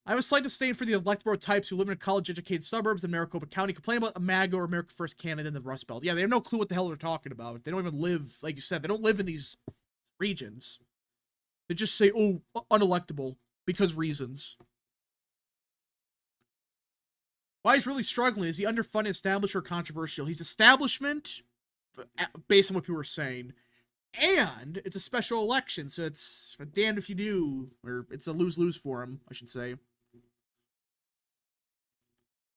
I have a slight disdain for the electoral types who live in college-educated suburbs in Maricopa County, complain about a MAGA or America First candidate in the Rust Belt. Yeah, they have no clue what the hell they're talking about. They don't even live, like you said, they don't live in these regions. They just say, oh, unelectable, because reasons. Why he's really struggling is he underfunded, established, or controversial? He's establishment, based on what people were saying, and it's a special election, so it's damned if you do, or it's a lose-lose for him, I should say.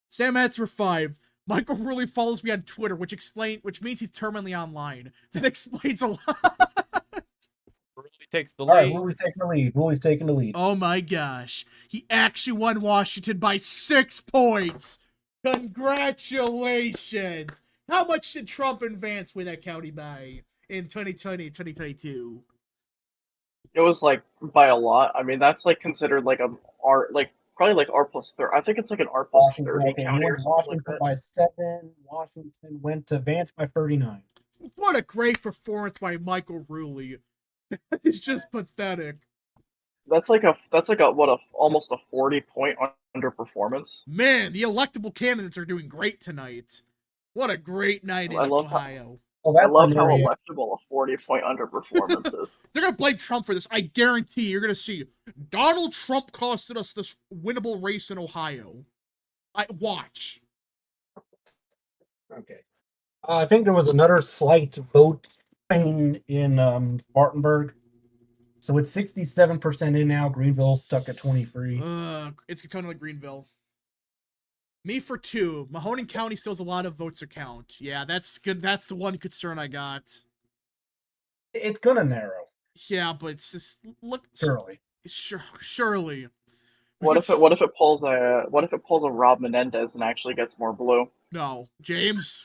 Sam adds for 5. Michael really follows me on Twitter, which means he's terminally online. That explains a lot. Ruley takes the lead. All right, Ruley's taking the lead. Oh my gosh. He actually won Washington by 6 points. Congratulations. How much did Trump advance with that county by in 2020 and 2022? It was like by a lot. I mean, that's like considered like probably like R plus 30. I think it's like an R plus 30 county or something Washington like that. by 7. Washington went to Vance by 39. What a great performance by Michael Ruley. It's just pathetic. That's like almost a 40-point underperformance. Man, the electable candidates are doing great tonight. What a great night in Ohio. I love how electable a 40-point underperformance is. They're going to blame Trump for this. I guarantee you're going to see Donald Trump costed us this winnable race in Ohio. Watch. Okay. I think there was another slight vote in Spartanburg. So it's 67% in now. Greenville's stuck at 23. It's kind of like Greenville. Me for 2. Mahoning County still has a lot of votes to count. Yeah, that's good. That's the one concern I got. It's gonna narrow. Yeah, but it's just look. Surely. What if it pulls a Rob Menendez and actually gets more blue? No, James.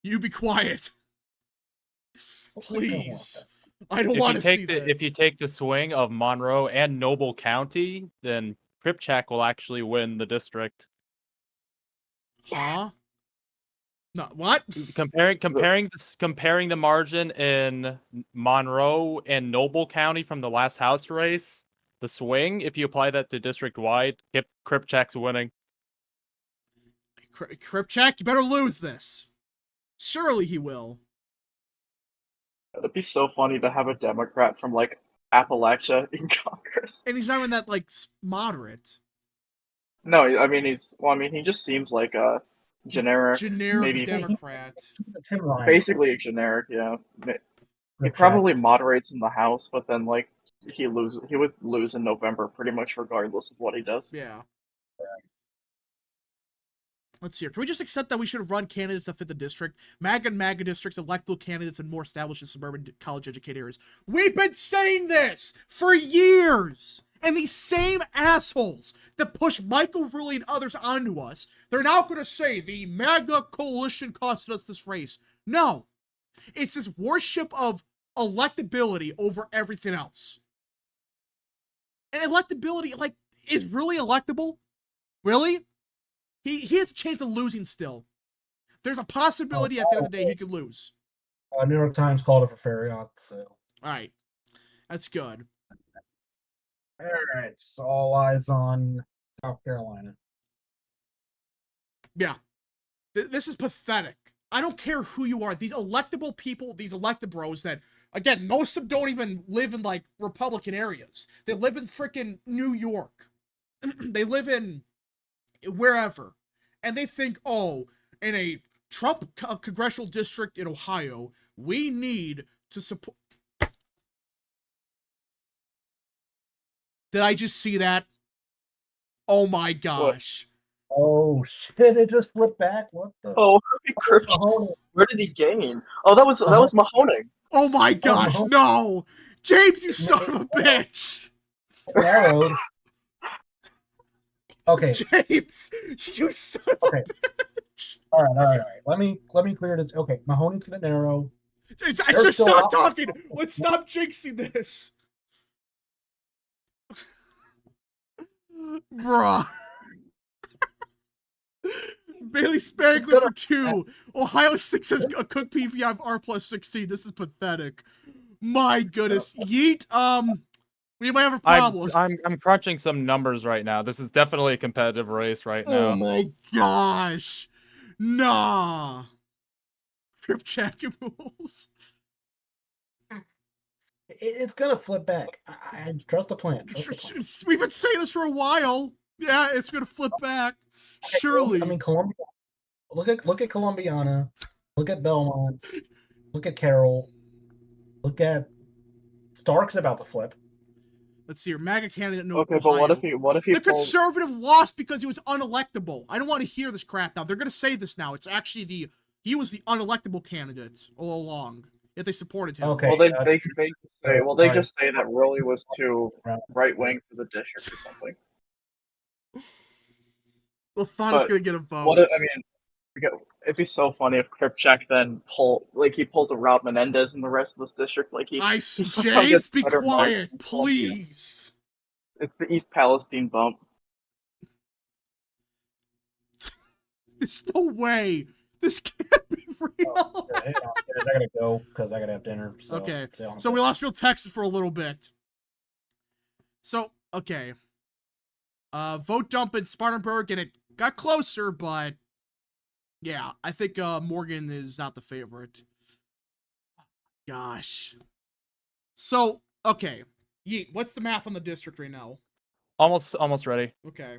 You be quiet. Please. I don't want to see that. If you take the swing of Monroe and Noble County, then Kripchak will actually win the district. Huh? No, what? Comparing the margin in Monroe and Noble County from the last House race, the swing, if you apply that to district-wide, Kripchak's winning. Kripchak, you better lose this. Surely he will. It'd be so funny to have a Democrat from, like, Appalachia in Congress. And he's not even that, like, moderate. No, I mean, he just seems like a generic maybe Democrat. Basically a generic, yeah. He probably moderates in the House, but then like he would lose in November pretty much regardless of what he does. Yeah. Let's see here. Can we just accept that we should have run candidates that fit the district? MAGA and MAGA districts, electable candidates, and more established in suburban college-educated areas. We've been saying this for years! And these same assholes that push Michael Rulli and others onto us, they're now going to say the MAGA coalition costed us this race. No. It's this worship of electability over everything else. And electability, like, is really electable? Really? He has a chance of losing still. There's a possibility at the end of the day he could lose. New York Times called it for Farragut, so. Alright. That's good. Alright, so all eyes on South Carolina. Yeah. This is pathetic. I don't care who you are. These electable people, these elected bros that, again, most of them don't even live in, like, Republican areas. They live in frickin' New York. They live in wherever. And they think, oh, in a Trump congressional district in Ohio, we need to support... Did I just see that? Oh my gosh. What? Oh shit, it just flipped back. What the? Oh, where did he gain? Oh, that was Mahoning. Oh my gosh, no! James, you son of a bitch! Narrowed. Okay. James, you son of a bitch! All right. Let me clear this. Okay, Mahoney's gonna narrow. I just stop talking. Let's stop jinxing this. Bruh. Bailey Spangler for 2. Ohio 6 has a cook PVI of R plus 16. This is pathetic. My goodness. Yeet, we might have a problem. I'm crunching some numbers right now. This is definitely a competitive race right now. Oh my gosh. Nah. Crip checking rules. It's gonna flip back. I trust the plan. We've been saying this for a while. Yeah, it's gonna flip back. Surely. I mean, Columbia. Look at Columbiana. Look at Belmont. Look at Carroll. Look at Stark's about to flip. Let's see here. MAGA candidate. No. Okay, Ohio. but what if he? The conservative lost because he was unelectable. I don't want to hear this crap now. They're gonna say this now. It's actually he was the unelectable candidate all along. Yet they supported him. Okay. Well, they just say that Rowley was too right wing for the district or something. Well, Thana's gonna get a vote. It'd be so funny if Kripchak then pulls a Rob Menendez in the rest of this district. James, be quiet, please. It's the East Palestine bump. There's no way. This can't be real. I gotta go because I gotta have dinner. So, okay. So we lost real Texas for a little bit. So, okay. Vote dump in Spartanburg, and it got closer, but yeah, I think Morgan is not the favorite. Gosh. So, okay. Yeet, what's the math on the district right now? Almost ready. Okay.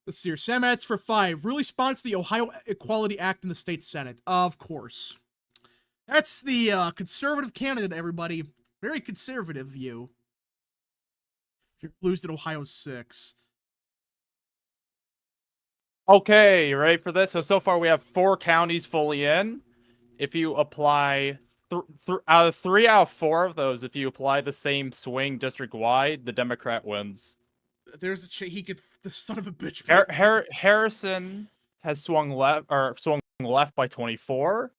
Let's see here. Sam Adds for 5. Really sponsored the Ohio Equality Act in the state Senate. Of course. That's the conservative candidate, everybody. Very conservative view. Lose at Ohio 6. Okay, you ready for this? So far we have 4 counties fully in. If you apply out of 3 out of 4 of those, if you apply the same swing district-wide, the Democrat wins. There's the son of a bitch. Harrison has swung left by 24.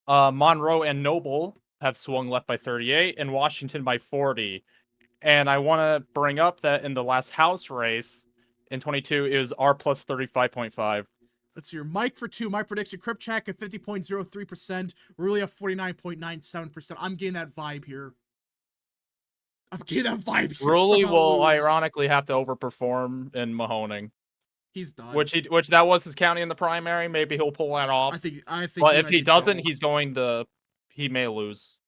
Monroe and Noble have swung left by 38, and Washington by 40. And I want to bring up that in the last House race in 22, it was R plus 35.5. Let's see here. Mike for 2. My prediction: Kripchak at 50.03%. Really at 49.97%. I'm getting that vibe here. Rulli will ironically have to overperform in Mahoning. He's done. Which that was his county in the primary. Maybe he'll pull that off. I think. But if he doesn't, he may lose.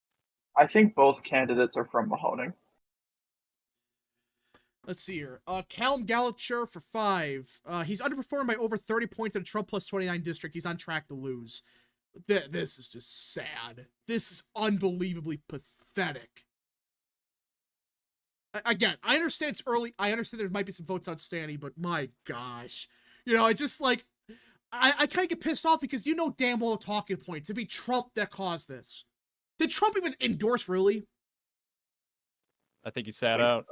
I think both candidates are from Mahoning. Let's see here. Callum Gallagher for 5. He's underperformed by over 30 points in a Trump plus 29 district. He's on track to lose. This is just sad. This is unbelievably pathetic. Again, I understand it's early. I understand there might be some votes outstanding, but my gosh. You know, I just like... I kind of get pissed off because you know damn well the talking points. It'd be Trump that caused this. Did Trump even endorse, really? I think he sat out.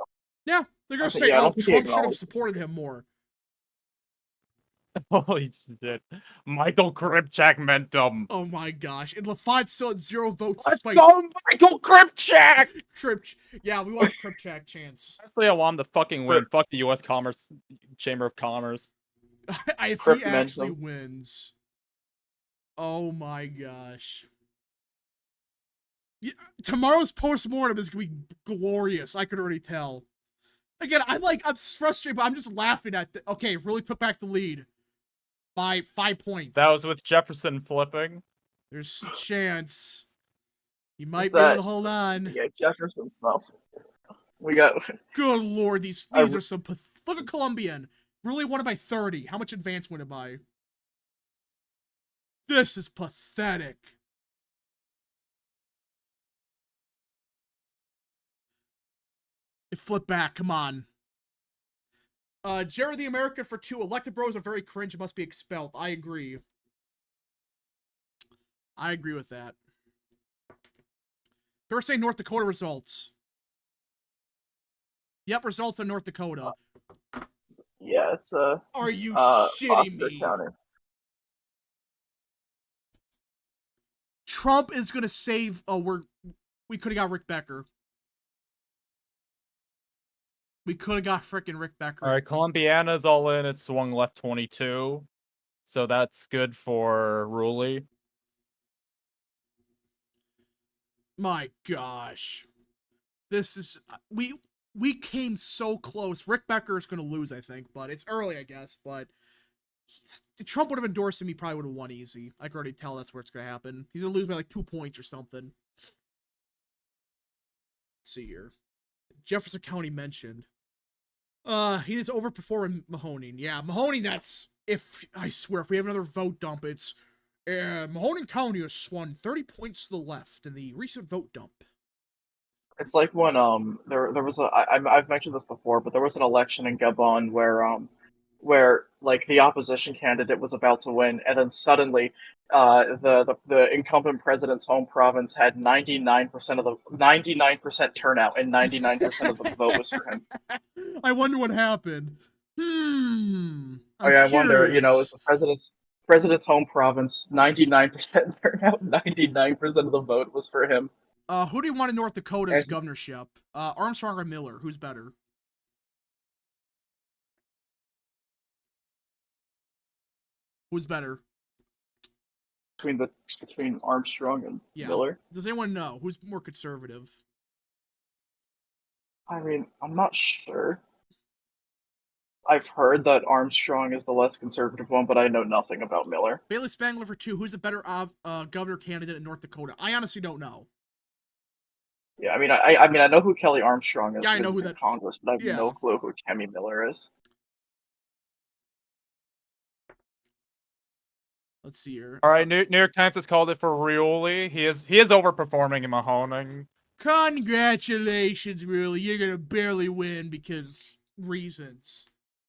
Yeah, they're gonna say, yeah, I oh, don't think he Trump should have acknowledged supported him more. Holy shit. Michael Kripchak mentum. Oh my gosh. And LaFont's still at 0 votes Let's despite go, Michael Kripchak! Yeah, we want a Kripchak chance. Honestly, I want him to fucking win. Fuck the U.S. Chamber of Commerce. If Crip he actually momentum. wins. Oh my gosh. Yeah, tomorrow's postmortem is gonna be glorious. I could already tell. Again, I'm frustrated, but I'm just laughing at okay, really took back the lead by 5 points. That was with Jefferson flipping. There's a chance. He might What's be able that? to hold on. Yeah, Jefferson stuff. We got. Good lord, these are some look at Colombian. Really won it by 30. How much advance went it by? This is pathetic. It flipped back, come on. Jared the American for 2. Elected bros are very cringe and must be expelled. I agree. I agree with that. They're saying North Dakota results. Yep, results in North Dakota. Yeah, it's Are you shitting me? County. Trump is gonna save. Oh, we could have got Rick Becker. We could have got frickin' Rick Becker. All right, Columbiana's all in. It swung left 22, so that's good for Ruley. My gosh, this is we came so close. Rick Becker is gonna lose, I think, but it's early, I guess. But Trump would have endorsed him. He probably would have won easy. I can already tell that's where it's gonna happen. He's gonna lose by like 2 points or something. Let's see here. Jefferson County mentioned. He is overperforming Mahoning. Yeah, Mahoning, that's... I swear, if we have another vote dump, it's... Mahoning County has swung 30 points to the left in the recent vote dump. It's like when there was I've mentioned this before, but there was an election in Gabon where like the opposition candidate was about to win, and then suddenly the incumbent president's home province had 99% turnout, and 99% of the vote was for him. I wonder what happened. I wonder, is the president's home province 99% turnout, 99% of the vote was for him. Who do you want in North Dakota's governorship? Armstrong or Miller? Who's better? Who's better? Between Armstrong and Miller? Does anyone know who's more conservative? I mean, I'm not sure. I've heard that Armstrong is the less conservative one, but I know nothing about Miller. Bailey Spangler for 2. Who's a better governor candidate in North Dakota? I honestly don't know. Yeah, I mean, I know who Kelly Armstrong is. Yeah, I know who that. In Congress, but I have no clue who Tammy Miller is. Let's see here. All right, New York Times has called it for Rioli. He is overperforming in Mahoning. Congratulations, Rioli. You're gonna barely win because reasons.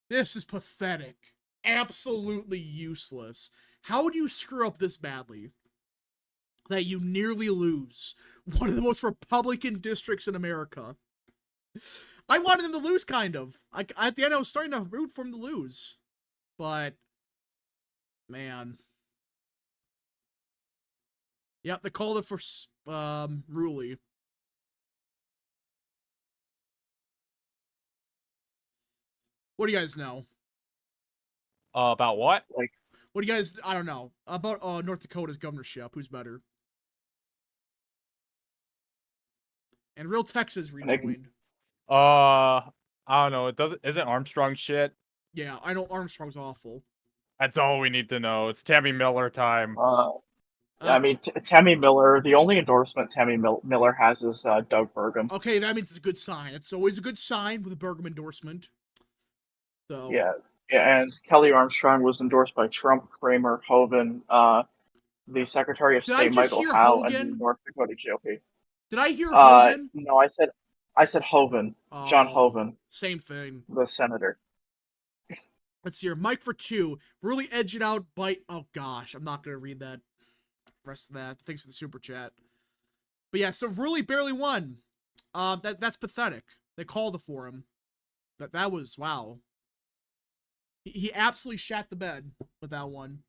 This is pathetic. Absolutely useless. How would you screw up this badly that you nearly lose one of the most Republican districts in America? I wanted him to lose, kind of. At the end, I was starting to root for him to lose. But, man. Yep, they called it for Ruley. What do you guys know? About what? Like, what do you guys? I don't know about North Dakota's governorship. Who's better? And Real Texas rejoined. I don't know. Isn't Armstrong shit? Yeah, I know Armstrong's awful. That's all we need to know. It's Tammy Miller time. Yeah, I mean, Tammy Miller, the only endorsement Tammy Miller has is Doug Burgum. Okay, that means it's a good sign. It's always a good sign with a Burgum endorsement. So Yeah, and Kelly Armstrong was endorsed by Trump, Kramer, Hoeven, the Secretary of did I State just Michael hear Howe, and the Hogan? North Dakota GOP. Did I hear Hogan? No, I said Hoeven, John Oh, Hoeven, same thing. the senator. Let's see here. Mike for 2. Really edge it out. Bite. Oh gosh, I'm not gonna read that. Rest of that. Thanks for the super chat. But yeah, so really barely won. That's pathetic. They called it for him. That was wow. He absolutely shat the bed with that one.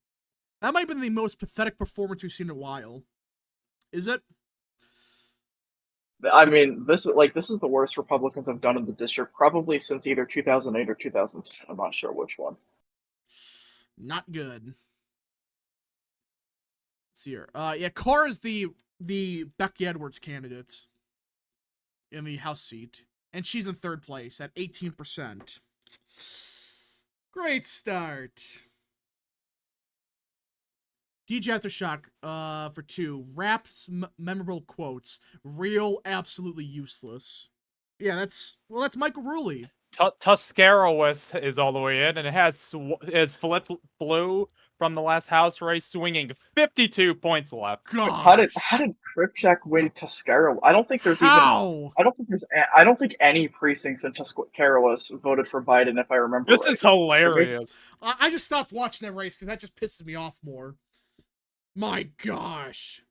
That might have been the most pathetic performance we've seen in a while. Is it? I mean, this is the worst Republicans have done in the district probably since either 2008 or 2010. I'm not sure which one. Not good. Let's see here. Yeah, Carr is the Becky Edwards candidate in the House seat, and she's in 3rd place at 18%. Great start. DJ Aftershock for 2. Raps memorable quotes. Real, absolutely useless. Yeah, that's Michael Ruley. Tuscarowas is all the way in, and it has Flip Blue from the last House race swinging 52 points left. Gosh. How did Kripchak win Tuscarawas? I don't think there's How? I don't think any precincts in Tuscarawas voted for Biden, if I remember This right. is hilarious. I just stopped watching that race because that just pisses me off more. My gosh.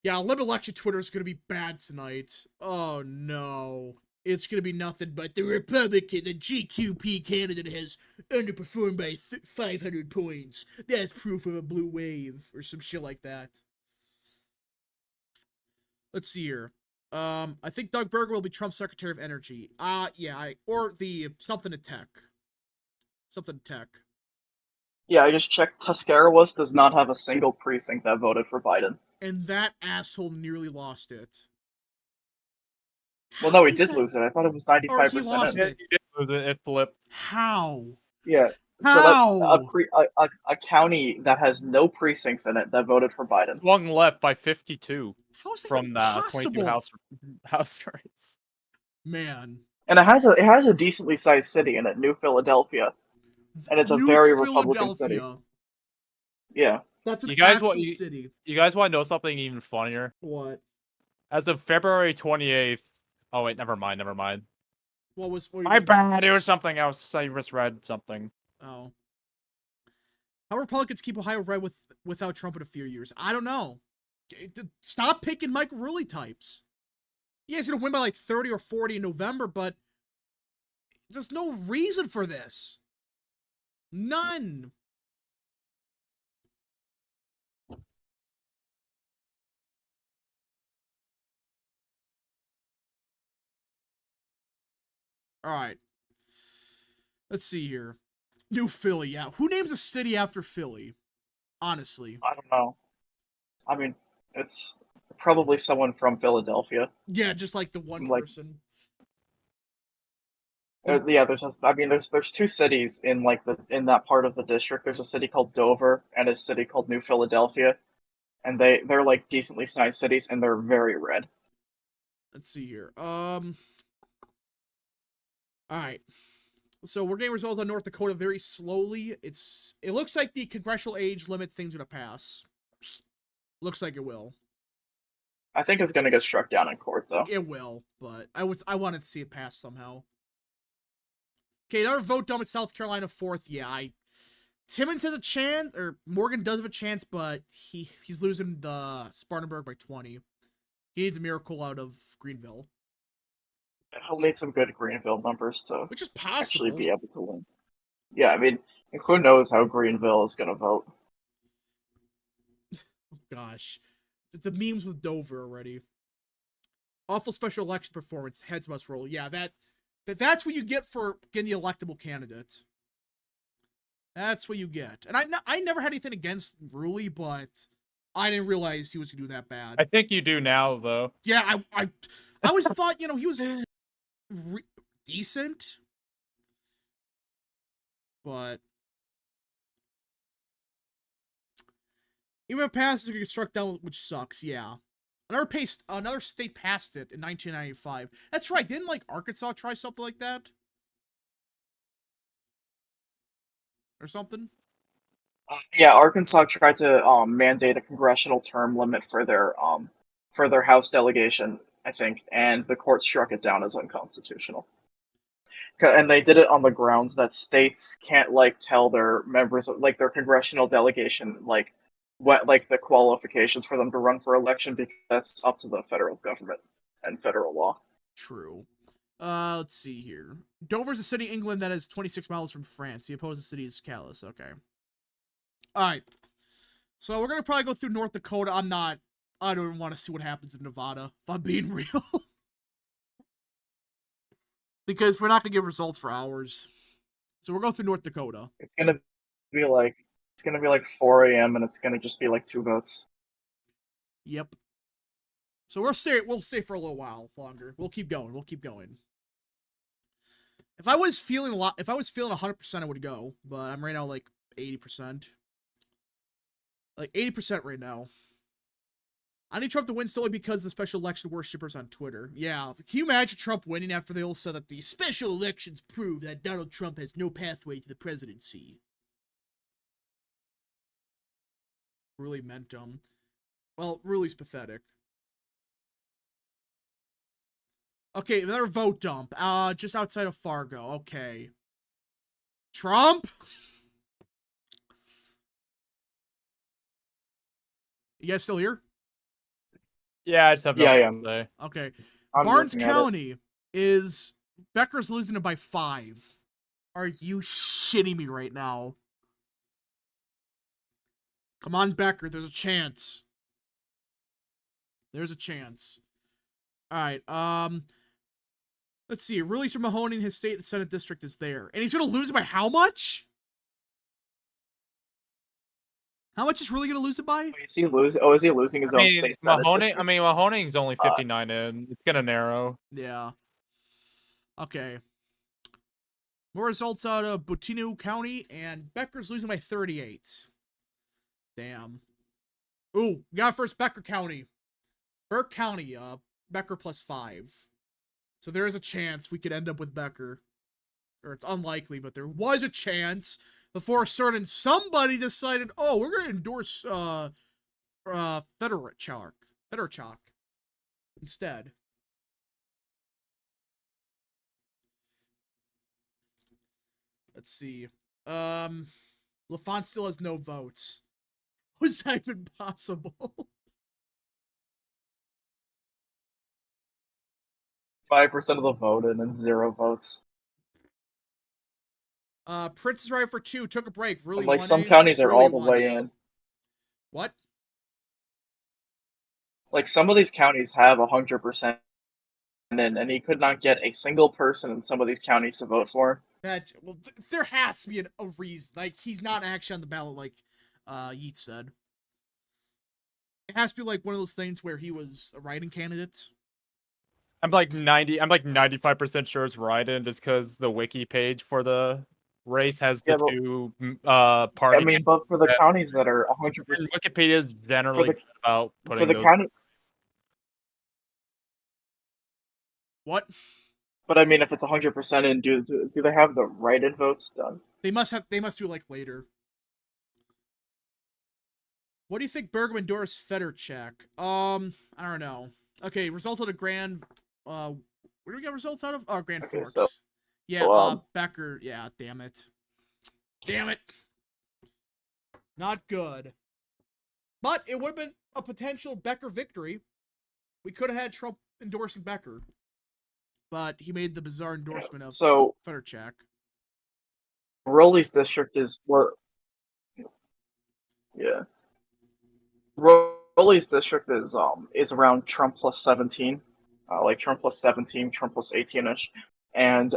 Yeah, Lib Election Twitter is going to be bad tonight. Oh, no. It's going to be nothing but the GQP candidate has underperformed by 500 points. That's proof of a blue wave, or some shit like that. Let's see here. I think Doug Berger will be Trump's Secretary of Energy. Yeah, or the something to tech. Something tech. Yeah, I just checked. Tuscarawas does not have a single precinct that voted for Biden. And that asshole nearly lost it. Well, no, he did lose it. I thought it was 95%. Or he lost it. He did lose it. It flipped. How? Yeah. How? So a county that has no precincts in it that voted for Biden. Swung left by 52 How is that from the 22 possible? house race. Man. And it has a decently sized city in it, New Philadelphia, and it's a very Republican city. Yeah. That's an You guys actual want city. You guys want to know something even funnier? What? As of February 28th. Oh wait, never mind. What was? My bad. It was something else. I misread something. Oh. How Republicans keep Ohio red without Trump in a few years? I don't know. Stop picking Mike Ruley types. Yeah, he's gonna win by like 30 or 40 in November, but there's no reason for this. None. All right. Let's see here. New Philly, yeah. Who names a city after Philly? Honestly. I don't know. I mean, it's probably someone from Philadelphia. Yeah, just like the one Like- person. Yeah, there's two cities in in that part of the district. There's a city called Dover and a city called New Philadelphia, and they're like decently sized cities, and they're very red. Let's see here. All right. So we're getting results on North Dakota very slowly. It looks like the congressional age limit thing's gonna pass. Looks like it will. I think it's gonna get struck down in court though. It will, but I wanted to see it pass somehow. Okay, another vote dump in South Carolina 4th. Yeah, Timmons has a chance, or Morgan does have a chance, but he's losing the Spartanburg by 20. He needs a miracle out of Greenville. He'll need some good Greenville numbers to Which is possible. actually be able to win. Yeah, I mean, who knows how Greenville is gonna vote? Oh, gosh. The memes with Dover already. Awful special election performance. Heads must roll. Yeah, that's what you get for getting the electable candidate. That's what you get. And I never had anything against Ruley, but I didn't realize he was going to do that bad. I think you do now, though. Yeah, I always thought, he was decent. But Even if it passes, it gets struck down, which sucks. Yeah. Another state passed it in 1995. That's right. Didn't like Arkansas try something like that? Or something? Yeah, Arkansas tried to mandate a congressional term limit for their House delegation, I think, and the court struck it down as unconstitutional. And they did it on the grounds that states can't like tell their members, like their congressional delegation, like what like the qualifications for them to run for election, because that's up to the federal government and federal law. True. Let's see here. Dover's a city in England that is 26 miles from France. The opposing city is Calais. Okay. Alright. So we're gonna probably go through North Dakota. I don't even want to see what happens in Nevada, if I'm being real. Because we're not gonna give results for hours. So we're going through North Dakota. It's gonna be like 4 a.m. and it's gonna just be like 2 votes. Yep. So we'll stay for a little while longer. We'll keep going. If I was feeling 100%, I would go, but I'm right now like 80%. Like 80% right now. I need Trump to win solely because the special election worshippers on Twitter. Yeah, can you imagine Trump winning after they all said that the special elections prove that Donald Trump has no pathway to the presidency? Really meant dumb. Well, really's pathetic. Okay, another vote dump. Just outside of Fargo. Okay. Trump? You guys still here? Yeah, I just have nothing to say. Okay. I'm Barnes looking at it. County is... Becker's losing it by 5. Are you shitting me right now? Come on, Becker. There's a chance. There's a chance. Alright, let's see. Release from Mahoney in his state and Senate district is there. And he's gonna lose it by how much? How much is really gonna lose it by? Is he losing his own state Senate district? Mahoney's only 59 in. It's gonna narrow. Yeah. Okay. More results out of Botino County, and Becker's losing by 38. Damn. Ooh, we got first Becker County. Burke County, Becker plus 5. So there is a chance we could end up with Becker. Or it's unlikely, but there was a chance before a certain somebody decided, oh, we're gonna endorse Fedorchuk instead. Let's see. LaFont still has no votes. How is that even possible? 5% of the vote and then 0 votes. Prince is right for 2. Took a break. Really, And, like, some counties are all the way in. What? Like, some of these counties have 100% in, and he could not get a single person in some of these counties to vote for him. Well, there has to be a reason. Like, he's not actually on the ballot, like Yeats said. It has to be like one of those things where he was a write-in candidate. I'm like 95% sure it's write-in just because the wiki page for the race has the two party. I mean, but for the counties that are 100%, Wikipedia is generally good about putting for the those. county. What? But I mean, if it's 100% in, do they have the write-in votes done? They must do like later. What do you think Bergman endorsed Fedorchuk? I don't know. Okay, results of the Grand where do we get results out of? Oh, Grand Forks. So, yeah, Becker. Yeah, damn it. Damn it. Not good. But it would have been a potential Becker victory. We could have had Trump endorsing Becker. But he made the bizarre endorsement of Fedorchuk. Rowley's district is where... Yeah. Rowley's district is around Trump plus 17. Like Trump plus 17, Trump plus 18-ish. And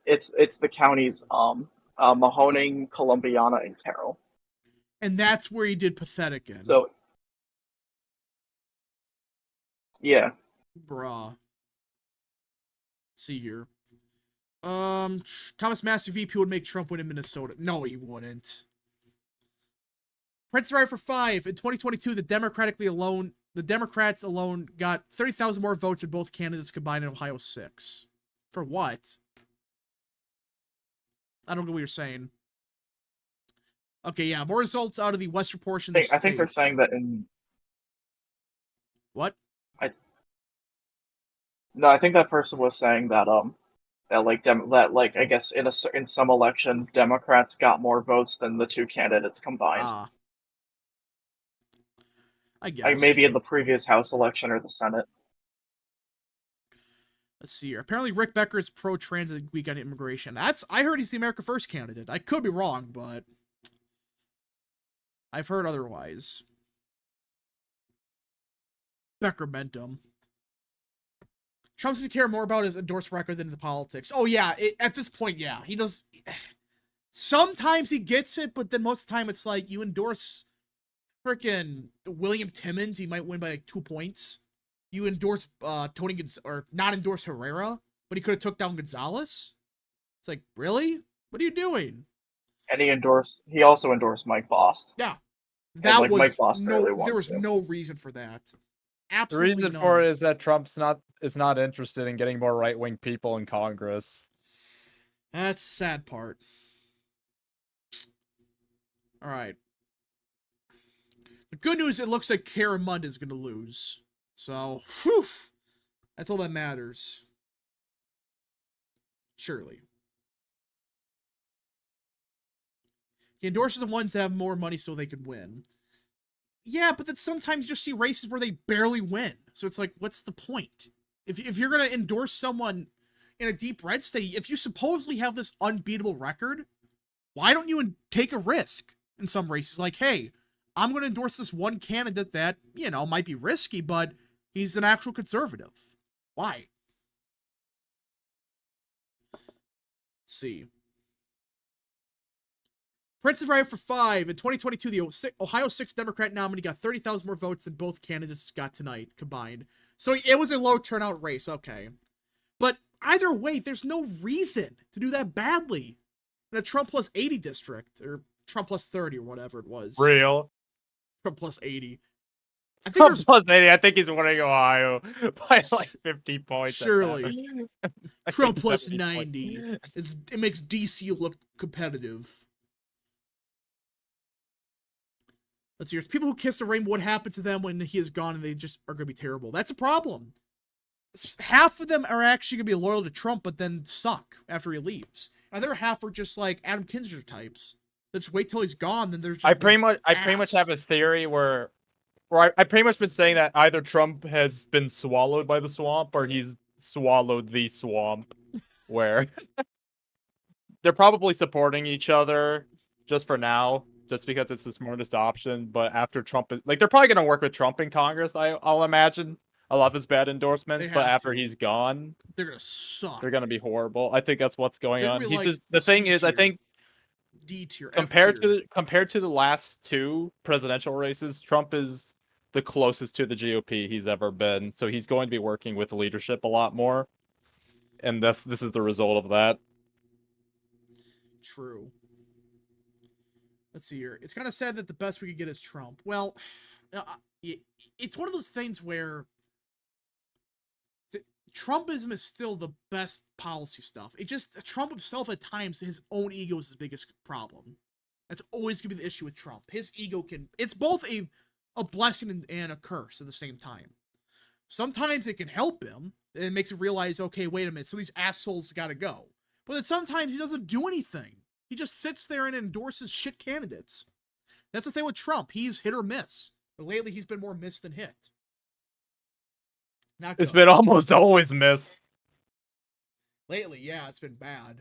it's the counties Mahoning, Columbiana, and Carroll. And that's where he did pathetic in. So, yeah. Bruh. Let's see here. Thomas Massey VP would make Trump win in Minnesota. No, he wouldn't. Prince Right for 5. In 2022, the Democrats alone got 30,000 more votes than both candidates combined in Ohio 6. For what? I don't know what you're saying. Okay, yeah, more results out of the western portion of the I think they're state. saying that in What? no, I think that person was saying that I guess in some election Democrats got more votes than the two candidates combined. I Like guess. maybe in the previous House election or the Senate. Let's see here. Apparently, Rick Becker is pro-trans and weak on immigration. I heard he's the America First candidate. I could be wrong, but I've heard otherwise. Becker Mentum. Trump seems to care more about his endorsed record than the politics. Oh, yeah. At this point, yeah. He does. Sometimes he gets it, but then most of the time it's like you endorse freaking William Timmons, he might win by like 2 points. You endorse Tony or not endorse Herrera, but he could have took down Gonzalez. It's like, really? What are you doing? And he also endorsed Mike Bost. Yeah. That was Mike Bost there was no reason for that. Absolutely the reason none. for it is that Trump's not interested in getting more right-wing people in Congress. That's the sad part. All right. The good news, it looks like Karen Mund is going to lose. So, whew, that's all that matters. Surely. He endorses the ones that have more money so they can win. Yeah, but then sometimes you just see races where they barely win. So it's like, what's the point? If you're going to endorse someone in a deep red state, if you supposedly have this unbeatable record, why don't you take a risk in some races? Like, hey, I'm going to endorse this one candidate that, might be risky, but he's an actual conservative. Why? Let's see. Prince is right for 5. In 2022, the Ohio 6 Democrat nominee got 30,000 more votes than both candidates got tonight combined. So it was a low turnout race, okay. But either way, there's no reason to do that badly in a Trump plus 80 district, or Trump plus 30, or whatever it was. Real. Trump plus 80. I think Trump plus 80. I think he's winning Ohio by like 50 points. Surely. Trump plus 90. It makes DC look competitive. Let's see. There's people who kiss the rainbow. What happens to them when he is gone and they just are going to be terrible? That's a problem. Half of them are actually going to be loyal to Trump, but then suck after he leaves. And the other half are just like Adam Kinzinger types. Let's wait till he's gone, then there's just I pretty much have a theory where I pretty much been saying that either Trump has been swallowed by the swamp or he's swallowed the swamp, where they're probably supporting each other just for now, just because it's the smartest option. But after Trump is they're probably going to work with Trump in Congress, I'll imagine. I love his bad endorsements, but after he's gone, they're going to suck. They're going to be horrible. I think that's what's going on. He's just the thing is, I think D tier compared to the last two presidential races, Trump is the closest to the GOP he's ever been. So he's going to be working with leadership a lot more, and this is the result of that. True. Let's see here. It's kind of sad that the best we could get is Trump. Well, it's one of those things where Trumpism is still the best policy stuff. It just, Trump himself at times, his own ego is his biggest problem. That's always going to be the issue with Trump. His ego it's both a blessing and a curse at the same time. Sometimes it can help him. It makes him realize, okay, wait a minute, so these assholes got to go. But then sometimes he doesn't do anything. He just sits there and endorses shit candidates. That's the thing with Trump. He's hit or miss. But lately, he's been more miss than hit. It's been almost always miss. Lately, yeah, it's been bad.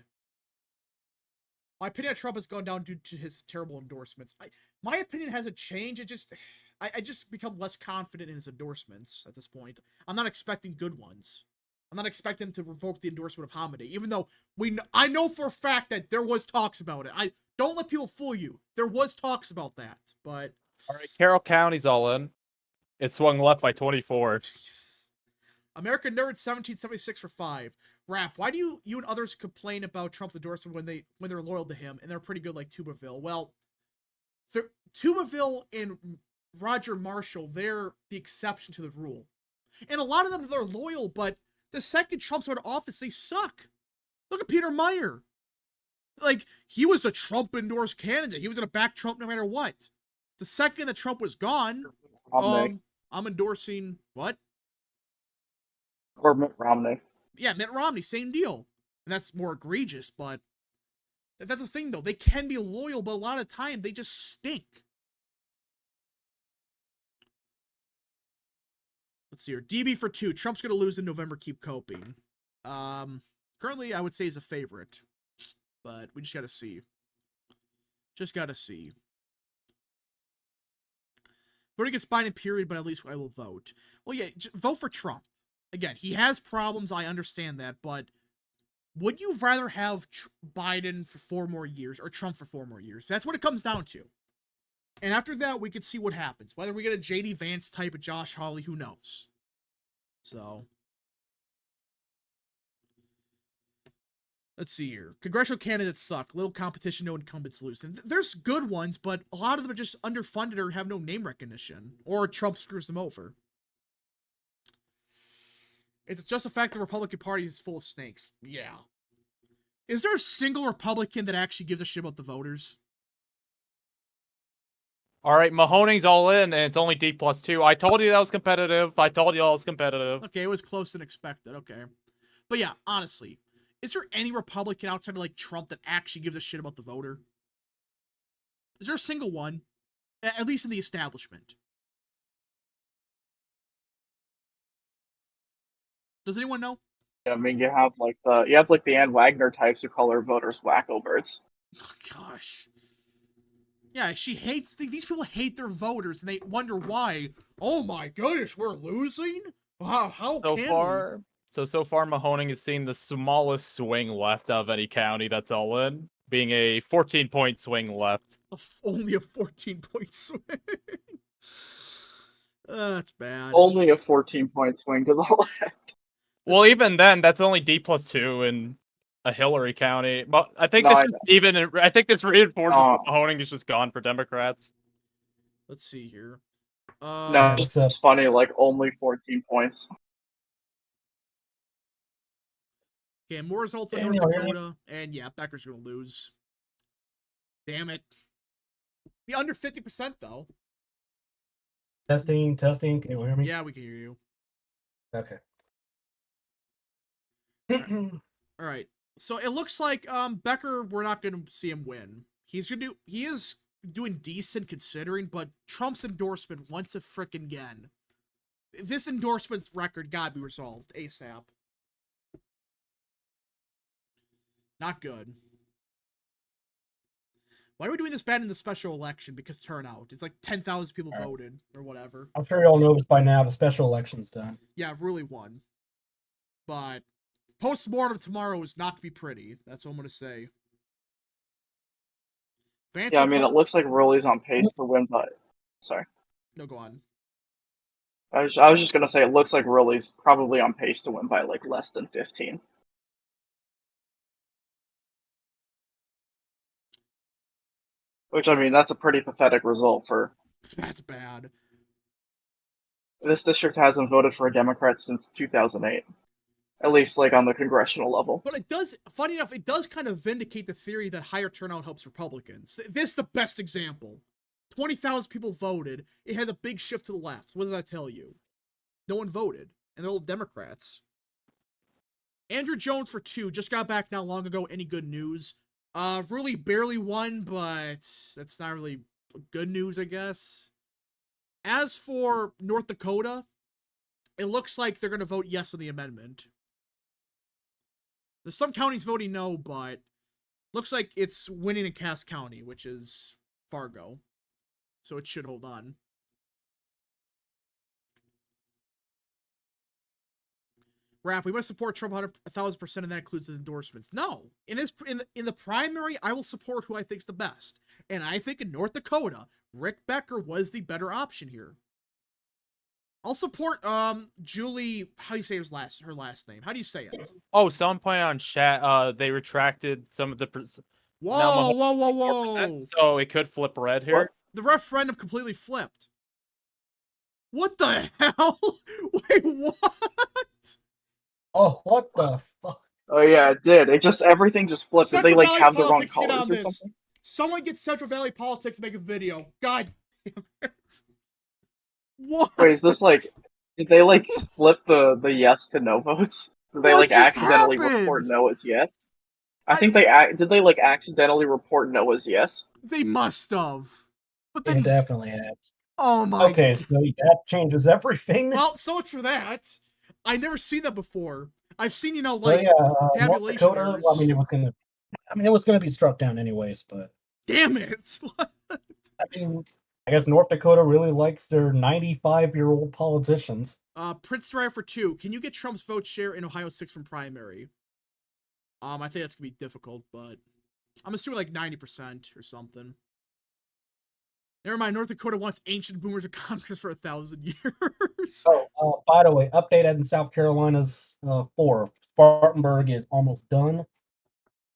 My opinion of Trump has gone down due to his terrible endorsements. My opinion hasn't changed. I just become less confident in his endorsements at this point. I'm not expecting good ones. I'm not expecting to revoke the endorsement of Hamidi, even though I know for a fact that there was talks about it. Don't let people fool you. There was talks about that, but all right, Carroll County's all in. It swung left by 24. Jesus. American Nerd 1776 for 5. Rap, why do you and others complain about Trump's endorsement when they're loyal to him and they're pretty good like Tuberville? Well, Tubeville and Roger Marshall, they're the exception to the rule. And a lot of them, they're loyal, but the second Trump's out of office, they suck. Look at Peter Meyer. Like, he was a Trump-endorsed candidate. He was going to back Trump no matter what. The second that Trump was gone, I'm endorsing what? Or Mitt Romney. Yeah, Mitt Romney, same deal. And that's more egregious, but that's the thing, though. They can be loyal, but a lot of the time, they just stink. Let's see here. DB for 2. Trump's going to lose in November. Keep coping. Currently, I would say he's a favorite. But we just got to see. Just got to see. Voting gets Biden, period, but at least I will vote. Well, yeah, vote for Trump. Again, he has problems. I understand that. But would you rather have Biden for 4 more years or Trump for 4 more years? That's what it comes down to. And after that, we could see what happens. Whether we get a J.D. Vance type of Josh Hawley, who knows? So, let's see here. Congressional candidates suck. Little competition, no incumbents lose. And there's good ones, but a lot of them are just underfunded or have no name recognition. Or Trump screws them over. It's just the fact the Republican Party is full of snakes. Yeah. Is there a single Republican that actually gives a shit about the voters? All right, Mahoney's all in, and it's only D+2. I told you that was competitive. Okay, it was closer than expected. Okay. But yeah, honestly, is there any Republican outside of like Trump that actually gives a shit about the voter? Is there a single one? At least in the establishment. Does anyone know? I mean, you have like the Ann Wagner types who call their voters wacko birds. Oh, gosh. Yeah, she hates... These people hate their voters, and they wonder why. Oh my goodness, we're losing? Wow, how can we? So far, Mahoning has seen the smallest swing left of any county that's all in, being a 14-point swing left. Only a 14-point swing? That's bad. Only a 14-point swing to the left. Well, even then, that's only D+2 in a Hillary County. But I think this reinforces Mahoning is just gone for Democrats. Let's see here. No, it's funny. Like only 14 points. Okay, more results in North Dakota, and yeah, Becker's gonna lose. Damn it. Be under 50% though. Testing. Can you hear me? Yeah, we can hear you. Okay. All right. So it looks like Becker, we're not gonna see him win. He is doing decent considering, but Trump's endorsement once a frickin' again. This endorsement's record gotta be resolved ASAP. Not good. Why are we doing this bad in the special election? Because turnout. It's like 10,000 people voted or whatever. I'm sure you all know this by now. The special election's done. Yeah, really won. But post-mortem tomorrow is not going to be pretty. That's what I'm going to say. Vance, yeah, I mean, it looks like Rowley's on pace to win, but... Sorry. No, go on. I was just going to say, it looks like Rowley's probably on pace to win by, like, less than 15. Which, I mean, that's a pretty pathetic result for... That's bad. This district hasn't voted for a Democrat since 2008. At least, like, on the congressional level. But it does, funny enough, it does kind of vindicate the theory that higher turnout helps Republicans. This is the best example. 20,000 people voted. It had a big shift to the left. What does that tell you? No one voted. And they're all Democrats. Andrew Jones for 2. Just got back not long ago. Any good news? Really barely won, but that's not really good news, I guess. As for North Dakota, it looks like they're going to vote yes on the amendment. There's some counties voting no, but looks like it's winning in Cass County, which is Fargo. So it should hold on. Rap, we must support Trump 1,000%, and that includes the endorsements. No, in the primary, I will support who I think's the best, and I think in North Dakota, Rick Becker was the better option here. I'll support Julie. How do you say her last name? How do you say it? Oh, someone pointed out on chat. They retracted some of the. Whoa! So it could flip red here. What? The referendum completely flipped. What the hell? Wait, what? Oh, what the fuck? Oh yeah, it did. Everything just flipped. Did they Central like Valley have the wrong politics, get colors on or this. something? Someone get Central Valley politics to make a video. God damn it. What? Wait, is this like? Did they like split the yes to no votes? Did they What like just accidentally happened? report no as yes? I think did they like accidentally report no as yes? They must have. But They then, definitely have. oh my. Okay, so that changes everything. Well, so much for that. I never seen that before. I've seen, So like yeah, North tabulation Dakota. errors. Well, I mean, it was gonna be struck down anyways, but Damn it! What? I mean, I guess North Dakota really likes their 95-year-old politicians. Prince Drive for 2. Can you get Trump's vote share in Ohio 6 from primary? I think that's gonna be difficult, but I'm assuming like 90% or something. Never mind, North Dakota wants ancient boomers of Congress for 1,000 years. Oh, by the way, update in South Carolina's 4. Spartanburg is almost done.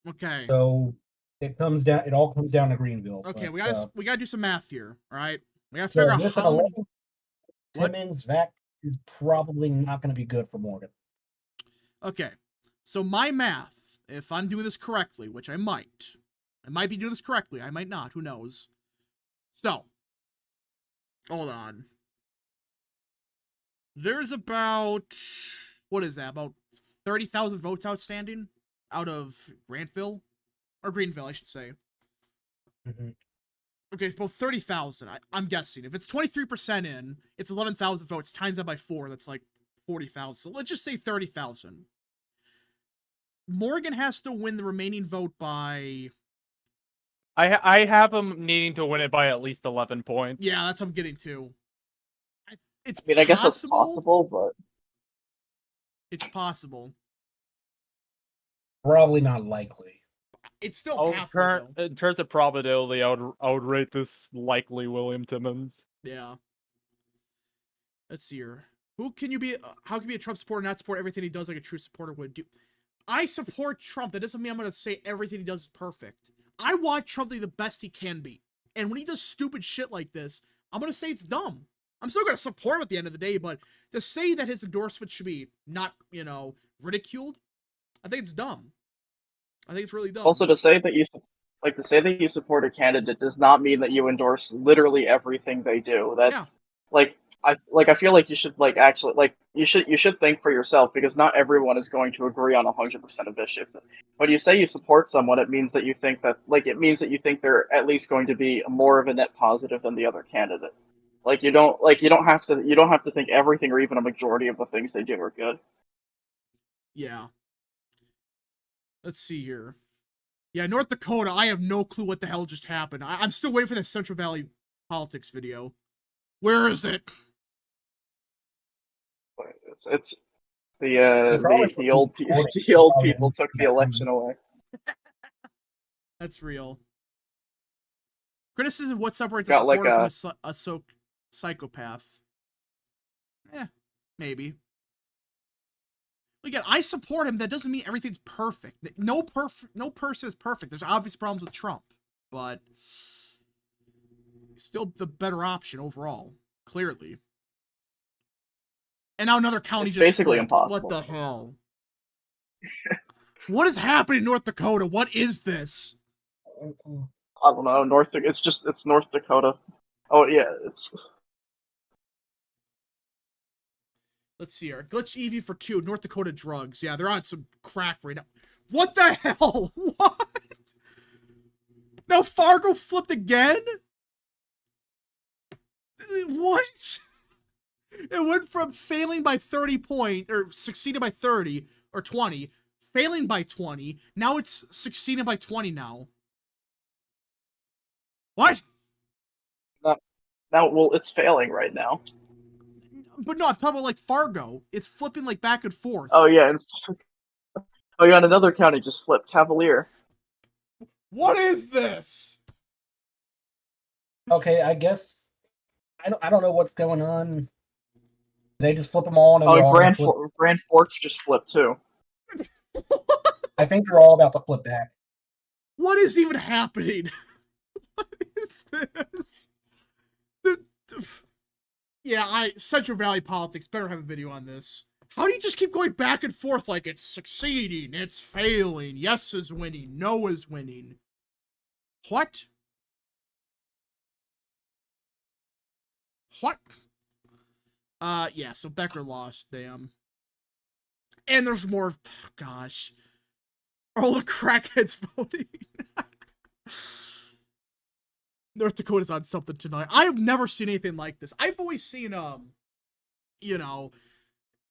Okay. So it all comes down to Greenville. Okay, but, we gotta do some math here, alright? We gotta so figure out with an how many... 11, What? Timmons, that is probably not going to be good for Morgan. Okay, so my math, if I'm doing this correctly, which I might be doing this correctly, I might not, who knows. So, hold on. There's about, what is that, about 30,000 votes outstanding out of Grantville? Or Greenville, I should say. Mm-hmm. Okay, it's about 30,000, I'm guessing. If it's 23% in, it's 11,000 votes, times that by 4, that's like 40,000. So let's just say 30,000. Morgan has to win the remaining vote by... I have him needing to win it by at least 11 points. Yeah, that's what I'm getting to. It's I guess that's possible, but... It's possible. Probably not likely. It's still possible, though. In terms of probability, I would rate this likely William Timmons. Yeah. Let's see here. How can you be a Trump supporter and not support everything he does like a true supporter would do? I support Trump. That doesn't mean I'm going to say everything he does is perfect. I want Trump to be the best he can be. And when he does stupid shit like this, I'm going to say it's dumb. I'm still going to support him at the end of the day, but to say that his endorsement should be not, ridiculed, I think it's dumb. I think it's really dumb. Also, to say that you support a candidate does not mean that you endorse literally everything they do. That's I feel like you should actually you should think for yourself, because not everyone is going to agree on 100% of issues. When you say you support someone, it means that you think they're at least going to be more of a net positive than the other candidate. You don't have to think everything or even a majority of the things they do are good. Yeah. Let's see here. Yeah, North Dakota, I have no clue what the hell just happened. I'm still waiting for the Central Valley politics video. Where is it? It's the old people took the election away. That's real. Criticism: what separates a Got supporter from a psychopath? Maybe. Again, I support him. That doesn't mean everything's perfect. No person is perfect. There's obvious problems with Trump, but still the better option overall, clearly. And now another county just basically flipped. impossible. What the hell? What is happening in North Dakota? What is this? I don't know. It's North Dakota. Oh yeah, it's. Let's see here. Glitch Evie for 2. North Dakota drugs. Yeah, they're on some crack right now. What the hell? What? Now Fargo flipped again? What? It went from failing by 30 points, or succeeded by 30, or 20, failing by 20, now it's succeeded by 20 now. What? Well, it's failing right now. But no, I'm talking about Fargo. It's flipping back and forth. Oh yeah, and another county just flipped. Cavalier. What is this? Okay, I guess I don't know what's going on. They just flip them all, and they're all Grand Forks just flipped too. I think they're all about to flip back. What is even happening? What is this? Yeah, Central Valley politics better have a video on this. How do you just keep going back and forth like it's succeeding, it's failing, yes is winning, no is winning? What? What? Yeah, so Becker lost, damn. And there's more, gosh. All the crackheads voting. North Dakota's on something tonight. I have never seen anything like this. I've always seen, you know,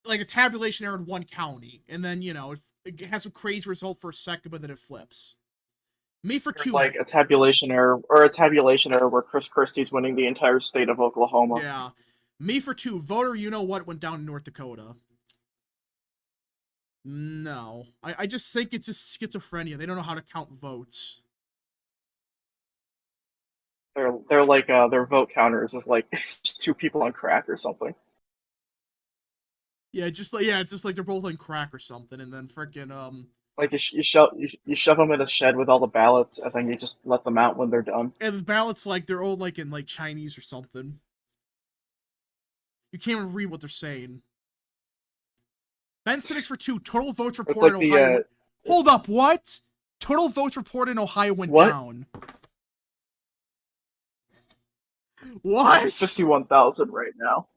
like a tabulation error in one county, and then, you know, it has a crazy result for a second, but then it flips. Me for two. Like a tabulation error, or a tabulation error where Chris Christie's winning the entire state of Oklahoma. Yeah. Me for two. Voter, you know what, went down in North Dakota. No. I just think it's just schizophrenia. They don't know how to count votes. They're like their vote counters is like 2 people on crack or something. Yeah, it's just like they're both on crack or something, and then freaking Like you shove them in a shed with all the ballots, and then you just let them out when they're done. and the ballots like they're all like in like Chinese or something. You can't even read what they're saying. Ben Sinnix for two. Total votes reported like in Ohio. Hold up, what? Total votes reported in Ohio went down. What? 51,000 right now.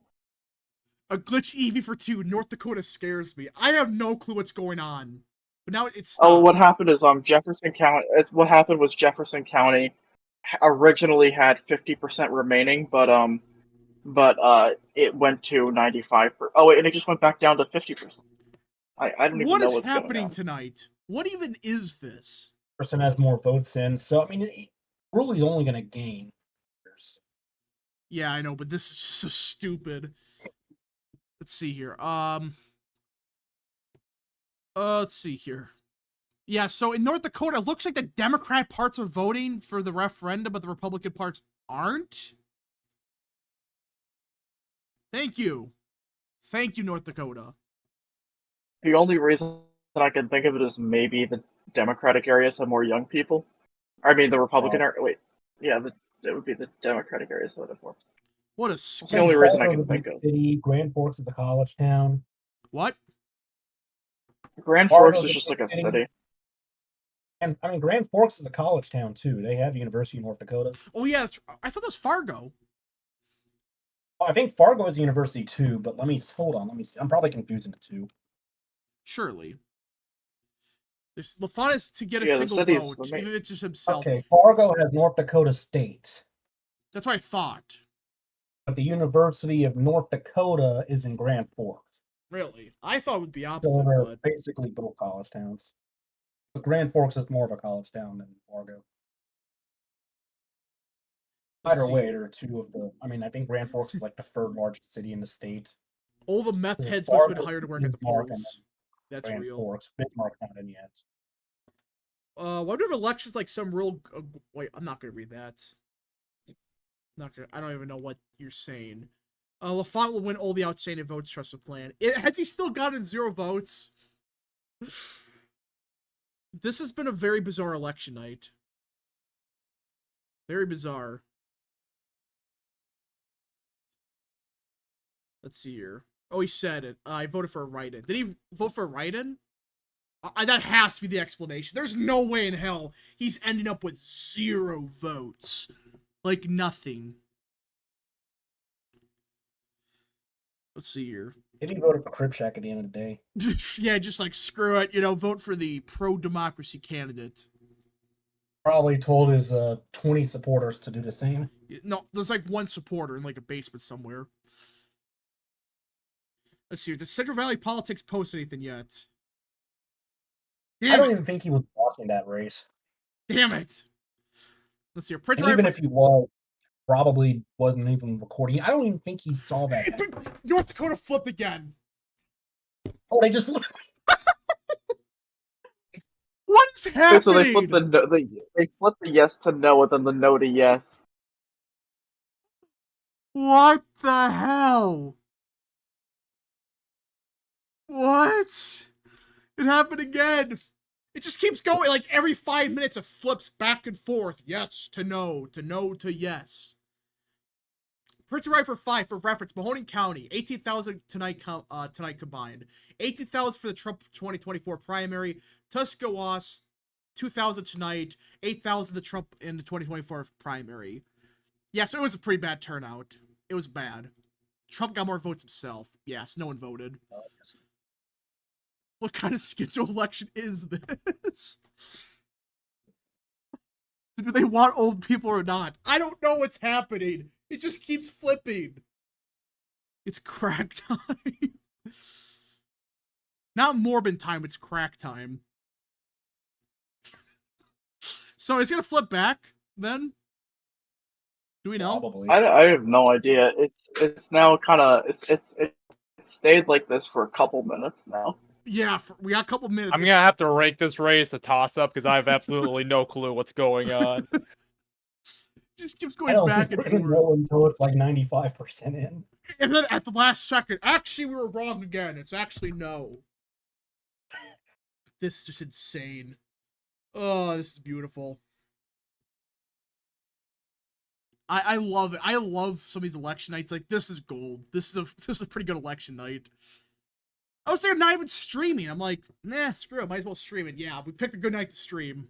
A glitch Eevee for two. North Dakota scares me. I have no clue what's going on. But now it's stopped. Oh, what happened is Jefferson County. What happened was Jefferson County originally had 50% remaining, but it went to 95%. Oh wait, and it just went back down to 50%. I don't even know what's going on. What is happening tonight? What even is this? Person has more votes in, so I mean, really only going to gain. Yeah, I know, but this is just so stupid. Let's see here. Let's see here. Yeah, so in North Dakota, it looks like the Democrat parts are voting for the referendum, but the Republican parts aren't. Thank you. Thank you, North Dakota. The only reason that I can think of it is maybe the Democratic areas have more young people. I mean, the Republican area. Wait, yeah, it would be the Democratic areas that have more. What a That's the only reason I can think of. City, Grand Forks is a college town. What? Grand Forks is just like a city. And I mean, Grand Forks is a college town too. They have University of North Dakota. Oh yeah, I thought that was Fargo. Oh, I think Fargo is a university too, but hold on. Let me see. I'm probably confusing the two. Surely. LaFont is to get a single vote, even if it's just himself. Okay, Fargo has North Dakota State. That's what I thought. But the University of North Dakota is in Grand Forks. Really? I thought it would be opposite. So they're but... basically both college towns. But Grand Forks is more of a college town than Fargo. Either way, there are two of the. I mean, I think Grand Forks is like the third largest city in the state. All the meth heads must have been hired to work at the polls. That's Grand real. Forks. Bismarck not in yet. Why do we have elections like some real? Wait, I'm not gonna read that. I don't even know what you're saying. LaFont will win all the outstanding votes. Trust the plan. Has he still gotten 0 votes? This has been a very bizarre election night. Very bizarre. Let's see here. Oh, he said it. I voted for a write-in. Did he vote for a write-in? That has to be the explanation. There's no way in hell he's ending up with 0 votes. Like nothing. Let's see here. If he voted for Kripschak at the end of the day. Yeah, just like screw it, vote for the pro-democracy candidate. Probably told his 20 supporters to do the same. No, there's like 1 supporter in like a basement somewhere. Let's see, does Central Valley Politics post anything yet? I don't even think he was watching that race. Damn it. Let's see. Even if he was, probably wasn't even recording. I don't even think he saw that. North Dakota flipped again. Oh, they just What is happening? So they flip the yes to no and then the no to yes. What the hell? What? It happened again. It just keeps going. Like every 5 minutes, it flips back and forth. Yes to no to yes. Prince right for 5. For reference, Mahoning County, 18,000 tonight combined. 18,000 for the Trump 2024 primary. Tuscarawas, 2,000 tonight. 8,000 the Trump in the 2024 primary. Yeah, so it was a pretty bad turnout. It was bad. Trump got more votes himself. Yes, no one voted. What kind of schizo election is this? Do they want old people or not? I don't know what's happening. It just keeps flipping. It's crack time. Not Morbin time, it's crack time. So it's gonna flip back then? Do we know? Probably. I have no idea. It's now kind of it's stayed like this for a couple minutes now. Yeah, we got a couple minutes. I'm gonna have to rank this race a toss-up because I have absolutely no clue what's going on. Just keeps I going don't back think and we're gonna forth. know until it's like 95% in. And then at the last second, actually we were wrong again. It's actually no. This is just insane. Oh, this is beautiful. I love it. I love some of these election nights. Like, this is gold. This is a pretty good election night. I was thinking not even streaming. I'm like, nah, screw it. Might as well stream it. Yeah, we picked a good night to stream.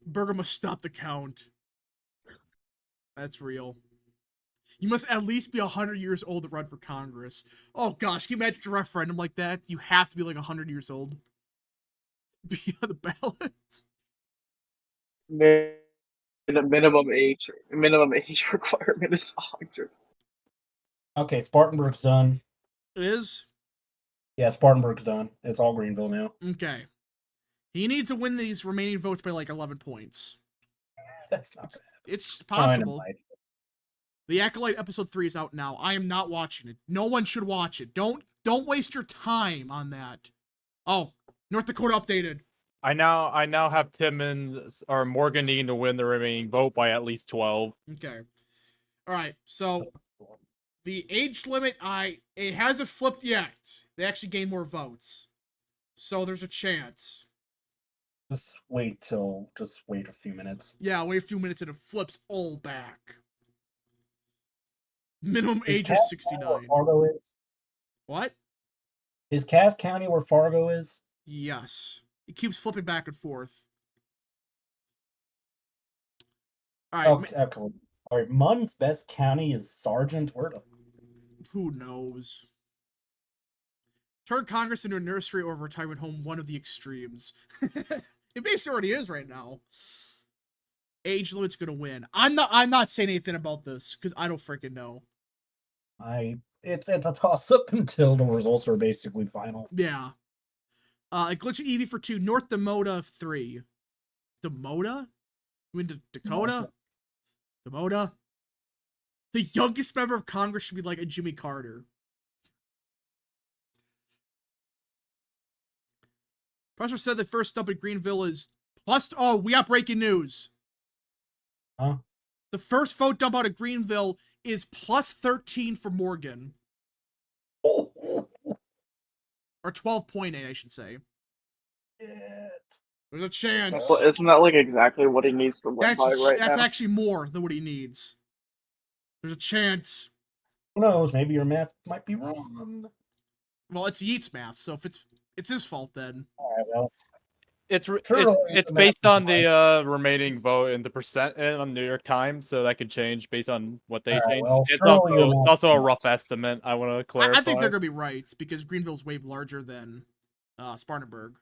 Burger must stop the count. That's real. You must at least be 100 years old to run for Congress. Oh gosh, can you imagine a referendum like that? You have to be like 100 years old. Be on the ballot. Minimum age requirement is 100. Okay, Spartanburg's done. It is? Yeah, Spartanburg's done. It's all Greenville now. Okay. He needs to win these remaining votes by like 11 points. That's not bad. It's Fine, possible. The Acolyte episode 3 is out now. I am not watching it. No one should watch it. Don't waste your time on that. Oh, North Dakota updated. I now have Timmons or Morgan needing to win the remaining vote by at least 12. Okay. All right. So the age limit, it hasn't flipped yet. They actually gained more votes, so there's a chance. Just wait a few minutes. Yeah, wait a few minutes and it flips all back. Minimum age Cass is County where 69. Fargo is? What? Is Cass County where Fargo is? Yes. It keeps flipping back and forth. All right. Okay. All right. Munn's best county is Sargent. Where the... Who knows? Turn Congress into a nursery or a retirement home, one of the extremes. It basically already is right now. Age limit's gonna win. I'm not saying anything about this because I don't freaking know. It's a toss up until the results are basically final. Yeah. Glitchy Eevee for 2. North Dakota 3. Dakota? You mean Dakota? Dakota? The youngest member of Congress should be like a Jimmy Carter. Professor said the first stop in Greenville is plus. Oh, we got breaking news. Huh? The first vote dump out of Greenville is plus 13 for Morgan. Or 12.8, I should say. There's a chance. Well, isn't that like exactly what he needs to win by right now? That's actually more than what he needs. There's a chance. Who knows? Maybe your math might be wrong. Well, it's Yeats math, so if it's his fault then. All right, well. It's based on the remaining vote and the percent on New York Times, so that could change based on what they change. Well, it's also a rough estimate. I want to clarify. I think they're gonna be right because Greenville's way larger than Spartanburg.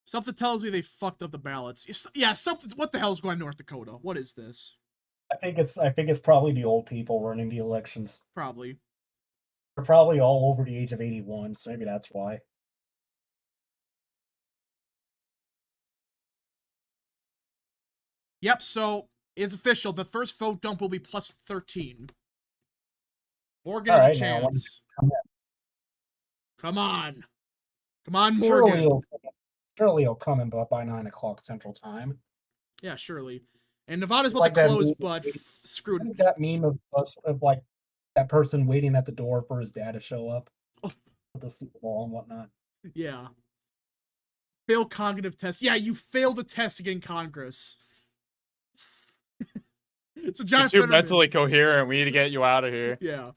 Something tells me they fucked up the ballots. Yeah, something. What the hell's going on in North Dakota? What is this? I think it's probably the old people running the elections. Probably. They're probably all over the age of 81, so maybe that's why. Yep, so it's official. The first vote dump will be plus 13. Morgan has a chance. Come on. Come on, Morgan. Surely he'll come in by 9 o'clock Central Time. Yeah, surely. And Nevada's about like to close, but screwed. That meme of like that person waiting at the door for his dad to show up with the Super Bowl and whatnot. Yeah. Fail cognitive test. Yeah, you failed the test again, Congress. So John You're too Fetterman. mentally coherent. We need to get you out of here. Yeah.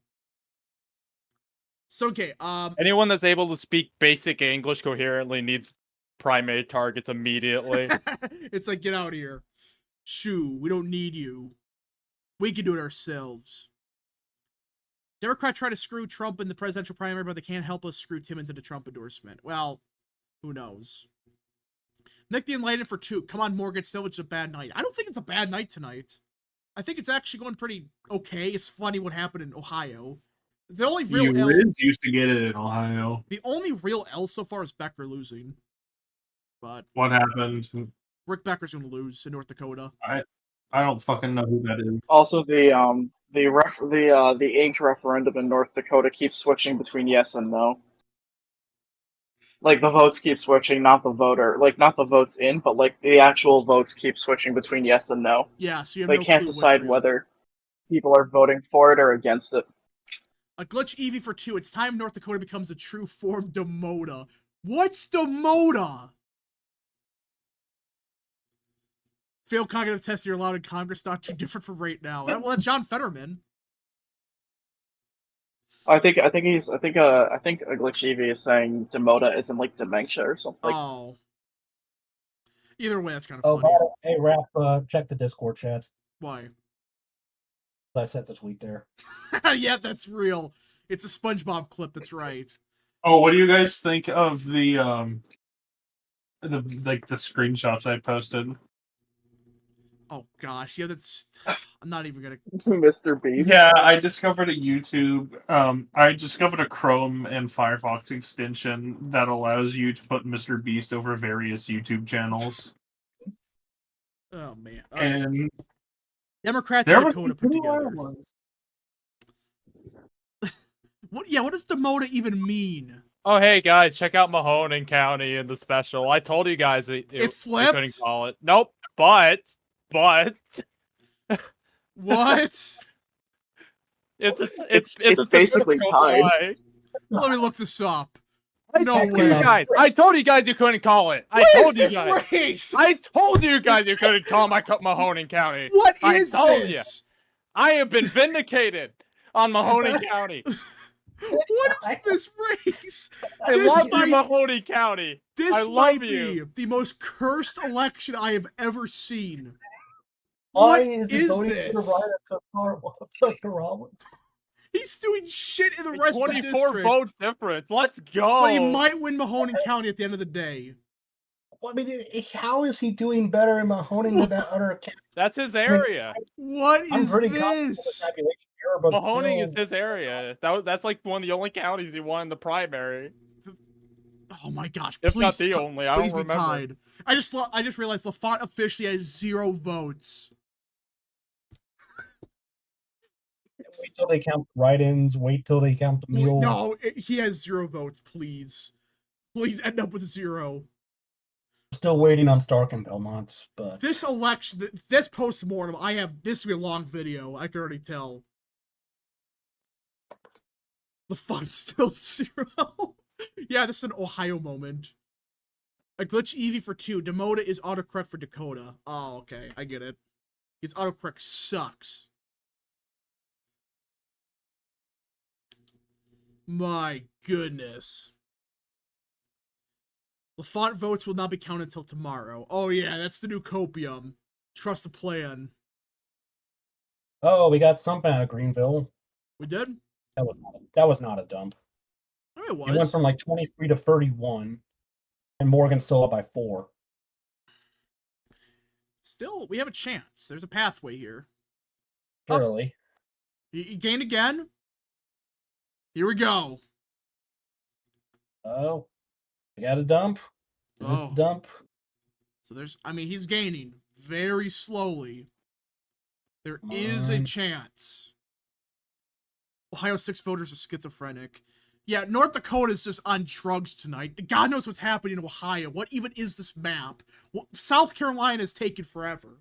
So okay. Anyone that's able to speak basic English coherently needs primate targets immediately. It's like, get out of here. Shoo, we don't need you. We can do it ourselves. Democrats try to screw Trump in the presidential primary, but they can't help us screw Timmons into Trump endorsement. Well, who knows? Nick the Enlightened for 2. Come on, Morgan. Still, it's a bad night. I don't think it's a bad night tonight. I think it's actually going pretty okay. It's funny what happened in Ohio. The only real L. used to get it in Ohio. The only real L so far is Becker losing. But What happened? Rick Becker's going to lose in North Dakota. I don't fucking know who that is. Also, the age referendum in North Dakota keeps switching between yes and no. Like, the votes keep switching, not the voter. Like, not the votes in, but, like, the actual votes keep switching between yes and no. Yeah, so you have They no can't clue decide whether people are voting for it or against it. A glitch Eevee for 2. It's time North Dakota becomes a true form Demota. What's Demota? Failed cognitive test, you're allowed in Congress, not too different from right now. Well, that's John Fetterman. I think a glitch Eevee is saying Demota isn't like dementia or something. Oh. Either way, that's kind of funny. Hey, Rap, check the Discord chat. Why? I sent the tweet there. Yeah, that's real. It's a SpongeBob clip, that's right. Oh, what do you guys think of the screenshots I posted? Oh gosh, yeah, that's. I'm not even gonna. Mr. Beast. Yeah, I discovered a YouTube. I discovered a Chrome and Firefox extension that allows you to put Mr. Beast over various YouTube channels. Oh man. And Democrats in Dakota put together. What? Yeah, what does Demota even mean? Oh, hey guys, check out Mahoning County in the special. I told you guys it flipped. I couldn't call it. Nope, but what? It's basically tied. Let me look this up. I told you guys you couldn't call it. I told you guys. Race? I told you guys you couldn't call Mahoning County. What is this? I have been vindicated on Mahoning County. What is this race? I love you, Mahoning County. This might be the most cursed election I have ever seen. Why What is this? He's doing shit in the rest of the district. 24 vote difference. Let's go. But he might win Mahoning County at the end of the day. I mean, how is he doing better in Mahoning than that other county? That's his area. What is this? Mahoning is his area. That's like one of the only counties he won in the primary. Oh my gosh! If please, not the only, I don't please be remember. tied. I just realized LaFont officially has 0 votes. Wait till they count the write-ins. Wait till they count the meal. No, he has 0 votes. Please end up with 0. Still waiting on Stark and Belmont, but This election, this post-mortem, this will be a long video. I can already tell. LaFont's still 0. Yeah, this is an Ohio moment. A glitch Eevee for 2. Demota is autocorrect for Dakota. Oh, okay. I get it. His autocorrect sucks. My goodness. LaFont votes will not be counted until tomorrow. Oh yeah, that's the new copium. Trust the plan. oh, we got something out of Greenville. We did? That was not a dump. I mean, it was. It went from like 23 to 31, and Morgan still up by 4. Still, we have a chance. There's a pathway here. Surely. He gained again. Here we go. Oh, we got a dump. Is this a dump? So he's gaining very slowly. There is a chance. Ohio 6 voters are schizophrenic. Yeah, North Dakota is just on drugs tonight. God knows what's happening in Ohio. What even is this map? South Carolina is taken forever.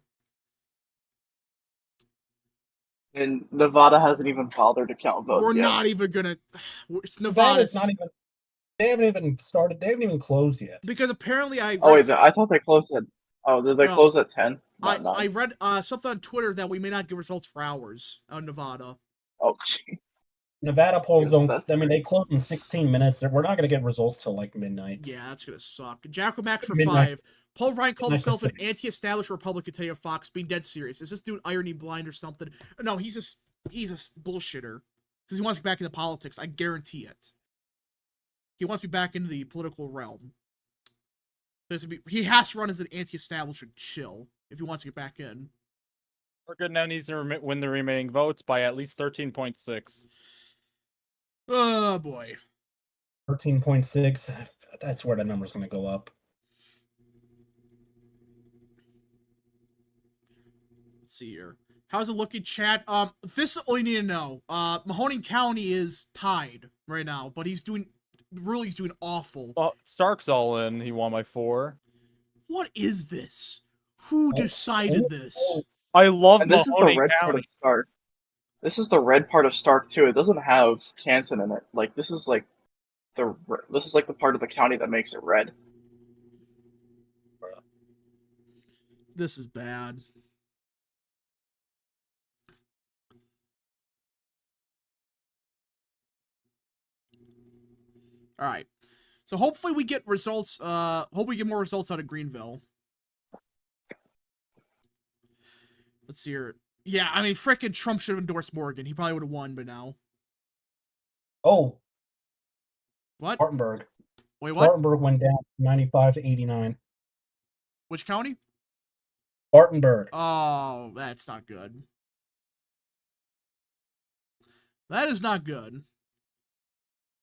And Nevada hasn't even bothered to count votes We're yet. not even gonna. It's Nevada. They haven't even started. They haven't even closed yet. Because apparently Oh wait, I thought they closed it. Oh, did they No. close at 10? I read something on Twitter that we may not get results for hours on Nevada. Oh, jeez. Nevada polls Yes, don't. that's I mean, great. they close in 16 minutes. We're not going to get results till like midnight. Yeah, that's gonna suck. Jacko Max for Midnight. 5. Paul Ryan called Midnight himself an Pacific. anti-established Republican today on Fox, being dead serious. Is this dude irony blind or something? No, he's a bullshitter because he wants to get back into politics. I guarantee it. He wants to be back into the political realm. He has to run as an anti-establishment chill if he wants to get back in. Morgan now needs to win the remaining votes by at least 13.6. Oh boy. 13.6. That's where the number's going to go up. Let's see here. How's it looking, chat? This is all you need to know. Mahoning County is tied right now, but he's doing awful. Stark's all in. He won by 4. What is this? Who decided this? I love And this is the Mahoning red part County. of Stark. This is the red part of Stark too. It doesn't have Canton in it. Like this is like the part of the county that makes it red. This is bad. All right. So hopefully we get results. Hope we get more results out of Greenville. Let's see here. Yeah, I mean, frickin' Trump should have endorsed Morgan. He probably would have won by now. Oh. What? Spartanburg. Wait, what? Spartanburg went down 95 to 89. Which county? Spartanburg. Oh, that's not good. That is not good.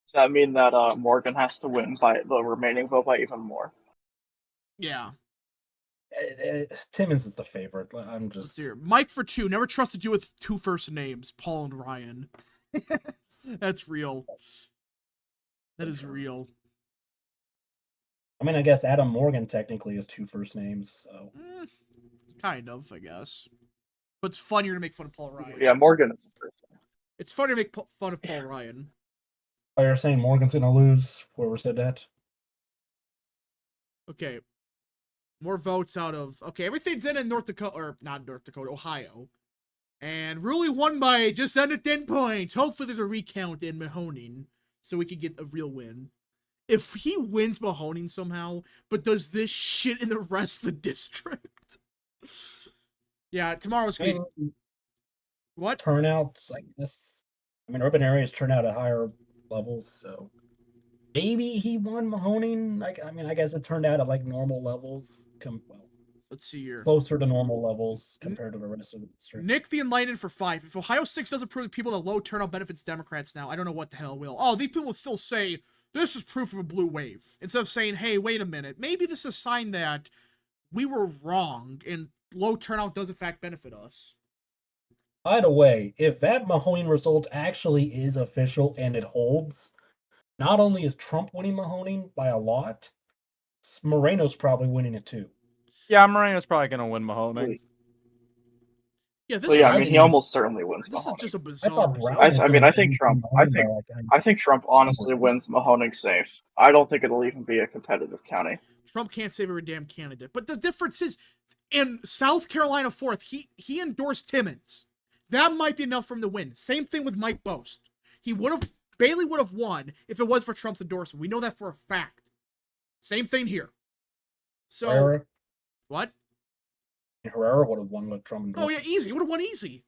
Does that mean that Morgan has to win by the remaining vote by even more? Yeah. Timmons is the favorite. I'm just. Let's see here. Mike for 2. Never trusted you with 2 first names. Paul and Ryan. That's real. That is real. I mean, I guess Adam Morgan technically has 2 first names, so. Kind of, I guess. But it's funnier to make fun of Paul Ryan. Yeah, Morgan is the first name. It's funnier to make fun of Paul Ryan. Oh, you're saying Morgan's going to lose? Whoever said that? Okay. More votes out of... Okay, everything's in North Dakota... Or, not North Dakota, Ohio. And really won by just under 10 points. Hopefully there's a recount in Mahoning so we can get a real win. If he wins Mahoning somehow, but does this shit in the rest of the district... Yeah, tomorrow's great. What? Turnouts, I guess. I mean, urban areas turn out at higher levels, so maybe he won Mahoning. I mean, I guess it turned out at like normal levels. Let's see here. Closer to normal levels compared to the rest of the district. Nick the Enlightened for 5. If Ohio 6 doesn't prove people that low turnout benefits Democrats now, I don't know what the hell will. Oh, these people will still say this is proof of a blue wave. Instead of saying, hey, wait a minute, maybe this is a sign that we were wrong and low turnout does in fact benefit us. By the way, if that Mahoning result actually is official and it holds, not only is Trump winning Mahoning by a lot, Moreno's probably winning it too. Yeah, Moreno's probably going to win Mahoning. Yeah, this So yeah, is, I mean, he almost certainly wins this Mahoning. is just a bizarre result. I think Trump. I think Trump honestly wins Mahoning safe. I don't think it'll even be a competitive county. Trump can't save every damn candidate. But the difference is, in South Carolina 4th, he endorsed Timmons. That might be enough for him to win. Same thing with Mike Bost. Bailey would have won if it was for Trump's endorsement. We know that for a fact. Same thing here. So, Herrera? What? Herrera would have won with Trump endorsement. Oh yeah, easy. Would have won easy.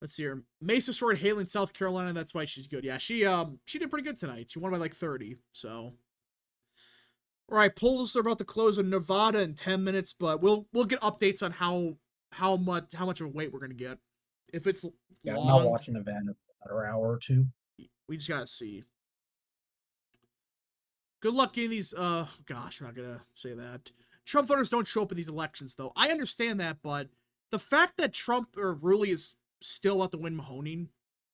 Let's see here. Mace destroyed Haley in South Carolina. That's why she's good. Yeah, she did pretty good tonight. She won by like 30. So, all right, polls are about to close in Nevada in 10 minutes, but we'll get updates on how much of a wait we're gonna get. If it's yeah, long, I'm not watching Nevada for an hour or two. We just gotta see. Good luck getting these. Gosh, I'm not gonna say that. Trump voters don't show up at these elections, though. I understand that, but the fact that Trump really is still about to win Mahoning,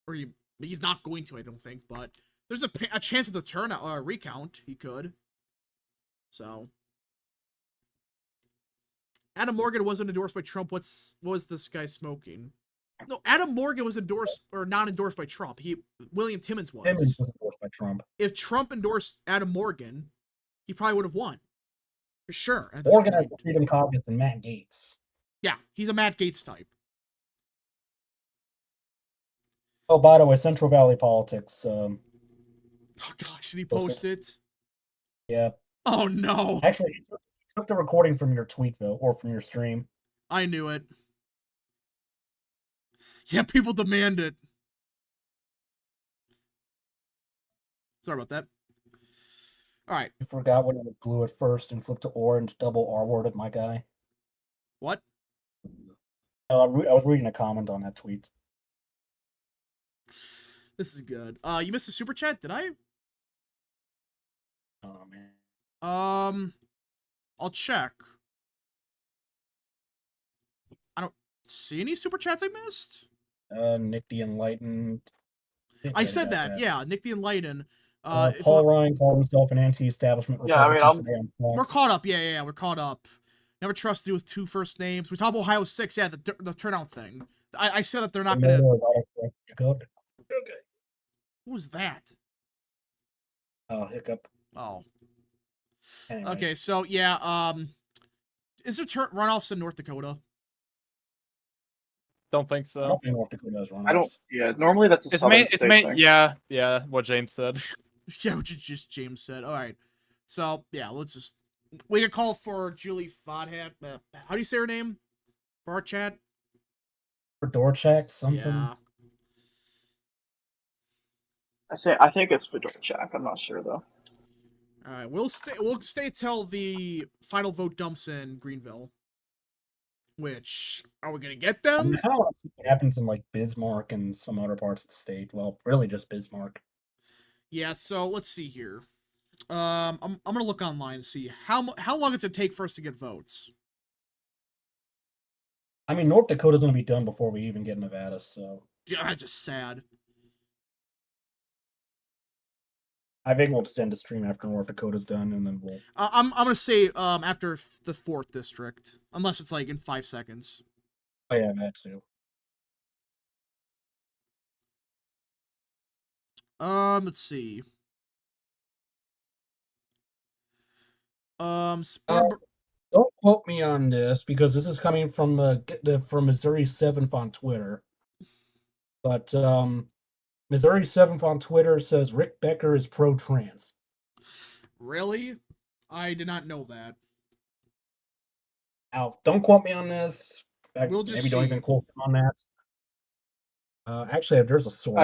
or he's not going to, I don't think, but there's a chance of the turnout recount. He could. So, Adam Morgan wasn't endorsed by Trump. What was this guy smoking? No, Adam Morgan was endorsed or not endorsed by Trump. William Timmons was. Timmons was endorsed by Trump. If Trump endorsed Adam Morgan, he probably would have won. For sure. At this Organized point. Freedom Caucus and Matt Gaetz. Yeah, he's a Matt Gaetz type. Oh, by the way, Central Valley politics. Oh gosh, did he post it? Yeah. Oh no. Actually, he took the recording from your tweet though, or from your stream. I knew it. Yeah, people demand it. Sorry about that. All right. You forgot when it was blue at first and flipped to orange, double R-worded my guy. What? I was reading a comment on that tweet. This is good. You missed a super chat, did I? Oh man. I'll check. I don't see any super chats I missed. Nick the Enlightened. I said that. Yeah, Nick the Enlightened. Paul Ryan called himself an anti-establishment Republican today on Fox. We're caught up. Yeah, we're caught up. Never trust to do with two first names. We talked about Ohio 6. Yeah, the turnout thing. I said that they're not going to... Okay. Who's that? Oh, Hiccup. Oh. Anyways. Okay, so, yeah, is there runoffs in North Dakota? Don't think so. I don't think North Dakota has runoffs. I don't. Yeah, normally that's a southern state thing. Yeah, what James said. Yeah, which is just James said. All right. So, yeah, we could call for Julie Fodhat. How do you say her name? For our chat? For Dorchak, something. Yeah. I think it's Fedorchak. I'm not sure though. All right, we'll stay till the final vote dumps in Greenville. Which, are we gonna get them? I kind of want to see what happens in like Bismarck and some other parts of the state. Well, really just Bismarck. Yeah. So let's see here. I'm gonna look online and see how long it's gonna take for us to get votes. I mean, North Dakota's gonna be done before we even get Nevada. So yeah, that's just sad. I think we'll just end the stream after North Dakota's done, and then we'll. I'm gonna say after the 4th district, unless it's like in 5 seconds. Oh yeah, that too. Let's see. Don't quote me on this because this is coming from Missouri 7th on Twitter. But Missouri 7th on Twitter says Rick Becker is pro-trans. Really? I did not know that. Now, don't quote me on this. We'll just maybe don't even quote me on that. Actually, there's a source.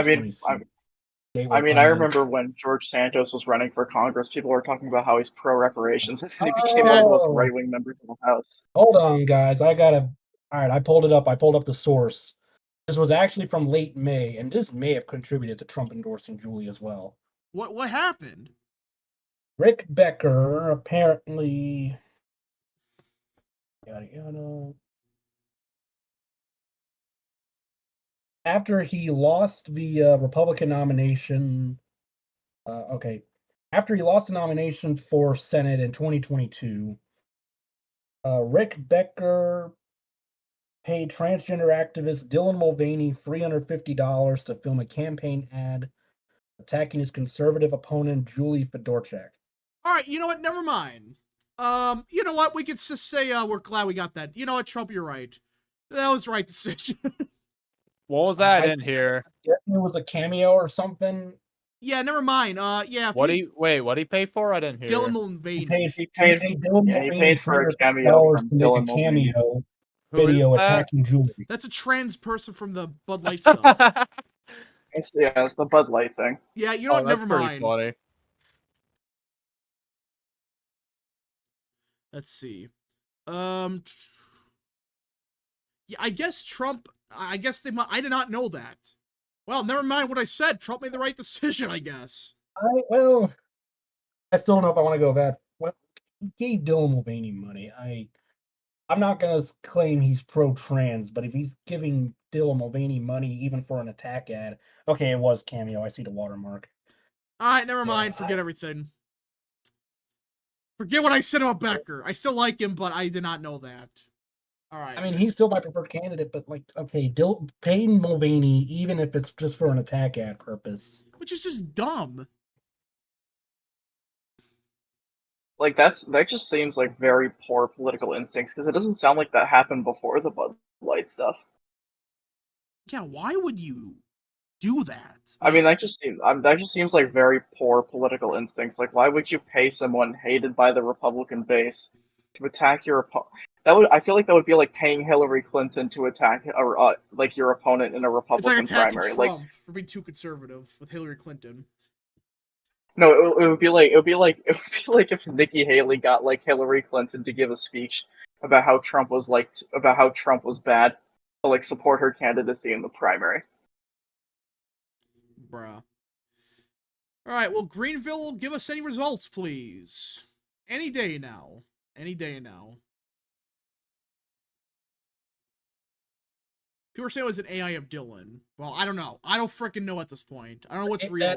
I remember when George Santos was running for Congress, people were talking about how he's pro-reparations, and he became one of the most right-wing members of the House. Hold on, guys. All right, I pulled it up. I pulled up the source. This was actually from late May, and this may have contributed to Trump endorsing Julie as well. What happened? Rick Becker apparently... Yada, yada. After he lost the Republican nomination... After he lost the nomination for Senate in 2022, Rick Becker paid transgender activist Dylan Mulvaney $350 to film a campaign ad attacking his conservative opponent, Julie Fedorchak. All right, you know what? Never mind. You know what? We could just say we're glad we got that. You know what, Trump? You're right. That was the right decision. What was that in here? Guessing it was a cameo or something. Yeah, never mind. Yeah. What'd he pay for? I didn't hear. Dylan Mulvaney. He paid Dylan Mulvaney he paid for a cameo from Dylan Mulvaney. Video attacking Julie. That's a trans person from the Bud Light stuff. It's the Bud Light thing. Yeah, you know what? Never mind. Funny. Let's see. Yeah, I guess Trump. I guess they. I did not know that. Well, never mind what I said. Trump made the right decision, I guess. I still don't know if I want to go that. Well, he gave Dylan Mulvaney money. I'm not going to claim he's pro-trans, but if he's giving Dylan Mulvaney money even for an attack ad... Okay, it was cameo. I see the watermark. All right, never mind. Forget everything. Forget what I said about Becker. I still like him, but I did not know that. All right. I mean, he's still my preferred candidate, but paying Mulvaney, even if it's just for an attack ad purpose. Which is just dumb. like that just seems like very poor political instincts because it doesn't sound like that happened before the Bud Light stuff. Yeah, why would you do that? I mean, that just seems like very poor political instincts. Like, why would you pay someone hated by the Republican base to attack your opponent? I feel like that would be like paying Hillary Clinton to attack or like your opponent in a It's like Republican attacking primary. Trump for being too conservative with Hillary Clinton. No, it would be like if Nikki Haley got like Hillary Clinton to give a speech about how Trump was bad to like support her candidacy in the primary. Bruh. Alright, well, Greenville, give us any results, please. Any day now. Any day now. People are saying it was an AI of Dylan. Well, I don't know. I don't freaking know at this point. I don't know what's real.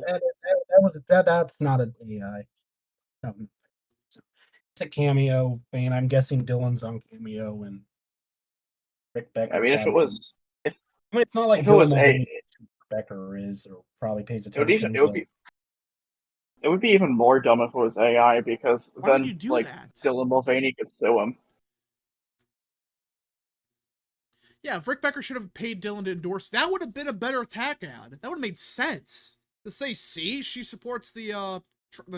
That's not an AI. It's a cameo, and I'm guessing Dylan's on cameo, and Rick Becker. I mean, if it was, I mean, it's not like if it was Dylan Becker is or probably pays attention. It would be even more dumb if it was AI because Why then would you do like that? Dylan Mulvaney could sue him. Yeah, if Rick Becker should have paid Dylan to endorse, that would have been a better attack ad. That would have made sense. To say, see, she supports the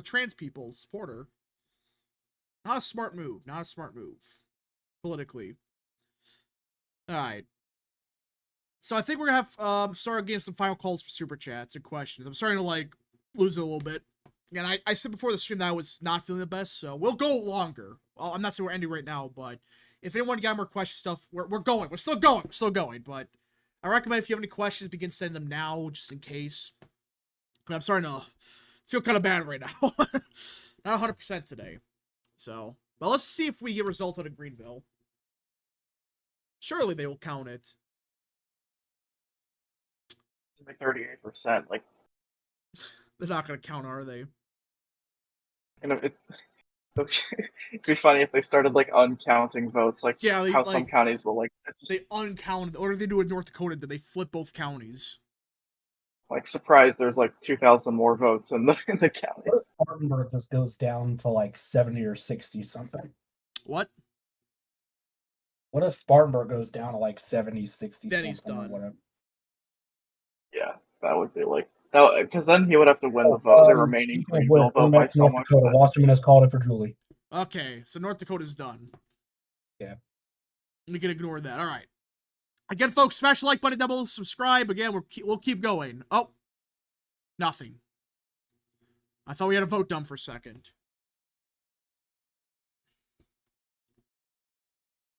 trans people, support her. Not a smart move. Not a smart move. Politically. Alright. So I think we're gonna have start getting some final calls for super chats and questions. I'm starting to like lose it a little bit. And I said before the stream that I was not feeling the best, so we'll go longer. Well, I'm not saying we're ending right now, but if anyone got more question stuff, we're going. We're still going. We're still going. But I recommend if you have any questions, begin sending them now, just in case. But I'm starting to feel kind of bad right now. Not 100% today. So, but let's see if we get results out of Greenville. Surely they will count it. Like 38%. Like they're not gonna count, are they? You know, it'd be funny if they started like uncounting votes, like how some counties will like. They uncounted, or they do in North Dakota. Did they flip both counties? Like, surprise! There's like 2,000 more votes in the county. What if Spartanburg just goes down to like 70 or 60 something? What? What if Spartanburg goes down to like 70, 60 then something or whatever? Yeah, that would be like that, because then he would have to win the vote, the remaining Greenville vote by so much. Wasserman has called it for Julie. Okay, so North Dakota's done. Yeah. We can ignore that. All right. Again, folks, smash the like button, double subscribe. Again, we'll keep going. Oh, nothing. I thought we had a vote done for a second.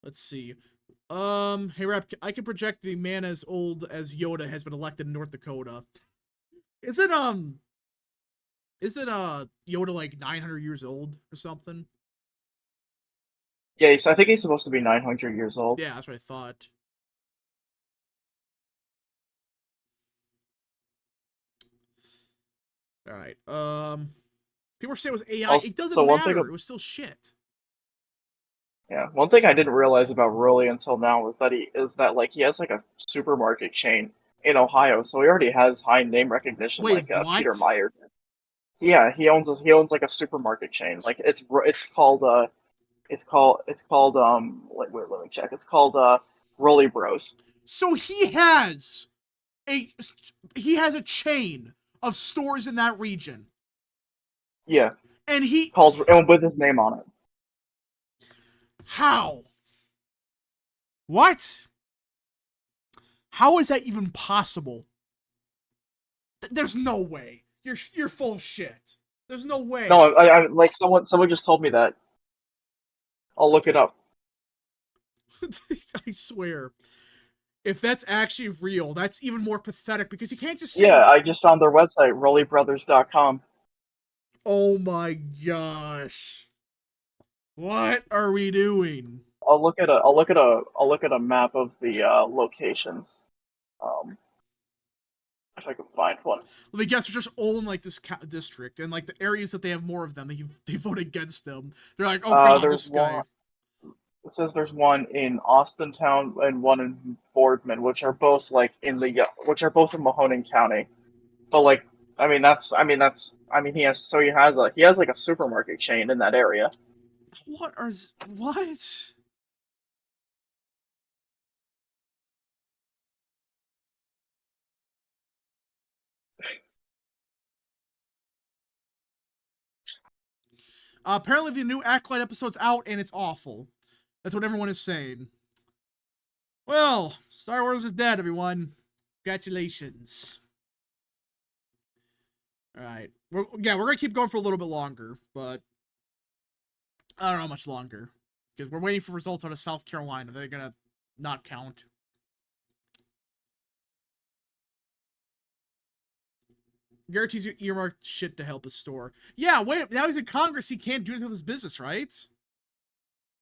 Let's see. Hey, Rap, I can project the man as old as Yoda has been elected in North Dakota. Isn't Yoda like 900 years old or something? Yeah, I think he's supposed to be 900 years old. Yeah, that's what I thought. All right. People say it was AI. Also, it doesn't matter. It was still shit. Yeah, one thing I didn't realize about Rowley until now was that he has like a supermarket chain in Ohio, so he already has high name recognition. Wait, like what? Peter Meyer. Yeah, he owns like a supermarket chain. Like it's called wait, let me check. It's called Rolly Bros. So he has a chain of stores in that region. Yeah. And with his name on it. How? What? How is that even possible? There's no way. You're full of shit. There's no way. No, I like someone just told me that. I'll look it up. I swear. If that's actually real, that's even more pathetic because you can't just say... Yeah, I just found their website, rollybrothers.com. Oh my gosh. What are we doing? I'll look at a map of the locations. If I can find one. Let me guess, they're just all in like this district, and like the areas that they have more of them, they vote against them. They're like, oh god, this guy. It says there's one in Austintown and one in Boardman, which are both in Mahoning County. But like he has like a supermarket chain in that area. What? Apparently the new Acolyte episode's out and it's awful. That's what everyone is saying. Well, Star Wars is dead, everyone. Congratulations. Alright. We're gonna keep going for a little bit longer, but I don't know how much longer. Because we're waiting for results out of South Carolina. They're gonna not count. Guarantees you earmarked shit to help his store. Yeah, wait, now he's in Congress, he can't do anything with his business, right?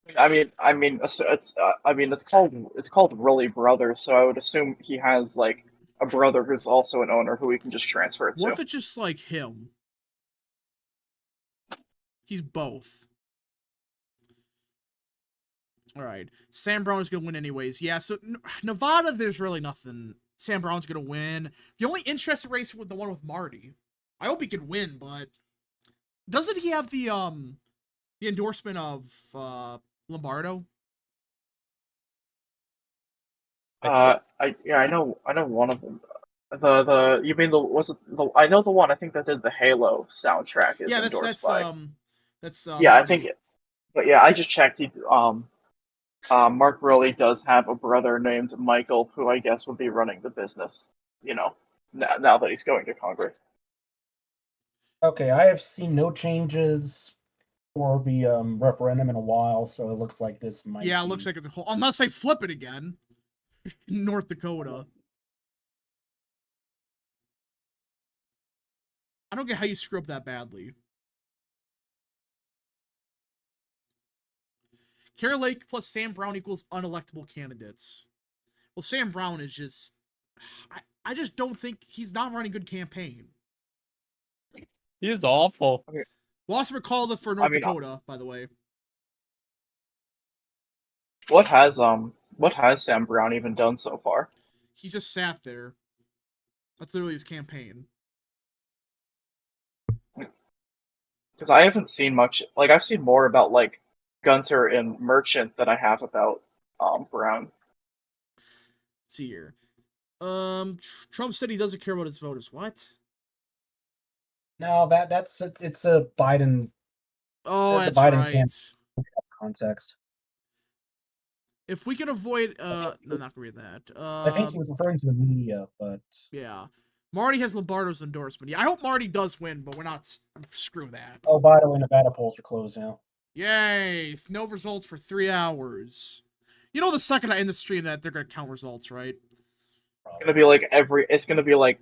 It's called Really Brothers, so I would assume he has like a brother who's also an owner who he can just transfer it to. What if it's just like him? He's both. Alright. Sam Brown is going to win anyways. Yeah, so Nevada, there's really nothing. Sam Brown's going to win. The only interesting race was the one with Marty. I hope he could win, but doesn't he have the endorsement of Lombardo? I know one of them. You mean I know the one I think that did the Halo soundtrack is endorsed by. Yeah, I think but yeah, I just checked. Mark really does have a brother named Michael, who I guess would be running the business. Now that he's going to Congress. Okay, I have seen no changes for the referendum in a while, so it looks like this might. Yeah, it looks like it's a whole. Unless they flip it again. North Dakota. I don't get how you screw up that badly. Kara Lake plus Sam Brown equals unelectable candidates. Well, Sam Brown is just... I just don't think... He's not running a good campaign. He's awful. Okay. Wasserman called it for North Dakota, by the way. What has Sam Brown even done so far? He just sat there. That's literally his campaign. Because I haven't seen much. Like, I've seen more about like Gunter and Merchant than I have about Brown. Let's see here. Trump said he doesn't care about his voters. What? No, it's a Biden. Oh, that's Biden right. Context. If we can avoid, no, I'm not gonna read that. I think he was referring to the media, but yeah, Marty has Lombardo's endorsement. Yeah, I hope Marty does win, but we're not. Screw that. Oh, by the way, Nevada polls are closed now. Yay! No results for 3 hours. You know, the second I end the stream, that they're gonna count results, right? It's gonna be like It's gonna be like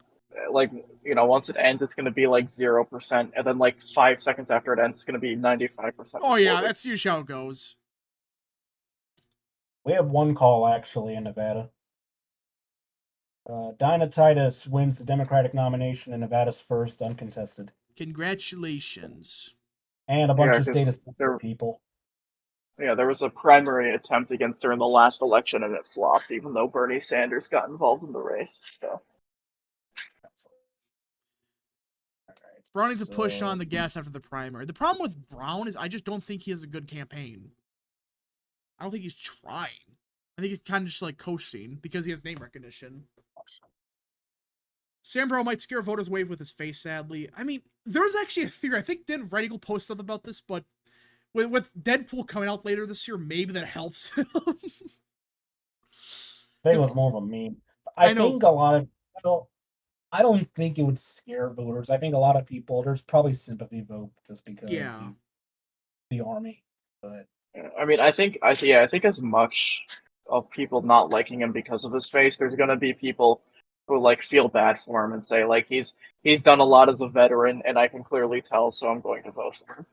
once it ends, it's gonna be like 0%, and then like 5 seconds after it ends, it's gonna be 95%. Oh yeah, that's usually how it goes. We have one call actually in Nevada. Dinah Titus wins the Democratic nomination in Nevada's first uncontested. Congratulations. And a bunch of state people. Yeah, there was a primary attempt against her in the last election, and it flopped, even though Bernie Sanders got involved in the race. So. Brown needs to push on the gas after the primary. The problem with Brown is I just don't think he has a good campaign. I don't think he's trying. I think he's kind of just like coasting because he has name recognition. Sam Brown might scare voters away with his face, sadly. I mean, there's actually a theory. I think Dan Red Eagle posted something about this, but with Deadpool coming out later this year, maybe that helps him. They look more of a meme. I think a lot of I don't think it would scare voters. I think a lot of people, there's probably sympathy vote just because of the army. But I mean, I think as much of people not liking him because of his face, there's gonna be people who like feel bad for him and say like he's done a lot as a veteran, and I can clearly tell, so I'm going to vote for him.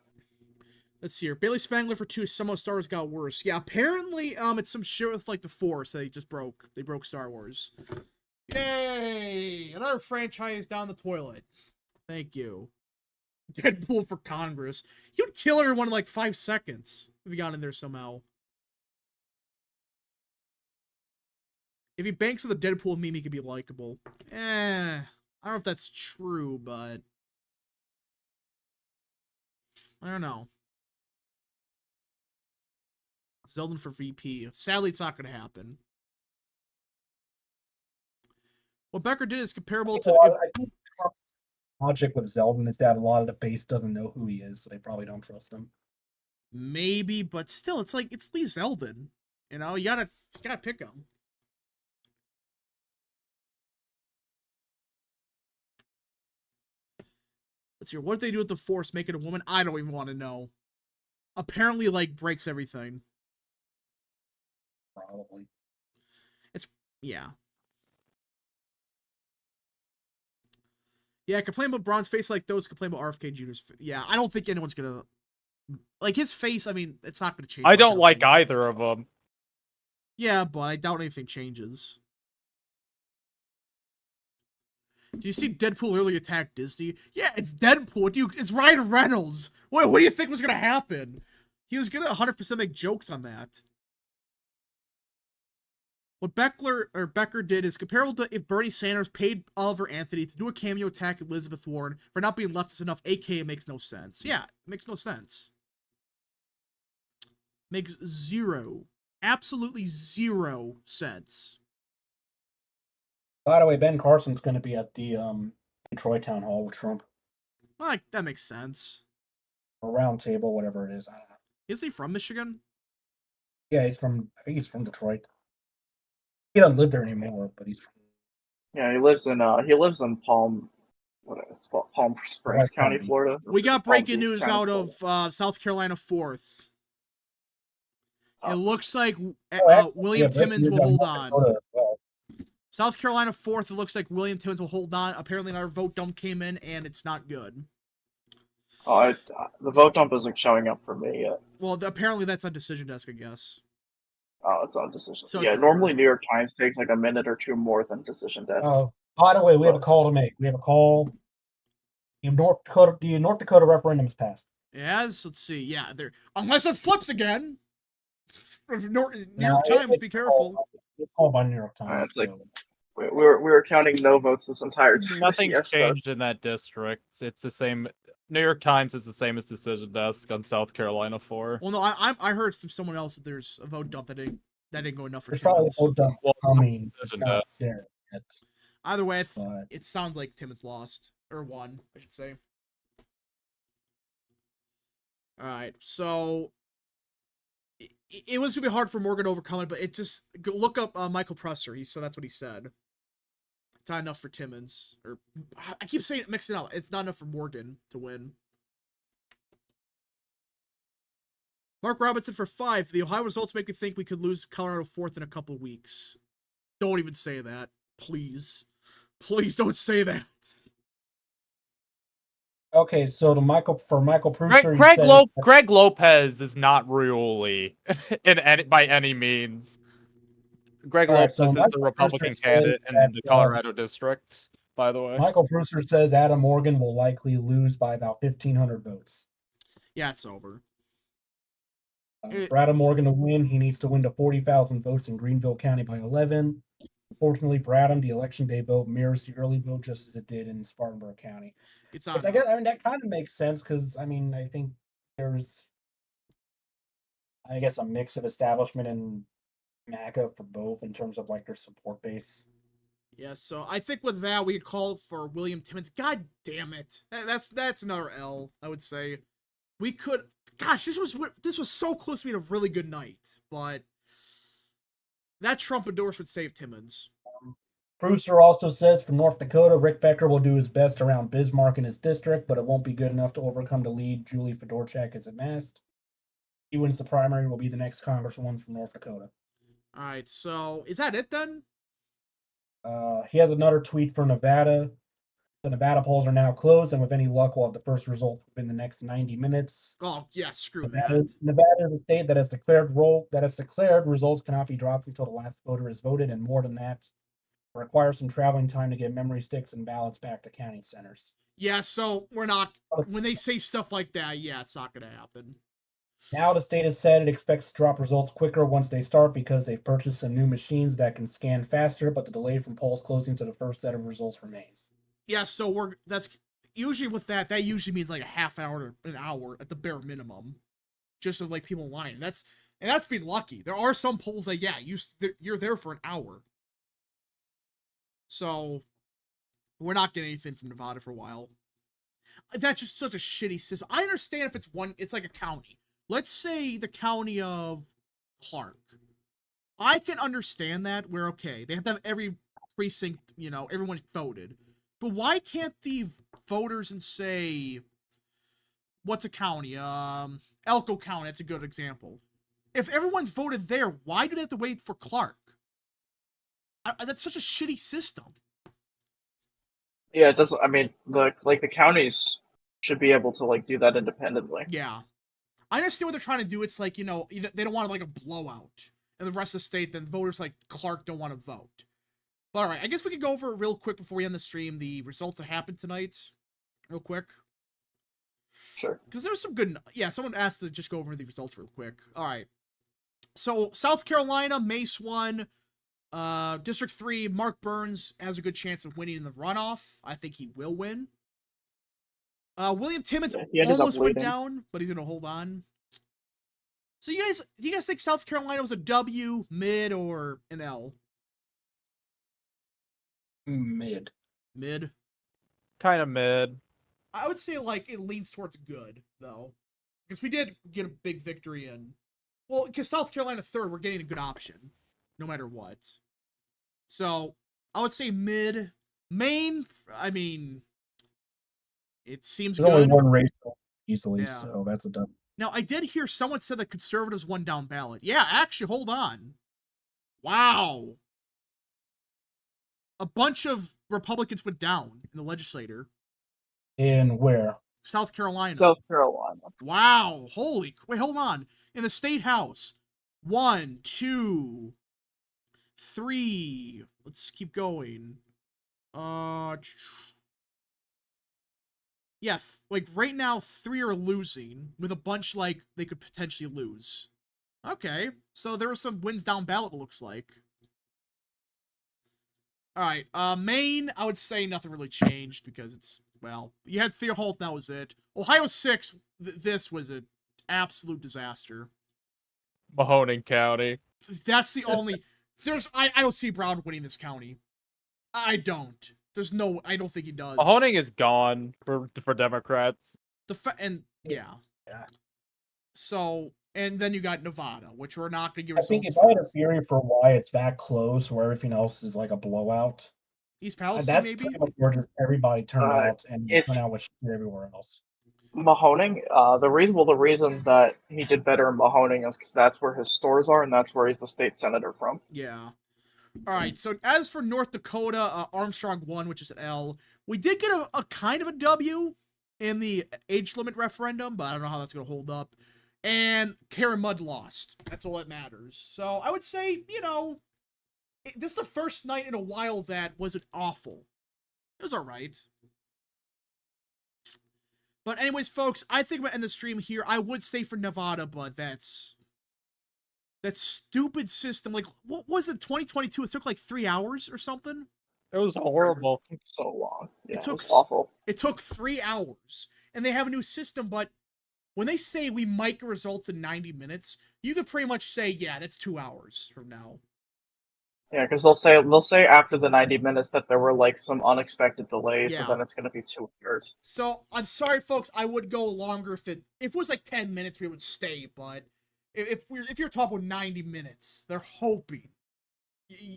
Let's see here. Bailey Spangler for 2. Some of Star Wars got worse. Yeah, apparently it's some shit with like the Force. They broke Star Wars. Yay! Another franchise down the toilet. Thank you. Deadpool for Congress. He would kill everyone in like 5 seconds if he got in there somehow. If he banks on the Deadpool meme, he could be likable. I don't know if that's true, but I don't know. Zeldin for VP. Sadly, it's not going to happen. What Becker did is comparable to... I think Trump's logic with Zeldin is that a lot of the base doesn't know who he is, so they probably don't trust him. Maybe, but still, it's like, it's Lee Zeldin. You know, you gotta pick him. Let's see, what did they do with the Force? Make it a woman? I don't even want to know. Apparently, like, breaks everything. Probably. Yeah. Yeah, complain about Braun's face like those, complain about RFK Jr.'s face. Yeah, I don't think anyone's gonna... Like, his face, I mean, it's not gonna change. I don't like either of them. Yeah, but I doubt anything changes. Do you see Deadpool literally attack Disney? Yeah, it's Deadpool. It's Ryan Reynolds. What do you think was gonna happen? He was gonna 100% make jokes on that. What Becker did is comparable to if Bernie Sanders paid Oliver Anthony to do a cameo attack at Elizabeth Warren for not being leftist enough, aka it makes no sense. Yeah, it makes no sense. Makes absolutely zero sense. By the way, Ben Carson's going to be at the Detroit town hall with Trump. Like, that makes sense. Or round table, whatever it is. I don't know. Is he from Michigan? Yeah, I think he's from Detroit. He doesn't live there anymore, but he's from... Yeah, he lives in Palm Springs County, Florida. We got breaking news out of South Carolina 4th. It looks like William Timmons will hold on. South Carolina 4th, it looks like William Timmons will hold on. Apparently another vote dump came in, and it's not good. Oh, the vote dump isn't showing up for me yet. Well, apparently that's on Decision Desk, I guess. Oh, it's on Decision. So yeah, normally New York Times takes like a minute or two more than Decision Desk. Oh, by the way, we have a call to make. We have a call. The North Dakota referendum is passed. Yes, let's see. Yeah, unless it flips again. New York Times, be careful. It's called by New York Times. It's like we were counting no votes this entire time. Nothing's changed in that district. It's the same. New York Times is the same as Decision Desk on South Carolina 4. Well, no, I heard from someone else that there's a vote dump that didn't go enough for There's probably a vote dump coming. It's Decision not Desk. there yet. Either way, it sounds like Timmons lost. Or won, I should say. Alright, so... It was going to be hard for Morgan to overcome it, but it just... Look up Michael Presser. He said that's what he said. It's not enough for Timmons. Or I keep saying it, mixing it up. It's not enough for Morgan to win. Mark Robinson for 5. The Ohio results make me think we could lose Colorado 4th in a couple weeks. Don't even say that. Please. Please don't say that. Okay, so Michael Pruser, Greg Lopez is not Rioli by any means. Greg Lopez is the Republican candidate in the Colorado district, by the way. Michael Pruser says Adam Morgan will likely lose by about 1,500 votes. Yeah, it's over. For Adam Morgan to win, he needs to win to 40,000 votes in Greenville County by 11. Unfortunately for Adam, the election day vote mirrors the early vote just as it did in Spartanburg County. It's not. I guess that kind of makes sense because I think there's, a mix of establishment and MAGA for both in terms of like their support base. Yeah, so I think with that we could call for William Timmons. God damn it, that's another L. I would say we could. Gosh, this was so close to being a really good night, but that Trump endorsement saved Timmons. Pruser also says for North Dakota, Rick Becker will do his best around Bismarck in his district, but it won't be good enough to overcome the lead Julie Fedorchak has amassed. He wins the primary, will be the next congresswoman from North Dakota. All right, so is that it then? He has another tweet for Nevada. The Nevada polls are now closed, and with any luck, we'll have the first result within the next 90 minutes. Oh yeah, screw Nevada, that. Nevada is a state that has declared results cannot be dropped until the last voter is voted, and more than that, requires some traveling time to get memory sticks and ballots back to county centers. Yeah, so we're not. When they say stuff like that, yeah, it's not going to happen. Now the state has said it expects to drop results quicker once they start because they've purchased some new machines that can scan faster, but the delay from polls closing to the first set of results remains. Yeah, so that's usually with that usually means like a half hour to an hour at the bare minimum, just of like people in line. And that's being lucky. There are some polls that you're there for an hour. So we're not getting anything from Nevada for a while. That's just such a shitty system. I understand if it's like a county. Let's say the county of Clark. I can understand that where, okay, they have to have every precinct, everyone voted. But why can't the voters in, say, what's a county? Elko County, that's a good example. If everyone's voted there, why do they have to wait for Clark? That's such a shitty system. Yeah, it doesn't. I mean, the counties should be able to do that independently. Yeah. I understand what they're trying to do. It's like, they don't want like a blowout. And the rest of the state, then voters like Clark don't want to vote. But all right, I guess we could go over it real quick before we end the stream, the results that happened tonight. Real quick. Sure. Because there was some good... Yeah, someone asked to just go over the results real quick. All right. So, South Carolina, Mace won. District 3, Mark Burns has a good chance of winning in the runoff. I think he will win. William Timmons almost went down, but he's going to hold on. So, do you guys think South Carolina was a W, mid, or an L? Mid. Mid? Kind of mid. I would say, like, it leans towards good, though. Because we did get a big victory in... Well, because South Carolina 3rd, we're getting a good option. No matter what. So, I would say mid. Maine, I mean... It seems There's good. only one race easily, Yeah. so that's a done. Now, I did hear someone said that conservatives won down ballot. Yeah, actually, hold on. Wow. A bunch of Republicans went down in the legislature. In where? South Carolina. South Carolina. Wow. Wait, hold on. In the state house. 1, 2, 3. Let's keep going. Yeah, like right now, 3 are losing, with a bunch like they could potentially lose. Okay, so there were some wins down ballot, it looks like. Alright, Maine, I would say nothing really changed because it's, well, you had Theo Holt, that was it. Ohio 6, this was an absolute disaster. Mahoning County. That's the only, I don't see Brown winning this county. I don't. I don't think he does. Mahoning is gone for Democrats. Yeah. So, and then you got Nevada, which we're not going to give I results think if I had a theory for why it's that close, where everything else is like a blowout, East Palestine, that's maybe? pretty much where just everybody turned out and turned out with shit everywhere else. Mahoning, the reason that he did better in Mahoning is because that's where his stores are and that's where he's the state senator from. Yeah. All right, so as for North Dakota, Armstrong won, which is an L. We did get a kind of a W in the age limit referendum, but I don't know how that's going to hold up. And Karen Mudd lost. That's all that matters. So I would say, this is the first night in a while that wasn't awful. It was all right. But anyways, folks, I think I'm going to end the stream here. I would say for Nevada, but that stupid system. Like, what was it, 2022? It took like 3 hours or something? It was horrible. It's so long. Yeah, it was awful. It took 3 hours. And they have a new system, but when they say we might get results in 90 minutes, you could pretty much say, yeah, that's 2 hours from now. Yeah, because they'll say after the 90 minutes that there were like some unexpected delays, so then it's going to be 2 hours. So I'm sorry, folks. I would go longer if it was like 10 minutes. We would stay, but if you're talking about 90 minutes, they're hoping.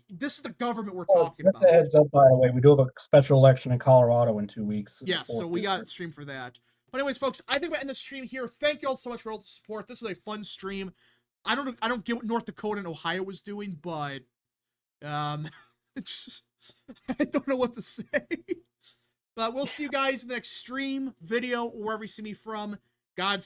This is the government we're talking about. Just a heads up, by the way, we do have a special election in Colorado in 2 weeks. Yes, so we got a stream for that. But anyways, folks, I think we're ending the stream here. Thank you all so much for all the support. This was a fun stream. I don't get what North Dakota and Ohio was doing, but it's I don't know what to say. But we'll see you guys in the next stream, video, or wherever you see me from. Godspeed.